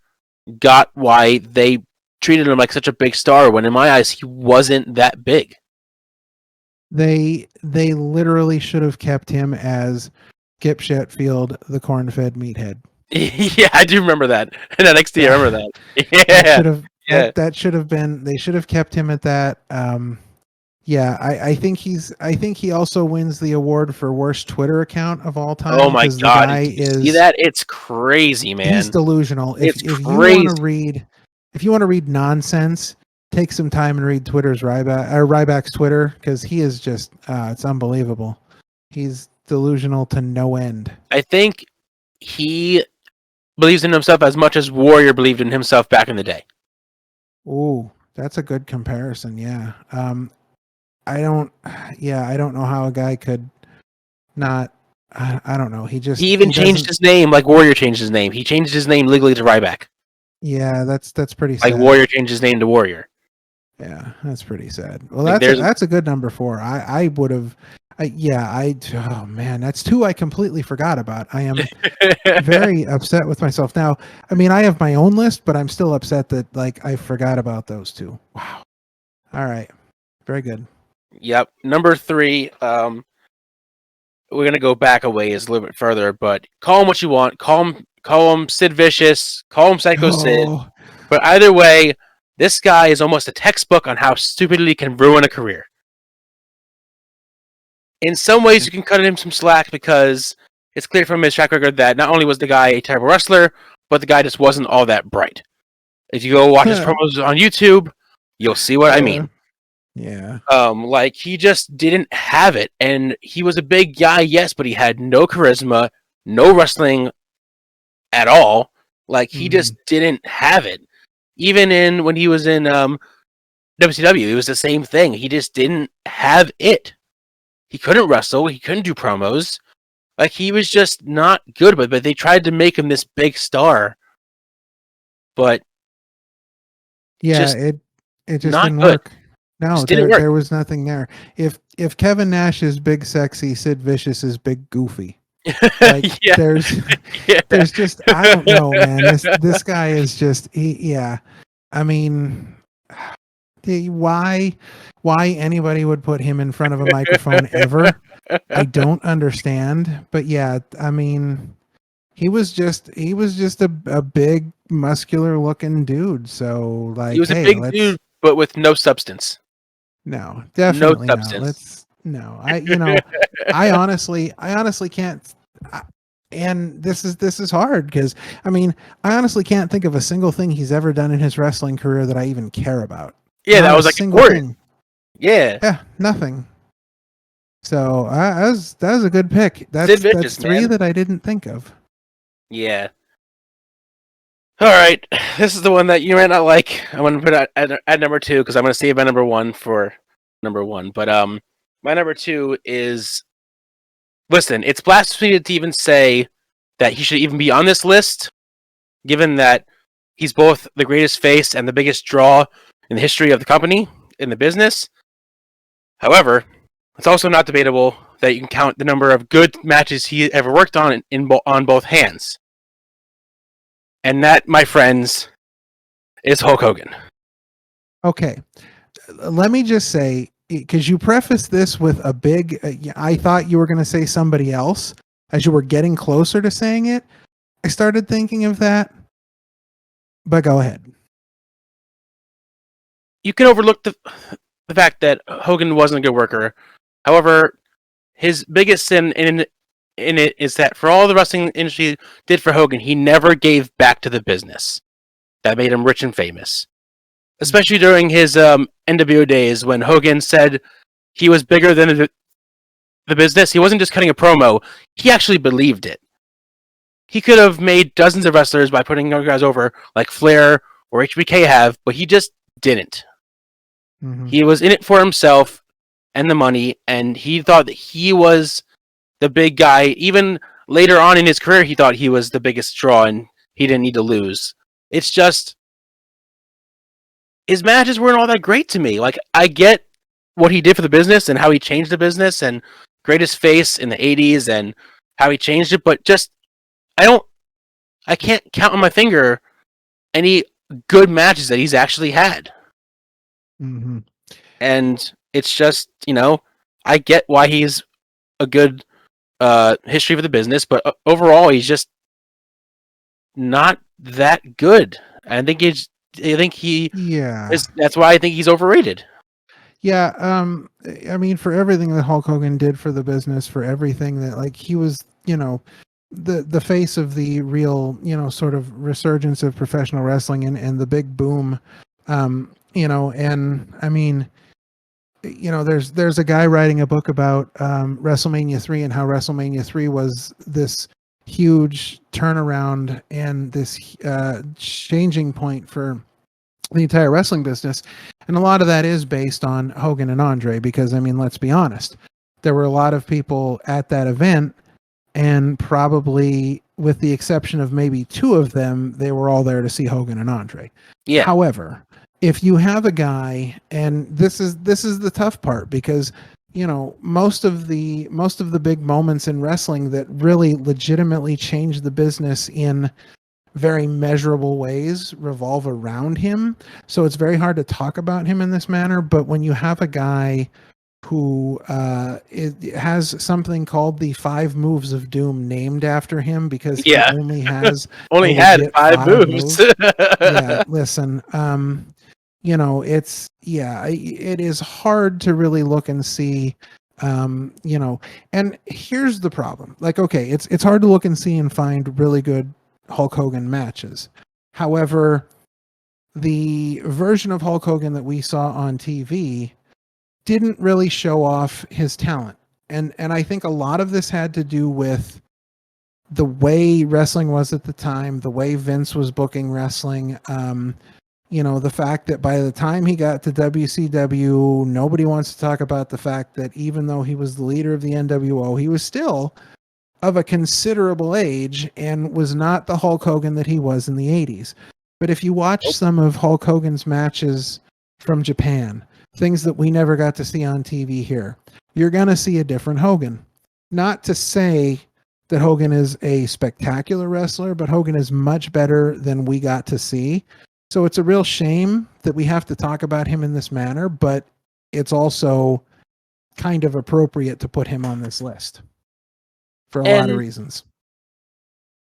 got why they treated him like such a big star when, in my eyes, he wasn't that big. They literally should have kept him as Skip Shetfield, the corn-fed meathead. Yeah, I do remember that. In NXT, I remember that. Yeah. That should have been. They should have kept him at that. Yeah, I think he also wins the award for worst Twitter account of all time. Oh my god! See that? It's crazy, man. He's delusional. It's if crazy. If you want to read nonsense, take some time and read Ryback's Twitter, because he is just it's unbelievable. He's delusional to no end. I think he believes in himself as much as Warrior believed in himself back in the day. Ooh, that's a good comparison. Yeah. I don't know how a guy could not. I don't know. He even changed his name, like Warrior changed his name. He changed his name legally to Ryback. Yeah, that's pretty sad. Like Warrior changed his name to Warrior. Yeah, that's pretty sad. Well, that's a good number 4. I would have. Oh man, that's 2 I completely forgot about. I am very upset with myself now. I mean, I have my own list, but I'm still upset that like I forgot about those 2. Wow. All right, very good. Yep. Number 3. We're gonna go back a ways a little bit further, but call him what you want. Call him Sid Vicious. Call him Psycho Sid. But either way, this guy is almost a textbook on how stupidity can ruin a career. In some ways, you can cut him some slack because it's clear from his track record that not only was the guy a terrible wrestler, but the guy just wasn't all that bright. If you go watch his promos on YouTube, you'll see what I mean. Yeah. Like, he just didn't have it, and he was a big guy, yes, but he had no charisma, no wrestling at all. Like, he just didn't have it. Even when he was in WCW, it was the same thing. He just didn't have it. He couldn't wrestle. He couldn't do promos. Like, he was just not good. But they tried to make him this big star. But yeah, it just didn't work. No, Just didn't there work. there was nothing there. If Kevin Nash is big sexy, Sid Vicious is big goofy. Like Yeah. there's Yeah. there's just I don't know, man. This guy is just yeah. I mean, why anybody would put him in front of a microphone ever? I don't understand. But yeah, I mean, he was just a big muscular looking dude. So He like, was a hey, big let's dude, but with no substance. no, No definitely not. substance. Let's no. I honestly can't. I, and this is hard because I mean, I honestly can't think of a single thing he's ever done in his wrestling career that I even care about. Yeah, Not that a was like single important. thing. Yeah. Yeah, nothing. So that was a good pick. Sid That's Vicious, three man. that I didn't think of. Yeah. All right. This is the one that you might not like. I'm going to put it at number 2 because I'm going to save my number 1 for number 1. But my number 2 is, listen, it's blasphemy to even say that he should even be on this list, given that he's both the greatest face and the biggest draw in the history of the company, in the business. However, it's also not debatable that you can count the number of good matches he ever worked on on both hands. And that, my friends, is Hulk Hogan. Okay, let me just say, because you prefaced this with a big, I thought you were going to say somebody else as you were getting closer to saying it. I started thinking of that, but go ahead. You can overlook the fact that Hogan wasn't a good worker. However, his biggest sin in it is that for all the wrestling industry did for Hogan, he never gave back to the business. That made him rich and famous. Especially during his NWO days when Hogan said he was bigger than the business. He wasn't just cutting a promo, he actually believed it. He could have made dozens of wrestlers by putting other guys over like Flair or HBK have, but he just didn't. Mm-hmm. He was in it for himself and the money, and he thought that he was the big guy. Even later on in his career, he thought he was the biggest draw and he didn't need to lose. It's just his matches weren't all that great to me. Like, I get what he did for the business and how he changed the business and greatest face in the 80s and how he changed it, but just I can't count on my finger any good matches that he's actually had. Mm-hmm. And it's just, I get why he's a good history for the business, but overall he's just not that good. I think Yeah. that's why I think he's overrated. Yeah, I mean, for everything that Hulk Hogan did for the business, for everything that, like, he was, the face of the real, sort of resurgence of professional wrestling and the big boom, and I mean, there's a guy writing a book about WrestleMania 3 and how WrestleMania 3 was this huge turnaround and this changing point for the entire wrestling business. And a lot of that is based on Hogan and Andre, because I mean, let's be honest, there were a lot of people at that event, and probably with the exception of maybe two of them, they were all there to see Hogan and Andre. Yeah. However, if you have a guy, and this is the tough part, because most of the big moments in wrestling that really legitimately changed the business in very measurable ways revolve around him. So it's very hard to talk about him in this manner. But when you have a guy who has something called the 5 moves of doom named after him, because he only has only had 5 moves. Yeah, listen, it is hard to really look and see, and here's the problem. Like, okay, it's hard to look and see and find really good Hulk Hogan matches. However, the version of Hulk Hogan that we saw on TV didn't really show off his talent. And I think a lot of this had to do with the way wrestling was at the time, the way Vince was booking wrestling. The fact that by the time he got to WCW, nobody wants to talk about the fact that even though he was the leader of the NWO, he was still of a considerable age and was not the Hulk Hogan that he was in the 80s. But if you watch some of Hulk Hogan's matches from Japan, things that we never got to see on TV here. You're going to see a different Hogan. Not to say that Hogan is a spectacular wrestler, but Hogan is much better than we got to see. So it's a real shame that we have to talk about him in this manner, but it's also kind of appropriate to put him on this list for a lot of reasons.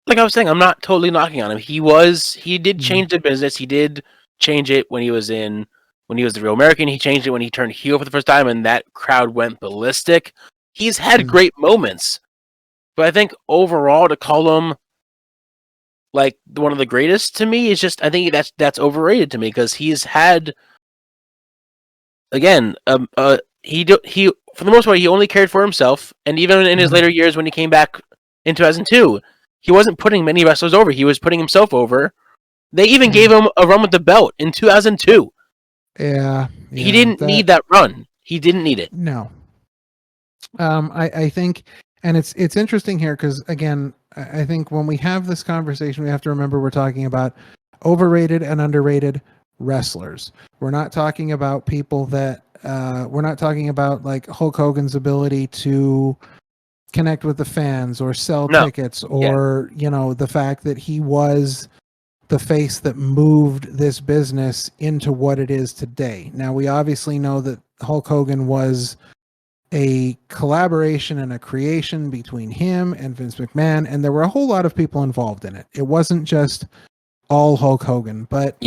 Like I was saying, I'm not totally knocking on him. He did change the business. He did change it when he was the Real American. He changed it when he turned heel for the first time, and that crowd went ballistic. He's had great moments, but I think overall to call him like one of the greatest to me is just, I think that's overrated to me, because he's had, again, he for the most part he only cared for himself, and even in his later years when he came back in 2002, he wasn't putting many wrestlers over. He was putting himself over. They even gave him a run with the belt in 2002. Yeah, he didn't need that run. He didn't need it. No. I think, and it's interesting here because, again, I think when we have this conversation, we have to remember we're talking about overrated and underrated wrestlers. We're not talking about people that we're not talking about like Hulk Hogan's ability to connect with the fans or sell tickets, or the fact that he was the face that moved this business into what it is today. Now, we obviously know that Hulk Hogan was a collaboration and a creation between him and Vince McMahon, and there were a whole lot of people involved in it. It wasn't just all Hulk Hogan, but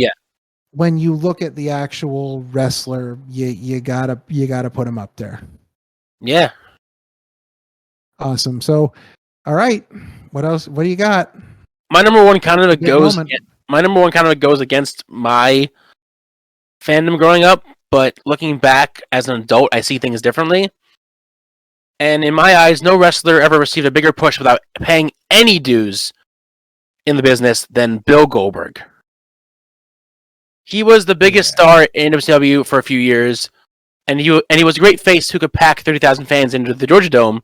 when you look at the actual wrestler, you gotta put him up there. Yeah. Awesome. So, all right, what else? What do you got? My number one kind of goes against my fandom growing up, but looking back as an adult, I see things differently. And in my eyes, no wrestler ever received a bigger push without paying any dues in the business than Bill Goldberg. He was the biggest star in WCW for a few years, and he was a great face who could pack 30,000 fans into the Georgia Dome.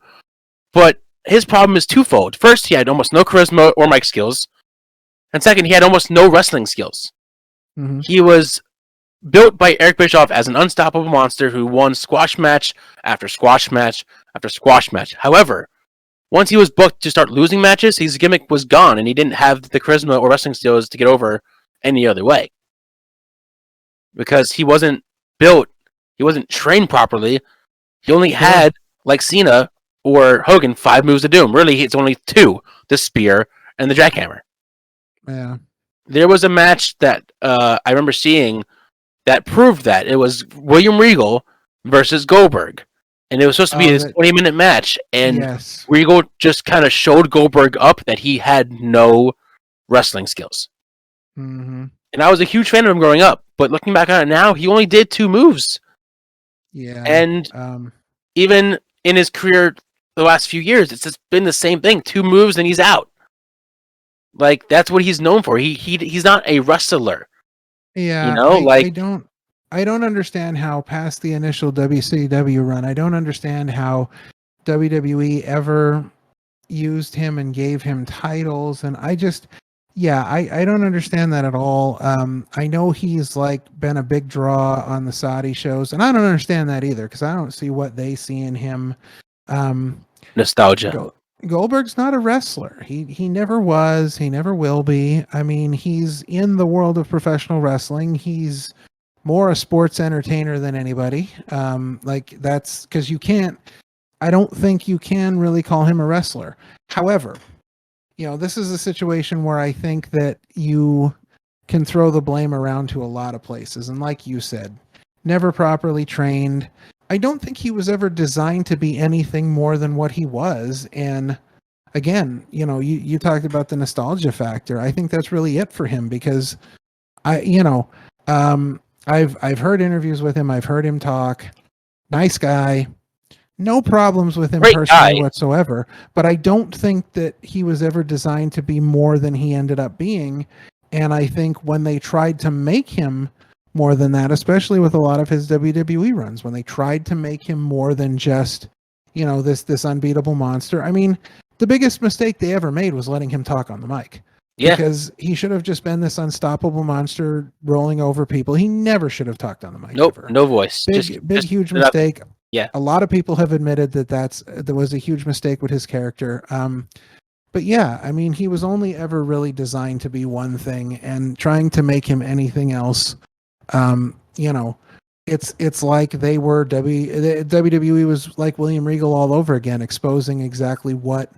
But his problem is twofold. First, he had almost no charisma or mic skills. And second, he had almost no wrestling skills. Mm-hmm. He was built by Eric Bischoff as an unstoppable monster who won squash match after squash match after squash match. However, once he was booked to start losing matches, his gimmick was gone, and he didn't have the charisma or wrestling skills to get over any other way. Because he wasn't built, he wasn't trained properly. He only had, like Cena or Hogan, 5 moves of doom. Really, it's only 2, the spear and the jackhammer. Yeah. There was a match that I remember seeing that proved that. It was William Regal versus Goldberg. And it was supposed to be this 20-minute match. And Regal just kind of showed Goldberg up that he had no wrestling skills. Mm-hmm. And I was a huge fan of him growing up. But looking back on it now, he only did 2 moves. Yeah. And even in his career the last few years, it's just been the same thing. 2 moves and he's out. Like, that's what he's known for. He's not a wrestler. Yeah, I don't understand how past the initial WCW run, I don't understand how WWE ever used him and gave him titles, and I don't understand that at all. I know he's like been a big draw on the Saudi shows, and I don't understand that either because I don't see what they see in him. Nostalgia. Goldberg's not a wrestler. He never was. He never will be. I mean, he's in the world of professional wrestling. He's more a sports entertainer than anybody. Like that's because I don't think you can really call him a wrestler. However, this is a situation where I think that you can throw the blame around to a lot of places. And like you said, never properly trained. I don't think he was ever designed to be anything more than what he was. And again, you talked about the nostalgia factor. I think that's really it for him because I've heard interviews with him. I've heard him talk. Nice guy. No problems with him personally whatsoever. But I don't think that he was ever designed to be more than he ended up being. And I think when they tried to make him more than that, especially with a lot of his WWE runs, when they tried to make him more than just, this unbeatable monster. I mean, the biggest mistake they ever made was letting him talk on the mic. Yeah. because he should have just been this unstoppable monster rolling over people. He never should have talked on the mic Nope. ever. No voice. Big, huge nothing. mistake. Yeah. A lot of people have admitted that there was a huge mistake with his character. But yeah, I mean, he was only ever really designed to be one thing, and trying to make him anything else, you know, it's like they were WWE was like William Regal all over again, exposing exactly what,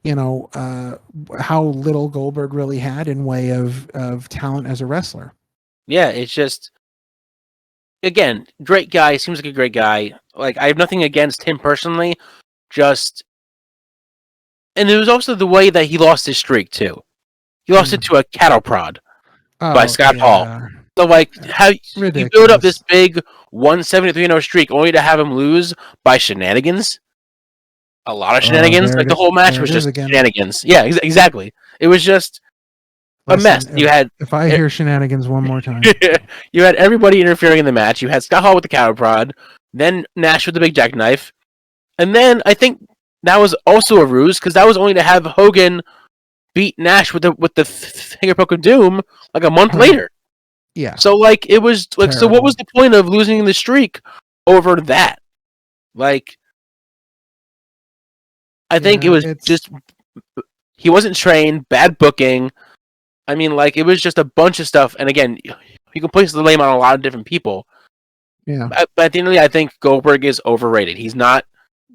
how little Goldberg really had in way of talent as a wrestler. Yeah. It's just, again, great guy. Seems like a great guy. Like, I have nothing against him personally. Just, and it was also the way that he lost his streak too. He lost it to a cattle prod by Scott Hall. So, like, how you build up this big 173-0 streak only to have him lose by shenanigans? A lot of shenanigans. Like, the whole match was just shenanigans. Yeah, exactly. It was just a mess. If I hear shenanigans one more time, you had everybody interfering in the match. You had Scott Hall with the cattle prod, then Nash with the big jackknife, and then I think that was also a ruse because that was only to have Hogan beat Nash with the finger poke of doom like a month later. Yeah. So like it was like, so what was the point of losing the streak over that? Like, I think it was just he wasn't trained, bad booking. I mean, like, it was just a bunch of stuff. And again, you can place the blame on a lot of different people. Yeah. But at the end of the day, I think Goldberg is overrated. He's not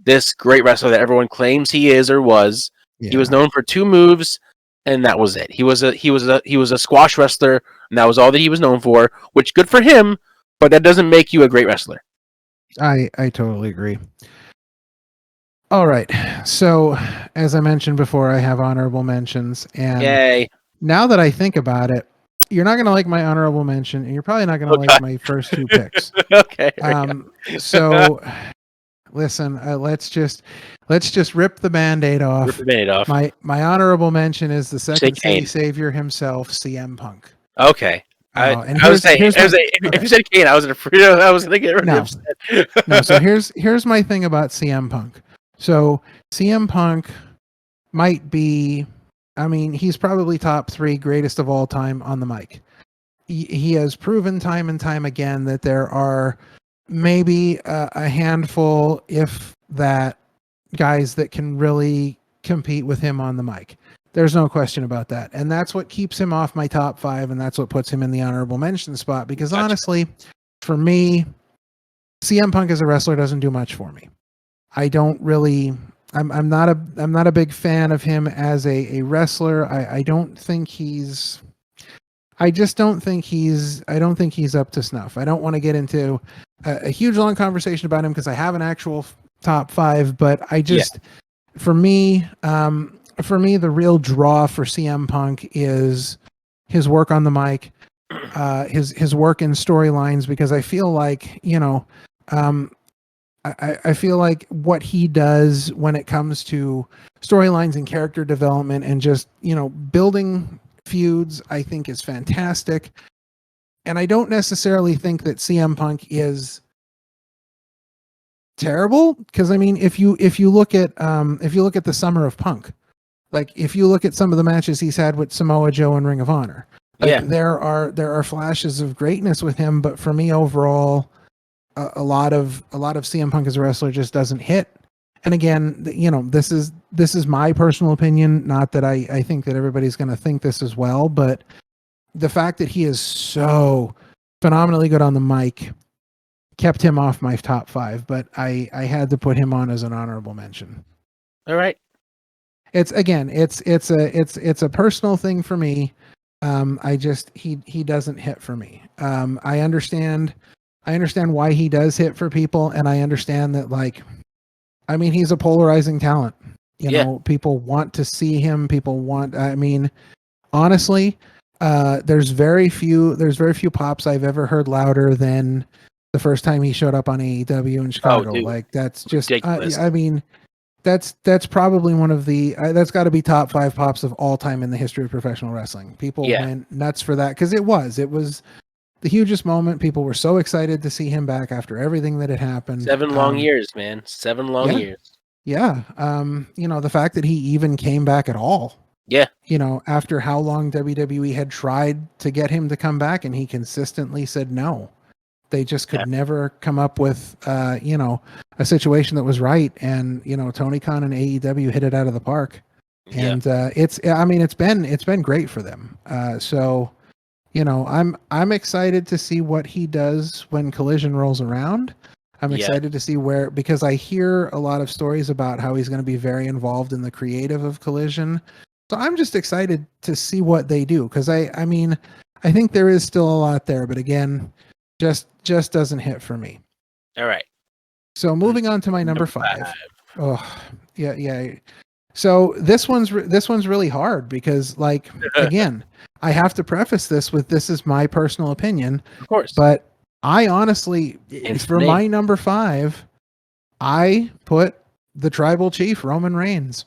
this great wrestler that everyone claims he is or was. Yeah. He was known for 2 moves, and that was it. He was a squash wrestler, and that was all that he was known for. Which, good for him, but that doesn't make you a great wrestler. I totally agree. All right, so as I mentioned before, I have honorable mentions, and yay. Now that I think about it, you're not going to like my honorable mention, and you're probably not going to like my first 2 picks. Okay. So listen, let's just rip the Band-Aid off. Rip the Band-Aid off. My honorable mention is the second city savior himself, CM Punk. Okay. If you said Kane, I was afraid I was going to get really upset. No, so here's my thing about CM Punk. So CM Punk might be, I mean, he's probably top 3 greatest of all time on the mic. He has proven time and time again that there are maybe a handful, if that, guys that can really compete with him on the mic. There's no question about that. And that's what keeps him off my top 5, and that's what puts him in the honorable mention spot. Because honestly, for me, CM Punk as a wrestler doesn't do much for me. I don't really... I'm not a big fan of him as a wrestler. I don't think he's up to snuff. I don't want to get into a huge long conversation about him because I have an actual top 5, but I just for me the real draw for CM Punk is his work on the mic, his work in storylines, because I feel like, I feel like what he does when it comes to storylines and character development and just, building feuds, I think is fantastic. And I don't necessarily think that CM Punk is terrible, because I mean, if you look at the Summer of Punk, like if you look at some of the matches he's had with Samoa Joe and Ring of Honor, there are flashes of greatness with him, but for me overall, a lot of CM Punk as a wrestler just doesn't hit. And again, this is my personal opinion, not that I think that everybody's going to think this as well, but the fact that he is so phenomenally good on the mic kept him off my top 5, but I had to put him on as an honorable mention. All right. It's a personal thing for me. He doesn't hit for me. I understand why he does hit for people, and I understand that, like, I mean, he's a polarizing talent. People want to see him. I mean, honestly, there's very few pops I've ever heard louder than the first time he showed up on AEW in Chicago. Like, that's just, I mean, that's probably one of the, that's got to be top 5 pops of all time in the history of professional wrestling. People went nuts for that because it was the hugest moment. People were so excited to see him back after everything that had happened. 7 long years, man. 7 long years. Yeah. The fact that he even came back at all, Yeah. After how long WWE had tried to get him to come back, and he consistently said no. They just could Yeah. never come up with, a situation that was right. And, Tony Khan and AEW hit it out of the park. Yeah. And it's been great for them. So, I'm excited to see what he does when Collision rolls around. I'm Yeah. excited to see because I hear a lot of stories about how he's going to be very involved in the creative of Collision. So I'm just excited to see what they do. Cause I think there is still a lot there, but again, just doesn't hit for me. All right. So moving on to my number Number 5. Oh, yeah. So this one's really hard because, like, again, I have to preface this with this is my personal opinion, Of course. but I honestly, Hence the for name. my number 5, I put the Tribal Chief Roman Reigns.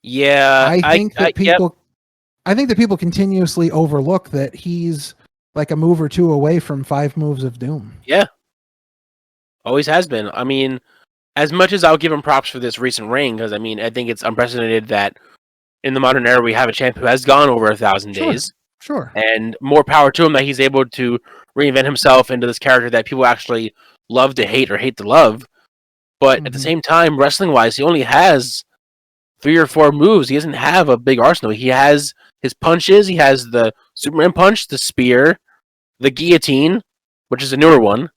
Yeah. I think that Yep. people continuously overlook that he's like a move or two away from 5 moves of doom. Yeah. Always has been. I mean, as much as I'll give him props for this recent reign, because I think it's unprecedented that in the modern era we have a champ who has gone over 1,000 days. Sure. And more power to him that he's able to reinvent himself into this character that people actually love to hate or hate to love. But at the same time, wrestling wise, he only has 3 or 4 moves. He doesn't have a big arsenal. He has his punches. He has the Superman punch, the spear, the guillotine, which is a newer one.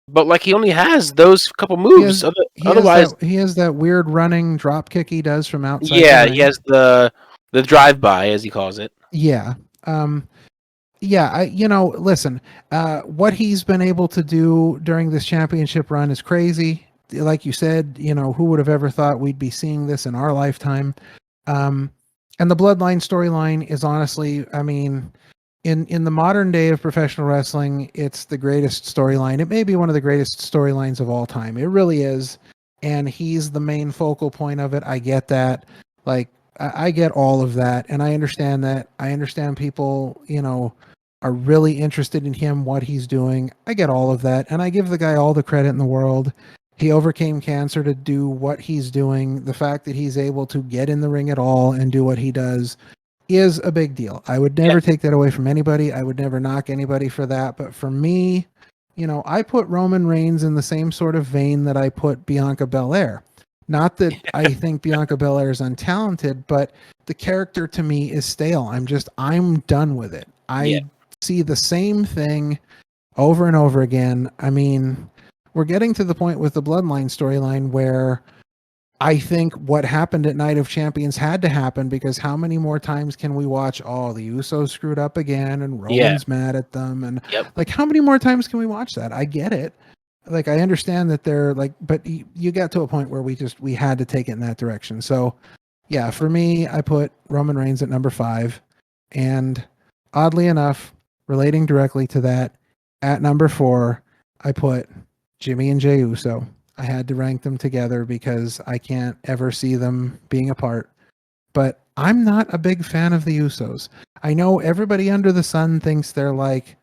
But like he only has those couple moves. Otherwise, he has that weird running drop kick he does from outside. yeah, he has the drive by, as he calls it. Yeah. Yeah, listen, what he's been able to do during this championship run is crazy. Like you said, who would have ever thought we'd be seeing this in our lifetime? And the Bloodline storyline is honestly, in the modern day of professional wrestling, it's the greatest storyline. It may be one of the greatest storylines of all time. It really is. And he's the main focal point of it. I get that. Like, I get all of that. And I understand that. I understand people, are really interested in him, what he's doing. I get all of that. And I give the guy all the credit in the world. He overcame cancer to do what he's doing. The fact that he's able to get in the ring at all and do what he does is a big deal. I would never take that away from anybody. I would never knock anybody for that. But for me, I put Roman Reigns in the same sort of vein that I put Bianca Belair. Not that I think Bianca Belair is untalented, but the character to me is stale. I'm done with it. I see the same thing over and over again. I mean, we're getting to the point with the Bloodline storyline where I think what happened at Night of Champions had to happen, because how many more times can we watch, the Usos screwed up again and Roman's mad at them, and like, how many more times can we watch that? I get it. Like, I understand that they're like, but you got to a point where we had to take it in that direction. So yeah, for me, I put Roman Reigns at number 5, and oddly enough, relating directly to that, at number 4, I put Jimmy and Jey Uso. I had to rank them together because I can't ever see them being apart. But I'm not a big fan of the Usos. I know everybody under the sun thinks they're like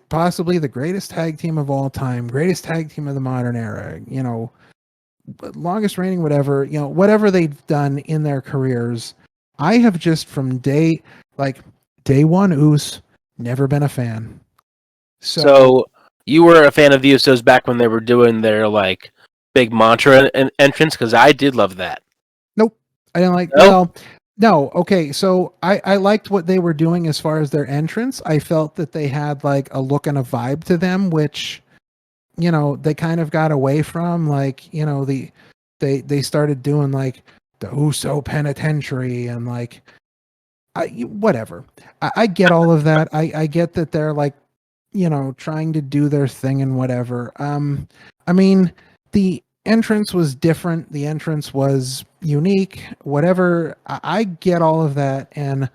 possibly the greatest tag team of all time, greatest tag team of the modern era, longest reigning, whatever, whatever they've done in their careers. I have just from day one Us, never been a fan. So you were a fan of the Usos back when they were doing their like big mantra entrance, because I did love that. Nope, I didn't like. Nope. Well, no. Okay, so I liked what they were doing as far as their entrance. I felt that they had like a look and a vibe to them, which they kind of got away from. Like they started doing like the Uso Penitentiary and like whatever. I get all of that. I get that they're like trying to do their thing and whatever. I mean, the entrance was different. The entrance was unique, whatever. I get all of that. And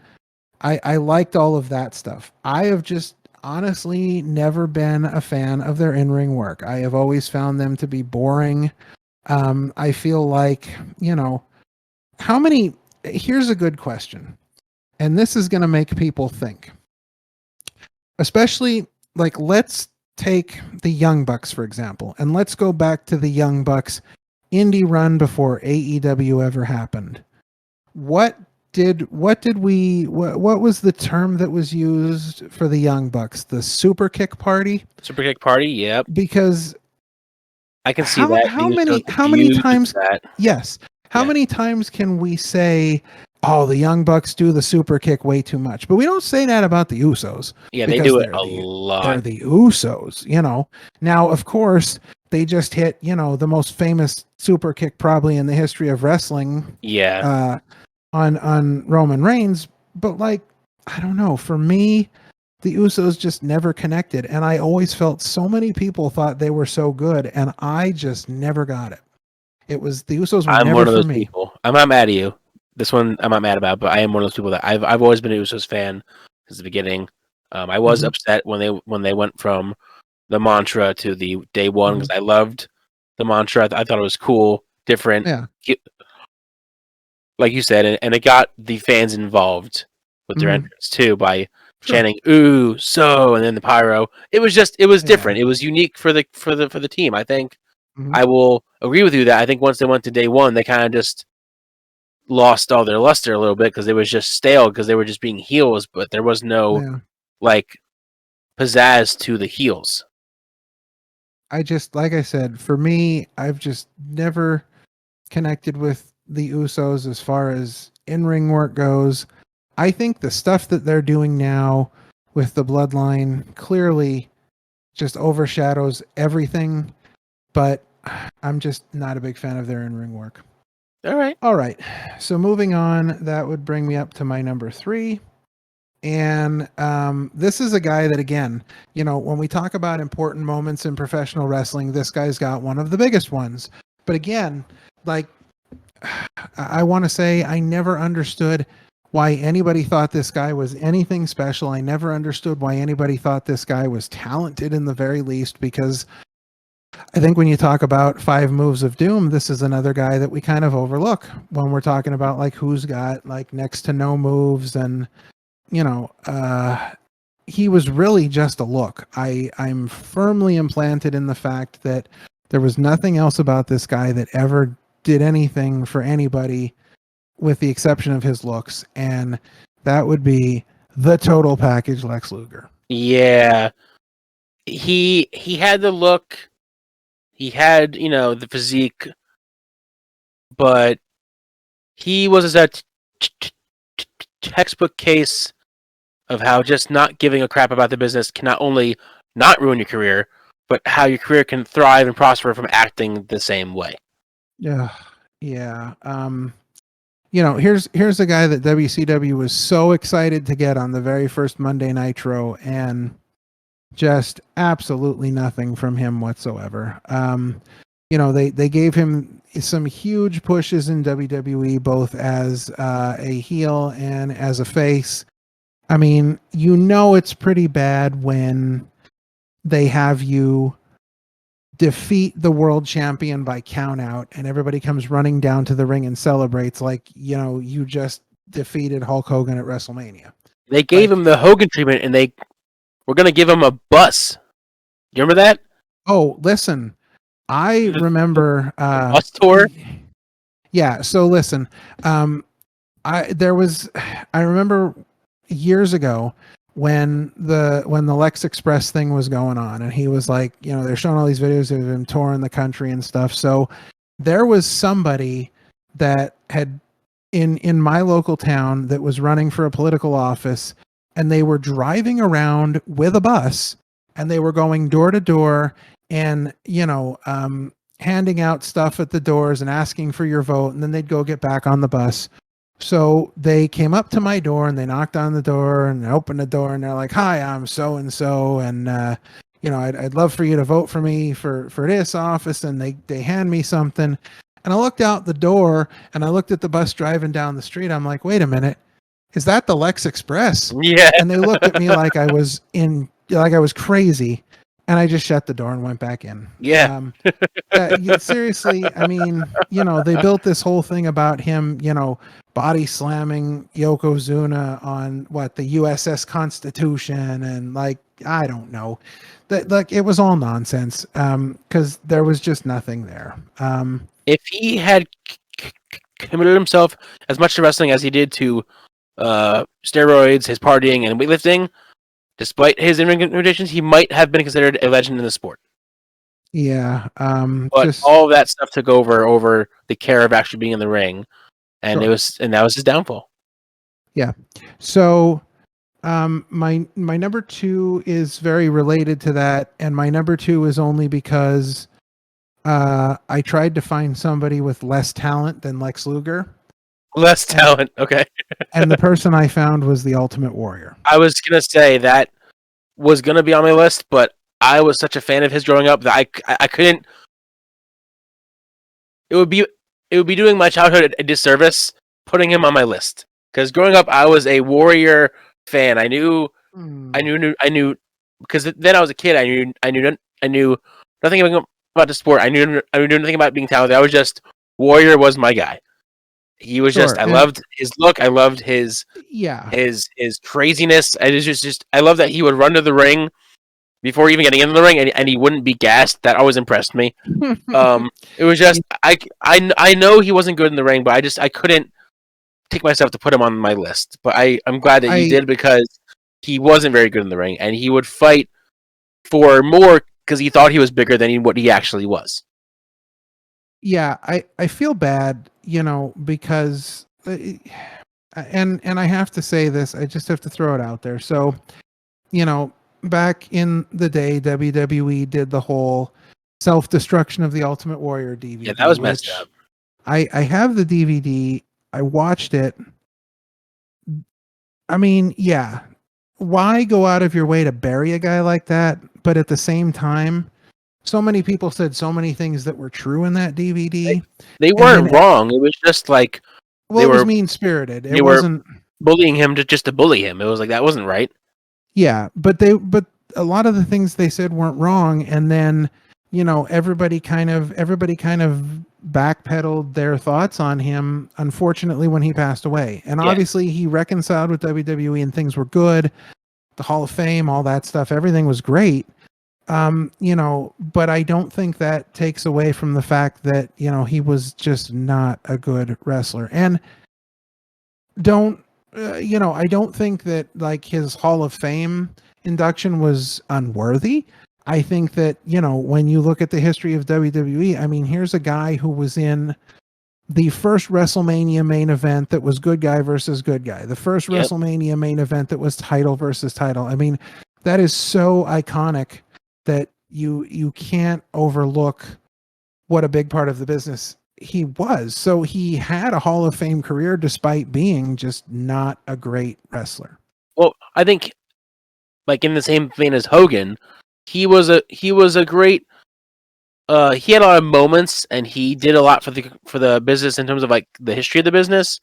I liked all of that stuff. I have just honestly never been a fan of their in-ring work. I have always found them to be boring. I feel like, here's a good question. And this is going to make people think, especially like, let's take the Young Bucks, for example, and let's go back to the Young Bucks indie run before AEW ever happened. what what was the term that was used for the Young Bucks? The super kick party? Super Kick Party. Yep, Because I can see that. The Usos how many abused times that. yes, how Yeah. many times can we say, oh, the Young Bucks do the super kick way too much? But we don't say that about the Usos Yeah, they because do it a lot. they're the Usos, you know. Now, of course, they just hit, you know, the most famous super kick probably in the history of wrestling Yeah, on Roman Reigns, but like, I don't know, for me, the Usos just never connected, and I always felt so many people thought they were so good, and I just never got it. It was the Usos were I'm never one of for those me. people. I'm not mad at you. This one I'm not mad about, but I am one of those people that I've always been a Usos fan since the beginning. I was Hmm. upset when they went from the mantra to the day one Hmm. because I loved the mantra. I thought it was cool, different, Yeah. like you said, and it got the fans involved with their Hmm. entrance too by Sure. chanting "ooh so" and then the pyro. It was Yeah. different. It was unique for the team. I think Hmm. I will agree with you that I think once they went to day one, they kind of just lost all their luster a little bit because it was just stale because they were just being heels, but there was no Yeah. like pizzazz to the heels. I just, like I said, for me, I've just never connected with the Usos as far as in ring work goes. I think the stuff that they're doing now with the bloodline clearly just overshadows everything, but I'm just not a big fan of their in ring work. All right. All right. So moving on, that would bring me up to my number three. And this is a guy that, again, you know, when we talk about important moments in professional wrestling, this guy's got one of the biggest ones. But again, like, I want to say I never understood why anybody thought this guy was anything special. I never understood why anybody thought this guy was talented in the very least, because I think when you talk about five moves of doom, this is another guy that we kind of overlook when we're talking about like who's got like next to no moves. And you know, he was really just a look. I'm firmly implanted in the fact that there was nothing else about this guy that ever did anything for anybody with the exception of his looks, and that would be the total package Lex Luger. Yeah, he had the look, he had the physique, but he was a textbook case of how just not giving a crap about the business can not only not ruin your career, but how your career can thrive and prosper from acting the same way. Yeah, yeah. You know, here's a guy that WCW was so excited to get on the very first Monday Nitro, and just absolutely nothing from him whatsoever. You know, they gave him some huge pushes in WWE, both as a heel and as a face. I mean, you know, it's pretty bad when they have you defeat the world champion by count out and everybody comes running down to the ring and celebrates like, you know, you just defeated Hulk Hogan at WrestleMania. They gave Like, him the Hogan treatment, and they were gonna give him a bus. You remember that? oh, listen, I remember The bus tour. yeah, so listen, um I remember years ago when the Lex Express thing was going on, and he was like, you know, they're showing all these videos of him touring the country and stuff. So there was somebody that had in my local town that was running for a political office, and they were driving around with a bus, and they were going door to door, and handing out stuff at the doors and asking for your vote, and then they'd go get back on the bus. So they came up to my door and they knocked on the door and opened the door, and they're like, "Hi, I'm so and so, and I'd love for you to vote for me for this office." And they hand me something, and I looked out the door and I looked at the bus driving down the street. I'm like, "Wait a minute, is that the Lex Express?" Yeah, And they looked at me like I was crazy, and I just shut the door and went back in. yeah. Seriously, I mean, you know, they built this whole thing about him, you know, body slamming Yokozuna on what, the USS Constitution, and like, I don't know, that, like, it was all nonsense, because there was just nothing there. If he had committed himself as much to wrestling as he did to steroids, his partying, and weightlifting, despite his in-ring limitations, he might have been considered a legend in the sport. Yeah. But Just all of that stuff took over the care of actually being in the ring, and sure. that was his downfall. Yeah. So my number two is very related to that, and my number two is only because I tried to find somebody with less talent than Lex Luger. Less talent, okay. And the person I found was the Ultimate Warrior. I was gonna say that was gonna be on my list, but I was such a fan of his growing up that I couldn't. It would be doing my childhood a disservice putting him on my list, because growing up I was a Warrior fan. I knew because then I was a kid. I knew nothing about the sport. I knew nothing about being talented. I was just Warrior was my guy. He was Sure, just. I loved his look. I loved his yeah. his craziness. I just I love that he would run to the ring before even getting into the ring, and he wouldn't be gassed. That always impressed me. It was just I know he wasn't good in the ring, but I couldn't take myself to put him on my list. But I'm glad that you did, because he wasn't very good in the ring, and he would fight for more because he thought he was bigger than what he actually was. Yeah, I feel bad, because and I have to say this, I just have to throw it out there. So, back in the day, WWE did the whole self-destruction of the Ultimate Warrior DVD. Yeah, that was messed up. I have the DVD. I watched it. I mean, yeah. Why go out of your way to bury a guy like that? But at the same time, so many people said so many things that were true in that DVD. They weren't wrong. It was just like it was mean spirited. It wasn't bullying him to bully him. It was like that wasn't right. Yeah, but a lot of the things they said weren't wrong, and then everybody kind of backpedaled their thoughts on him, unfortunately, when he passed away. And obviously he reconciled with WWE and things were good. The Hall of Fame, all that stuff, everything was great. But I don't think that takes away from the fact that, he was just not a good wrestler. And I don't think that like his Hall of Fame induction was unworthy. I think that, when you look at the history of WWE, I mean, here's a guy who was in the first WrestleMania main event that was good guy versus good guy, the first WrestleMania main event that was title versus title. I mean, that is so iconic that you can't overlook what a big part of the business he was. So he had a Hall of Fame career despite being just not a great wrestler. Well, I think like in the same vein as Hogan, he was a great he had a lot of moments and he did a lot for the business in terms of like the history of the business.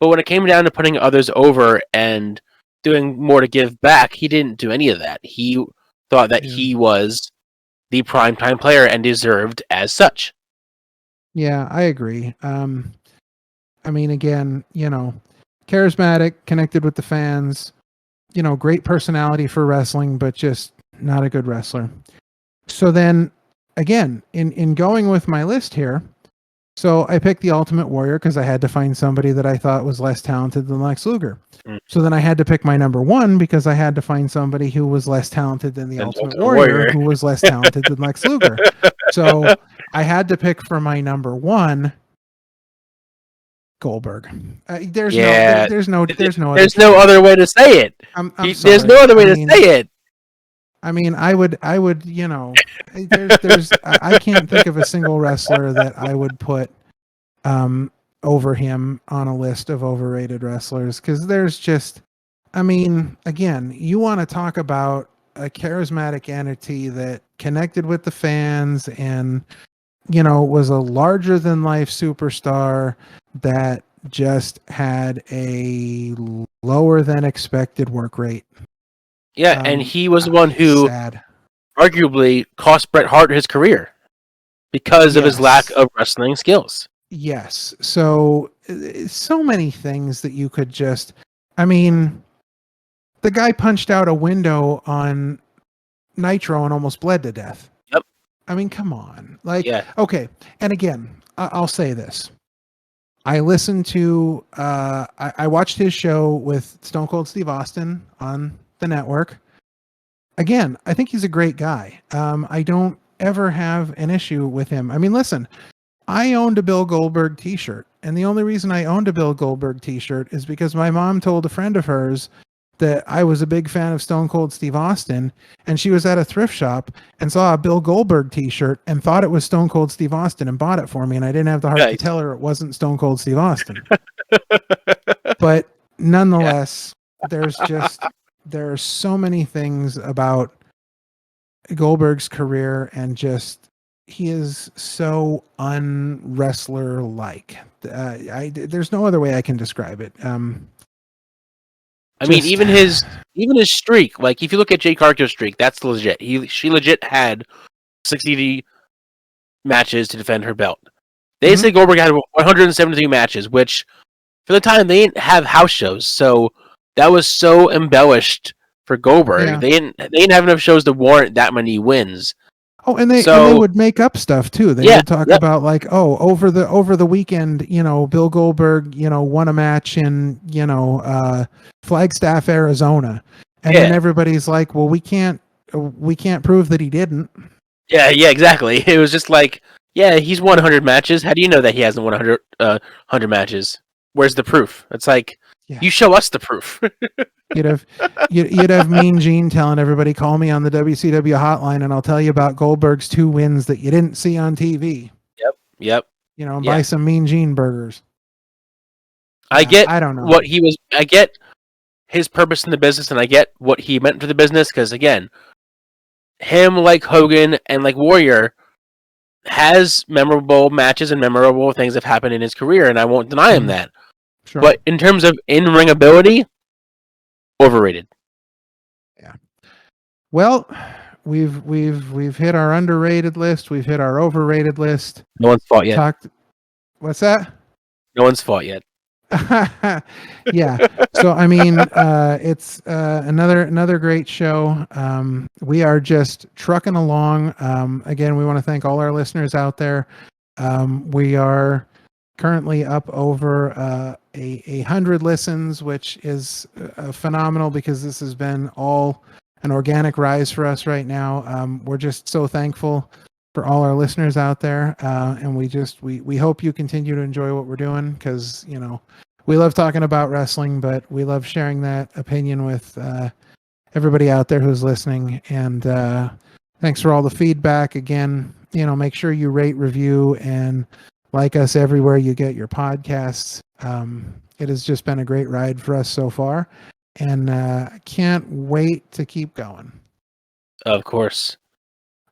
But when it came down to putting others over and doing more to give back, he didn't do any of that. He thought that he was the primetime player and deserved as such. Yeah, I agree. I mean, again, charismatic, connected with the fans, great personality for wrestling, but just not a good wrestler. So then, again, in going with my list here, so I picked the Ultimate Warrior because I had to find somebody that I thought was less talented than Lex Luger. So then I had to pick my number one because I had to find somebody who was less talented than the Ultimate Warrior, who was less talented than Lex Luger. So I had to pick for my number one Goldberg. There's no other way to say it. There's no other way to say it. I mean, I would, there's, I can't think of a single wrestler that I would put, over him on a list of overrated wrestlers. Cause there's just, I mean, again, you want to talk about a charismatic entity that connected with the fans and, was a larger than life superstar that just had a lower than expected work rate. Yeah, and he was the one who arguably cost Bret Hart his career because of his lack of wrestling skills. Yes. So many things that you could just, I mean, the guy punched out a window on Nitro and almost bled to death. Yep. I mean, come on. Okay. And again, I'll say this. I listened to I watched his show with Stone Cold Steve Austin on the network. Again, I think he's a great guy. I don't ever have an issue with him. I mean, listen, I owned a Bill Goldberg t-shirt, and the only reason I owned a Bill Goldberg t-shirt is because my mom told a friend of hers that I was a big fan of Stone Cold Steve Austin, and she was at a thrift shop and saw a Bill Goldberg t-shirt and thought it was Stone Cold Steve Austin and bought it for me, and I didn't have the heart to Nice. tell her it wasn't Stone Cold Steve Austin. But Yeah. nonetheless, there are so many things about Goldberg's career, and just he is so unwrestler like. There's no other way I can describe it. I mean, even his streak. Like, if you look at Jay Cargill's streak, that's legit. She legit had 60 matches to defend her belt. They say Goldberg had 173 matches, which for the time they didn't have house shows, so that was so embellished for Goldberg. Yeah. They didn't have enough shows to warrant that many wins. Oh, and they would make up stuff too. They would talk about like, oh, over the weekend, Bill Goldberg, won a match in, Flagstaff, Arizona, and then everybody's like, well, we can't prove that he didn't. Yeah, exactly. It was just like, yeah, he's won 100 matches. How do you know that he hasn't won 100 matches? Where's the proof? It's like, you show us the proof. You'd have Mean Gene telling everybody, call me on the WCW hotline and I'll tell you about Goldberg's 2 wins that you didn't see on TV. Yep. Buy some Mean Gene burgers. I don't know what he was. I get his purpose in the business, and I get what he meant for the business. Because again, him, like Hogan and like Warrior, has memorable matches and memorable things that have happened in his career, and I won't deny him that. Sure. But in terms of in-ring ability, overrated. Yeah. Well, we've hit our underrated list. We've hit our overrated list. No one's fought yet. What's that? No one's fought yet. Yeah. So I mean, it's another great show. We are just trucking along. Again, we want to thank all our listeners out there. We are currently up over 100 listens, which is phenomenal because this has been all an organic rise for us right now. We're just so thankful for all our listeners out there, and we hope you continue to enjoy what we're doing, because we love talking about wrestling, but we love sharing that opinion with everybody out there who's listening. And thanks for all the feedback. Again, make sure you rate, review, and like us everywhere you get your podcasts. It has just been a great ride for us so far, and I can't wait to keep going. Of course.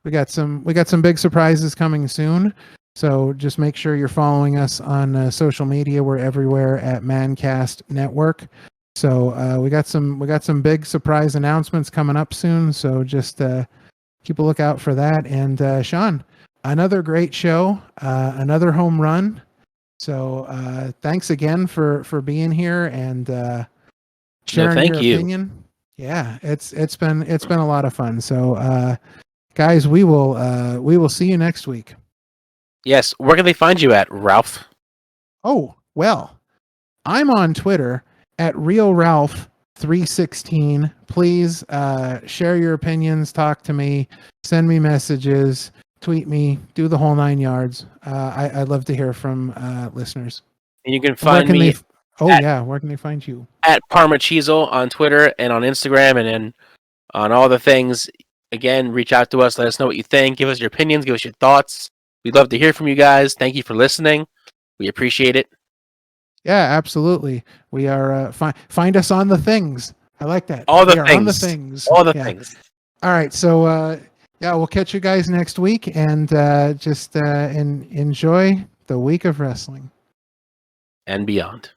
We got some big surprises coming soon. So just make sure you're following us on social media. We're everywhere at Mancast Network. So we got some big surprise announcements coming up soon. So just keep a lookout for that. And Sean, another great show, another home run. So thanks again for being here and sharing your opinion. Yeah, it's been a lot of fun. So guys, we will see you next week. Yes. Where can they find you at, Ralph? Oh, well, I'm on Twitter at RealRalph316. Please share your opinions, talk to me, send me messages, tweet me, do the whole 9 yards. I'd love to hear from listeners. And you can find me. Where can they find you? At Parmacheezel on Twitter and on Instagram, and then on all the things. Again, reach out to us. Let us know what you think. Give us your opinions. Give us your thoughts. We'd love to hear from you guys. Thank you for listening. We appreciate it. Yeah, absolutely. We are find us on the things. I like that. All the things. On the things. All the things. All right. So we'll catch you guys next week, and just enjoy the week of wrestling and beyond.